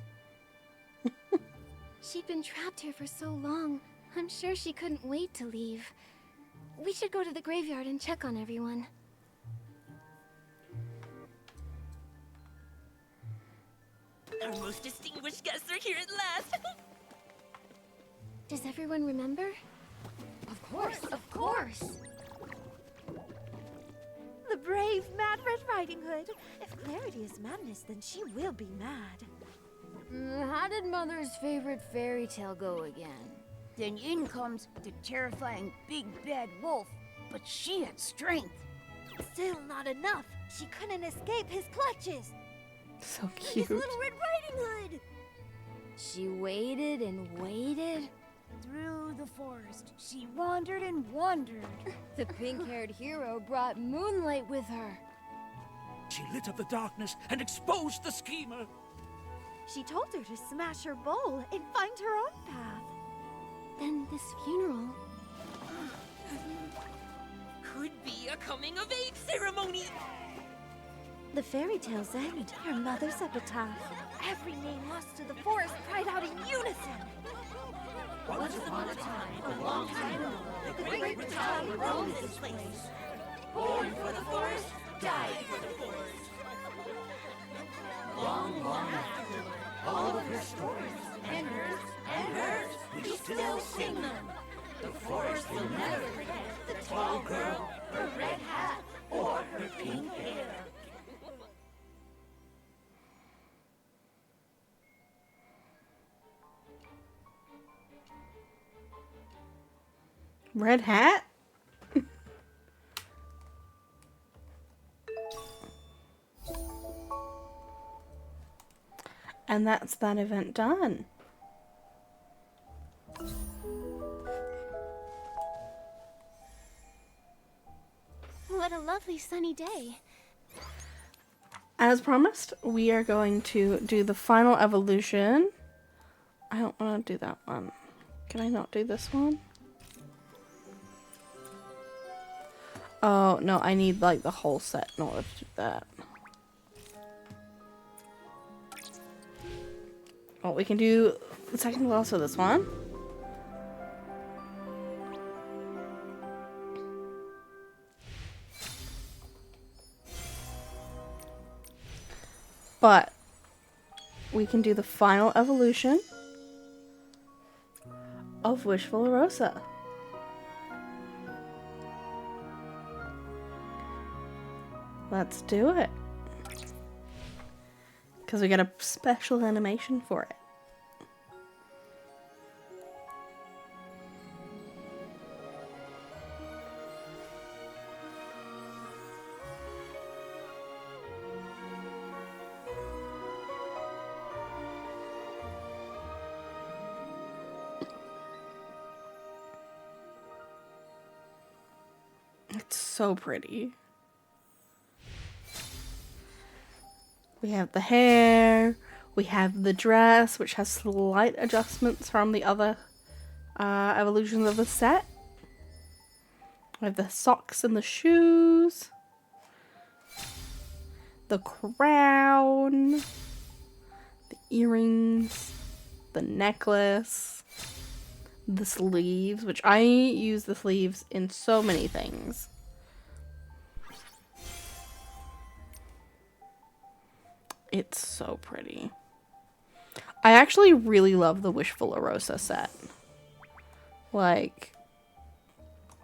She'd been trapped here for so long. I'm sure she couldn't wait to leave. We should go to the graveyard and check on everyone. Our most distinguished guests are here at last. Does everyone remember? Of course. The brave, mad Red Riding Hood. If Clarity is madness, then she will be mad. How did Mother's favorite fairy tale go again? Then in comes the terrifying big bad wolf, but she had strength. Still not enough. She couldn't escape his clutches. So His cute. little Red Riding Hood! She waited and waited. Through the forest, she wandered and wandered. The pink-haired hero brought moonlight with her. She lit up the darkness and exposed the schemer. She told her to smash her bowl and find her own path. Then this funeral. Could be a coming-of-age ceremony. The fairy tales end. Her mother's epitaph. Every name lost to the forest cried out in unison. Once upon a time, a long time ago, the great Rattata roamed this place. Born for the forest, died for the forest. Long, long after, all of her stories, and hers, we still sing them. The forest will never forget the tall girl, her red hat, or her pink hair. Red hat? And that's that event done. What a lovely sunny day. As promised, we are going to do the final evolution. I don't want to do that one. Can I not do this one? Oh, no, I need like the whole set in order to do that. Well, we can do the second class for this one. But we can do the final evolution of Wishful Rosa. Let's do it. Because we got a special animation for it. It's so pretty. We have the hair, we have the dress, which has slight adjustments from the other evolutions of the set. We have the socks and the shoes, the crown, the earrings, the necklace, the sleeves, which I use the sleeves in so many things. It's so pretty. I actually really love the Wishful Rosa set. Like,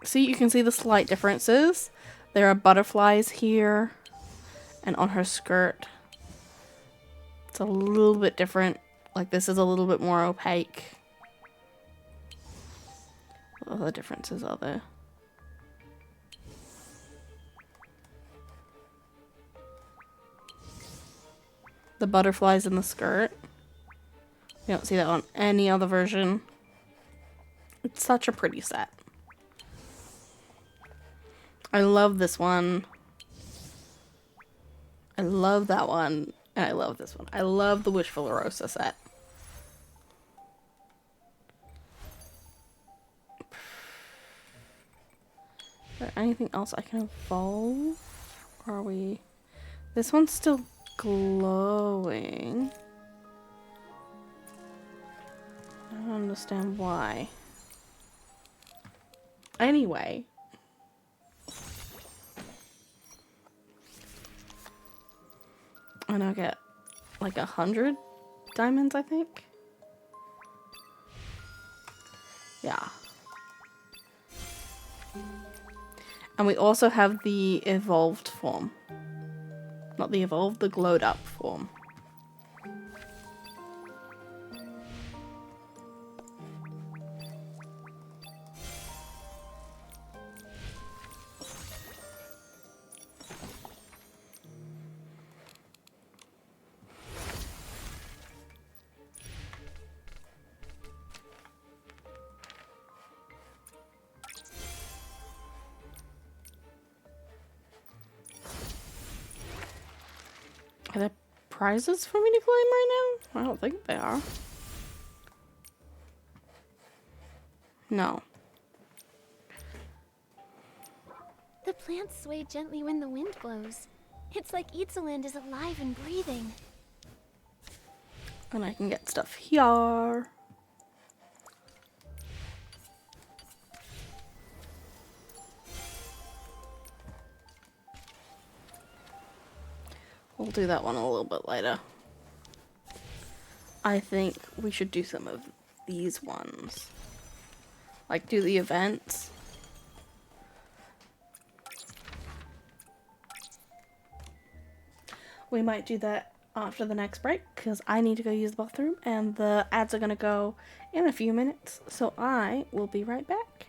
see, you can see the slight differences. There are butterflies here and on her skirt. It's a little bit different. Like, this is a little bit more opaque. What other differences are there? The butterflies in the skirt. You don't see that on any other version. It's such a pretty set. I love this one. I love that one. And I love this one. I love the Wishful Rosa set. Is there anything else I can evolve? Or are we... This one's still glowing. I don't understand why. Anyway. And I'll get like 100 diamonds, I think. Yeah. And we also have the evolved form. Not the evolved, the glowed up form. Are there prizes for me to claim right now? I don't think they are. No. The plants sway gently when the wind blows. It's like Itzaland is alive and breathing. And I can get stuff here. We'll do that one a little bit later. I think we should do some of these ones. Like do the events. We might do that after the next break because I need to go use the bathroom and the ads are going to go in a few minutes. So I will be right back.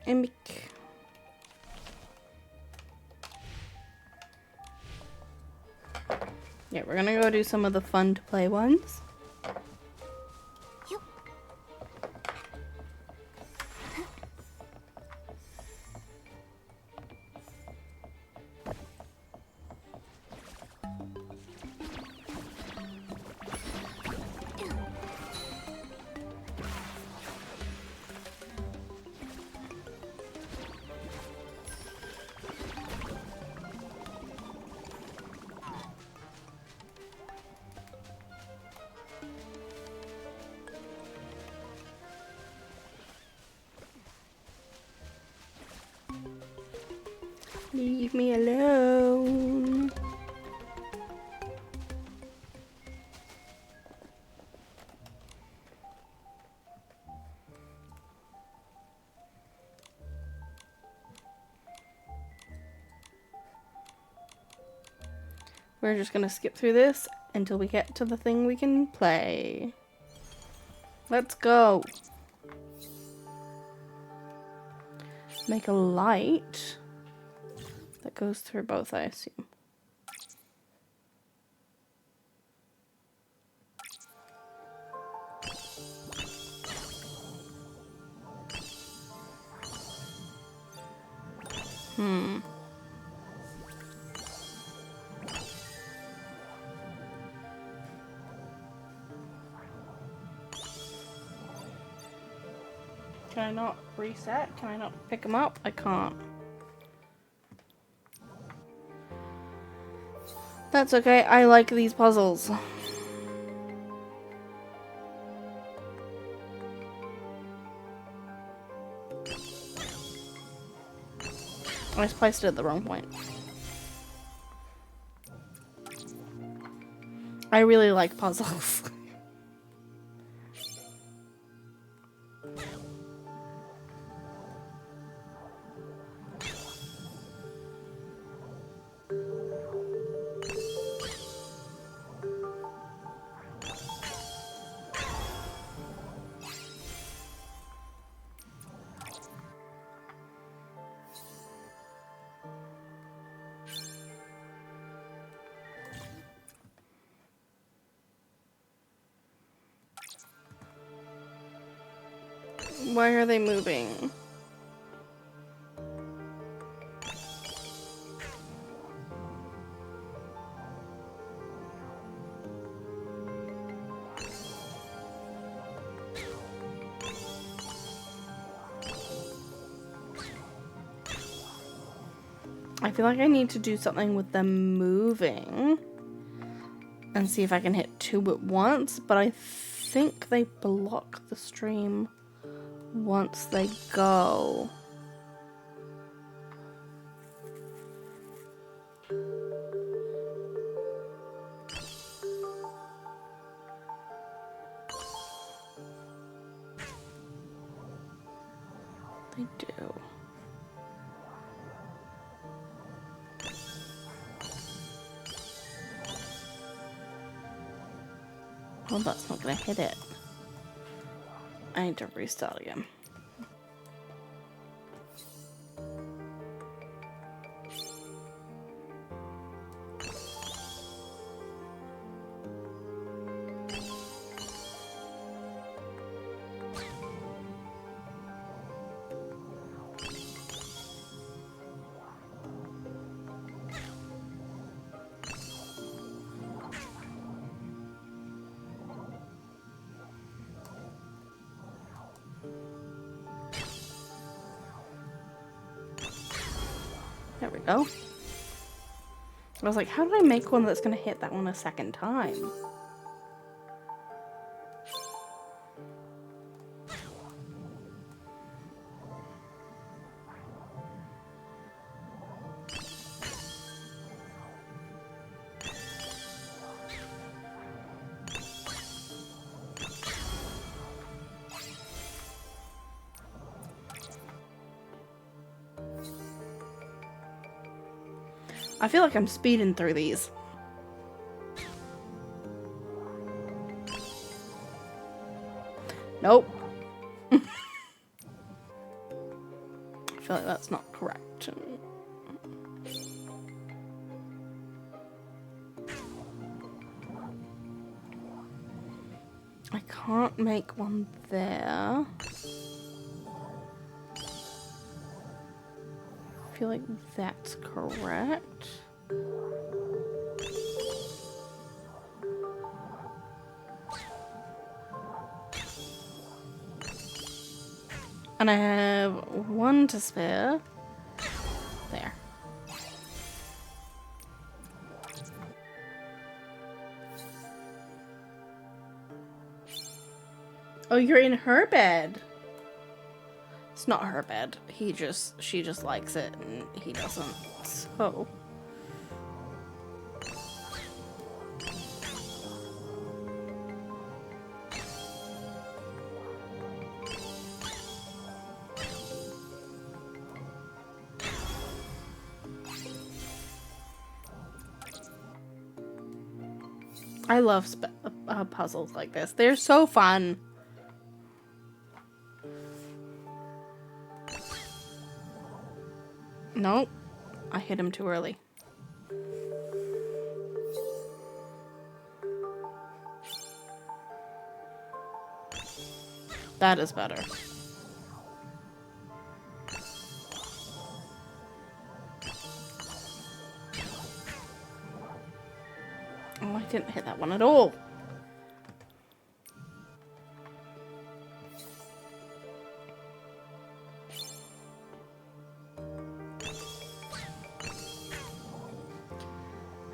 And yeah, we're gonna go do some of the fun to play ones. Leave me alone. We're just gonna skip through this until we get to the thing we can play. Let's go. Make a light that goes through both, I assume. Can I not reset? Can I not pick them up? I can't. That's okay. I like these puzzles. I just placed it at the wrong point. I really like puzzles. Why are they moving? I feel like I need to do something with them moving and see if I can hit two at once, but I think they block the stream once they go. They do. Well, that's not gonna hit it. I need to restart again. There we go. I was like, how did I make one that's gonna hit that one a second time? I feel like I'm speeding through these. Nope. feel like that's not correct. I can't make one there. I feel like that's correct. And I have one to spare. There. Oh, you're in her bed. It's not her bed. She just likes it and he doesn't. So. I love puzzles like this. They're so fun. Nope. I hit him too early. That is better. Oh, I didn't hit that one at all.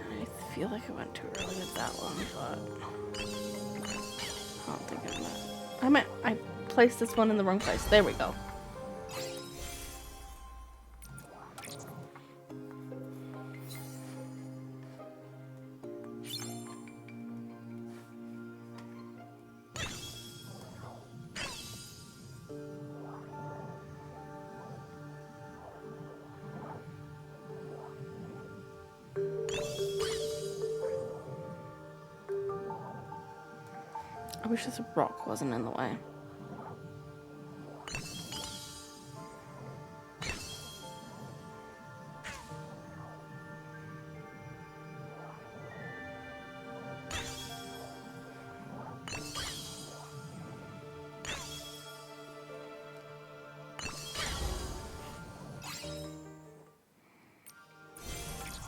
I feel like I went too early with that one, but I don't think I placed this one in the wrong place. There we go. I wish this rock wasn't in the way.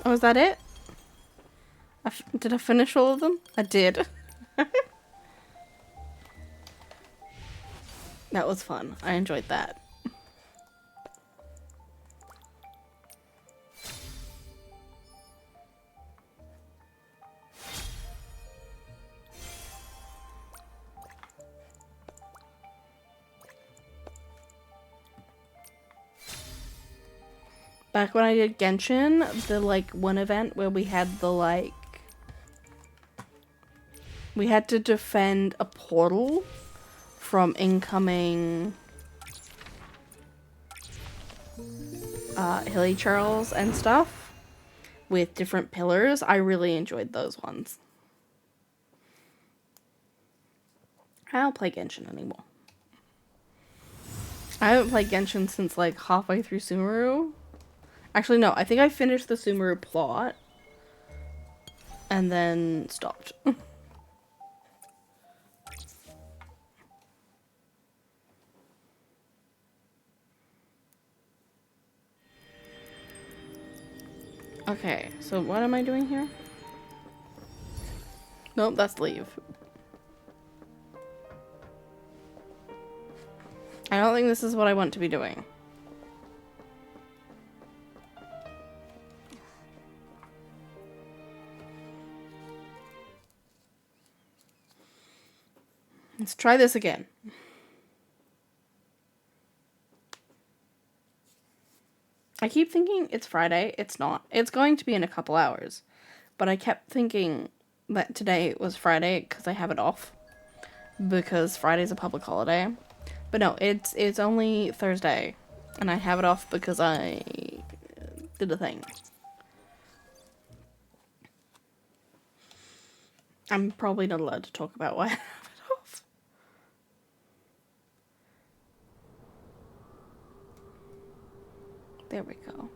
Oh, is that it? Did I finish all of them? I did. That was fun. I enjoyed that. Back when I did Genshin, the one event where we had the we had to defend a portal from incoming Hilichurls and stuff with different pillars. I really enjoyed those ones. I don't play Genshin anymore. I haven't played Genshin since halfway through Sumeru. Actually, no, I think I finished the Sumeru plot and then stopped. Okay, so what am I doing here? Nope, that's leave. I don't think this is what I want to be doing. Let's try this again. I keep thinking it's Friday. It's not. It's going to be in a couple hours. But I kept thinking that today was Friday because I have it off. Because Friday's a public holiday. But no, it's only Thursday. And I have it off because I did a thing. I'm probably not allowed to talk about why I have it off. There we go.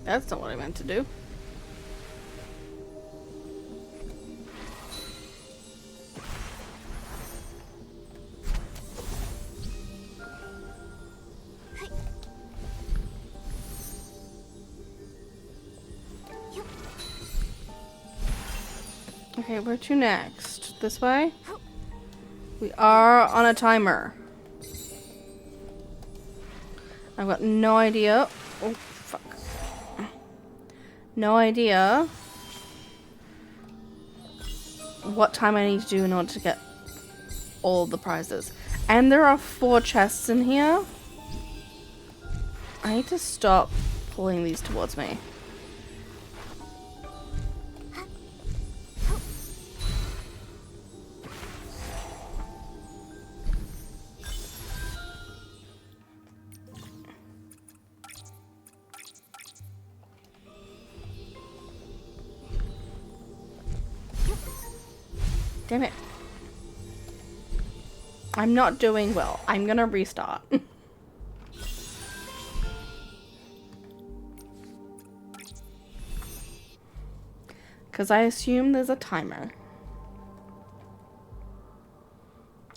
That's not what I meant to do. Okay, where to next? This way? We are on a timer. I've got no idea. Oh, fuck. No idea what time I need to do in order to get all the prizes. And there are 4 chests in here. I need to stop pulling these towards me. Damn it. I'm not doing well. I'm gonna restart. Because I assume there's a timer.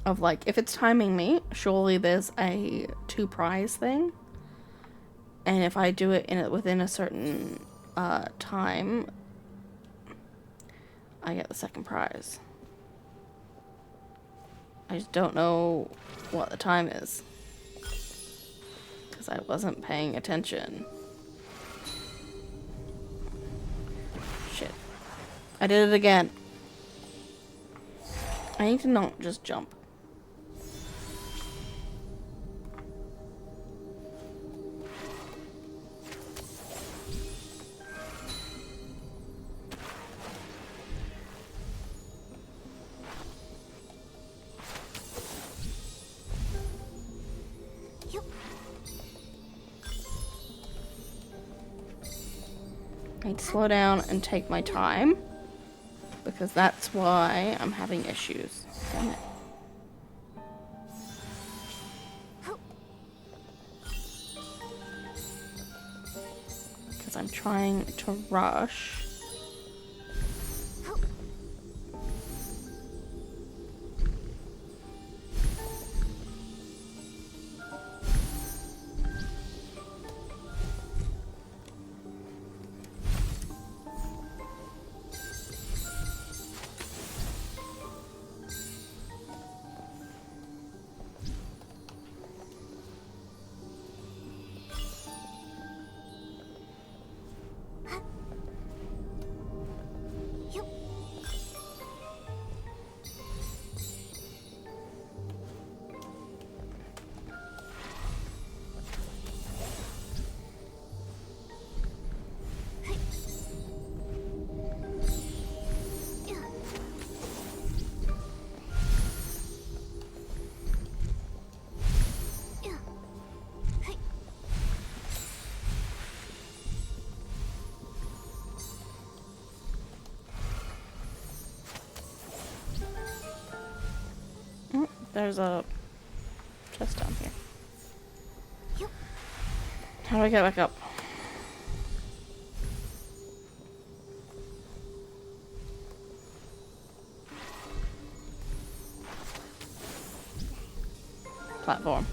Of like, if it's timing me, surely there's a 2 prize thing. And if I do it within a certain time, I get the 2nd prize. I just don't know what the time is. Because I wasn't paying attention. Shit. I did it again. I need to not just jump. I need to slow down and take my time, because that's why I'm having issues. Damn it. Because I'm trying to rush. There's a chest down here. How do I get back up? Platform.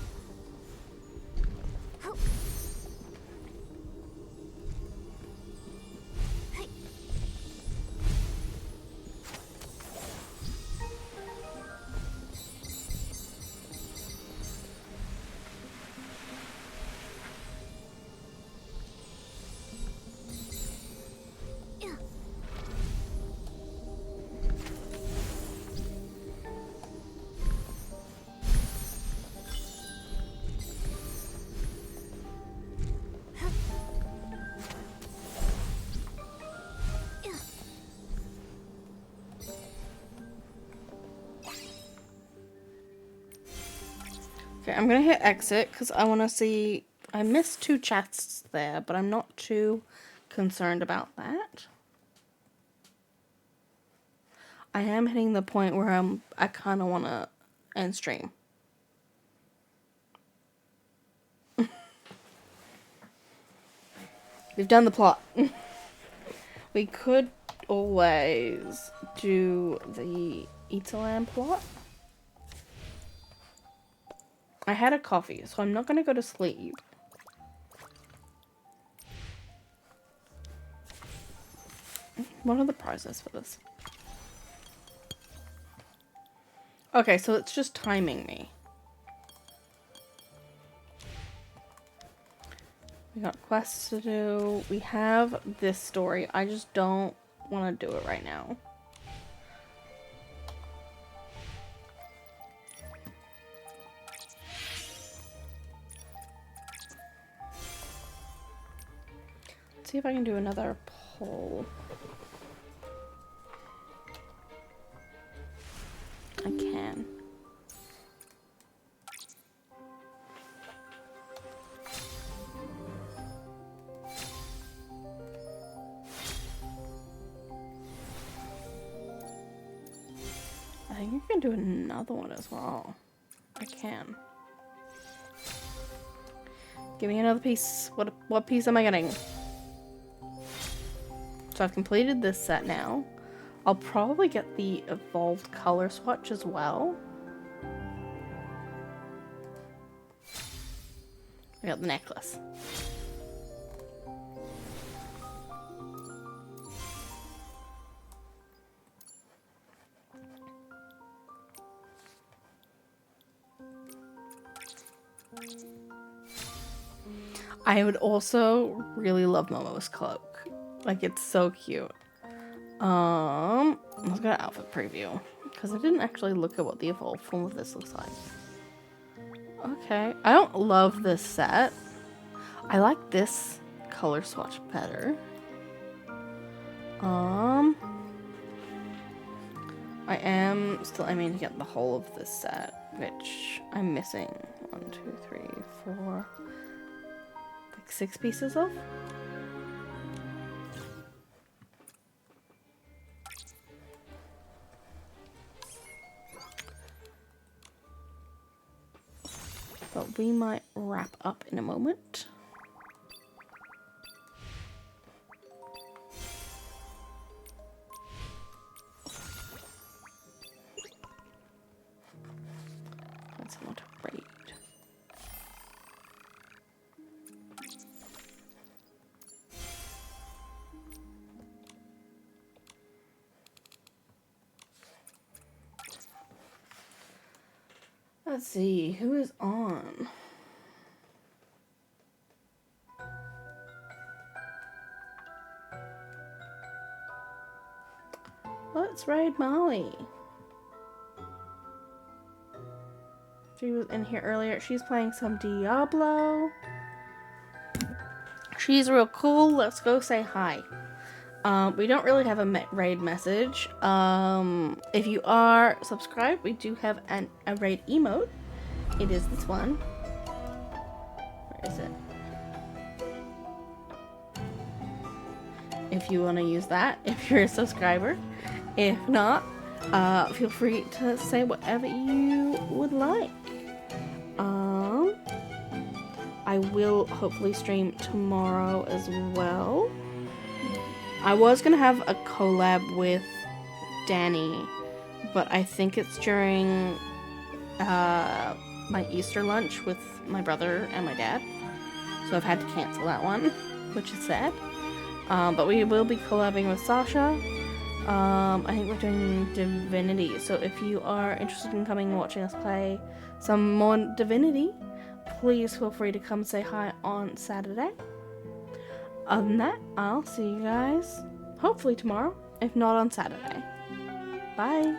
Okay, I'm gonna hit exit because I want to see. I missed 2 chests there, but I'm not too concerned about that. I am hitting the point where I kind of want to end stream. We've done the plot. We could always do the Eataland plot. I had a coffee, so I'm not going to go to sleep. What are the prizes for this? Okay, so it's just timing me. We got quests to do. We have this story. I just don't want to do it right now. Let's see if I can do another poll. I can. I think we can do another one as well. I can. Give me another piece. What piece am I getting? So I've completed this set now. I'll probably get the evolved color swatch as well. I got the necklace. I would also really love Momo's cloak. Like, it's so cute. Let's go to outfit preview, because I didn't actually look at what the evolved form of this looks like. Okay, I don't love this set. I like this color swatch better. I am still aiming to get the whole of this set, which I'm missing 1, 2, 3, 4, like 6 pieces of. But we might wrap up in a moment. That's not great. Let's see, who is on? Let's raid Molly. She was in here earlier. She's playing some Diablo. She's real cool. Let's go say hi. We don't really have a raid message. If you are subscribed, we do have a raid emote. It is this one. Where is it? If you want to use that, if you're a subscriber. If not, feel free to say whatever you would like. I will hopefully stream tomorrow as well. I was gonna have a collab with Danny, but I think it's during my Easter lunch with my brother and my dad. So I've had to cancel that one, which is sad. But we will be collabing with Sasha. I think we're doing Divinity. So if you are interested in coming and watching us play some more Divinity, please feel free to come say hi on Saturday. Other than that, I'll see you guys hopefully tomorrow, if not on Saturday. Bye!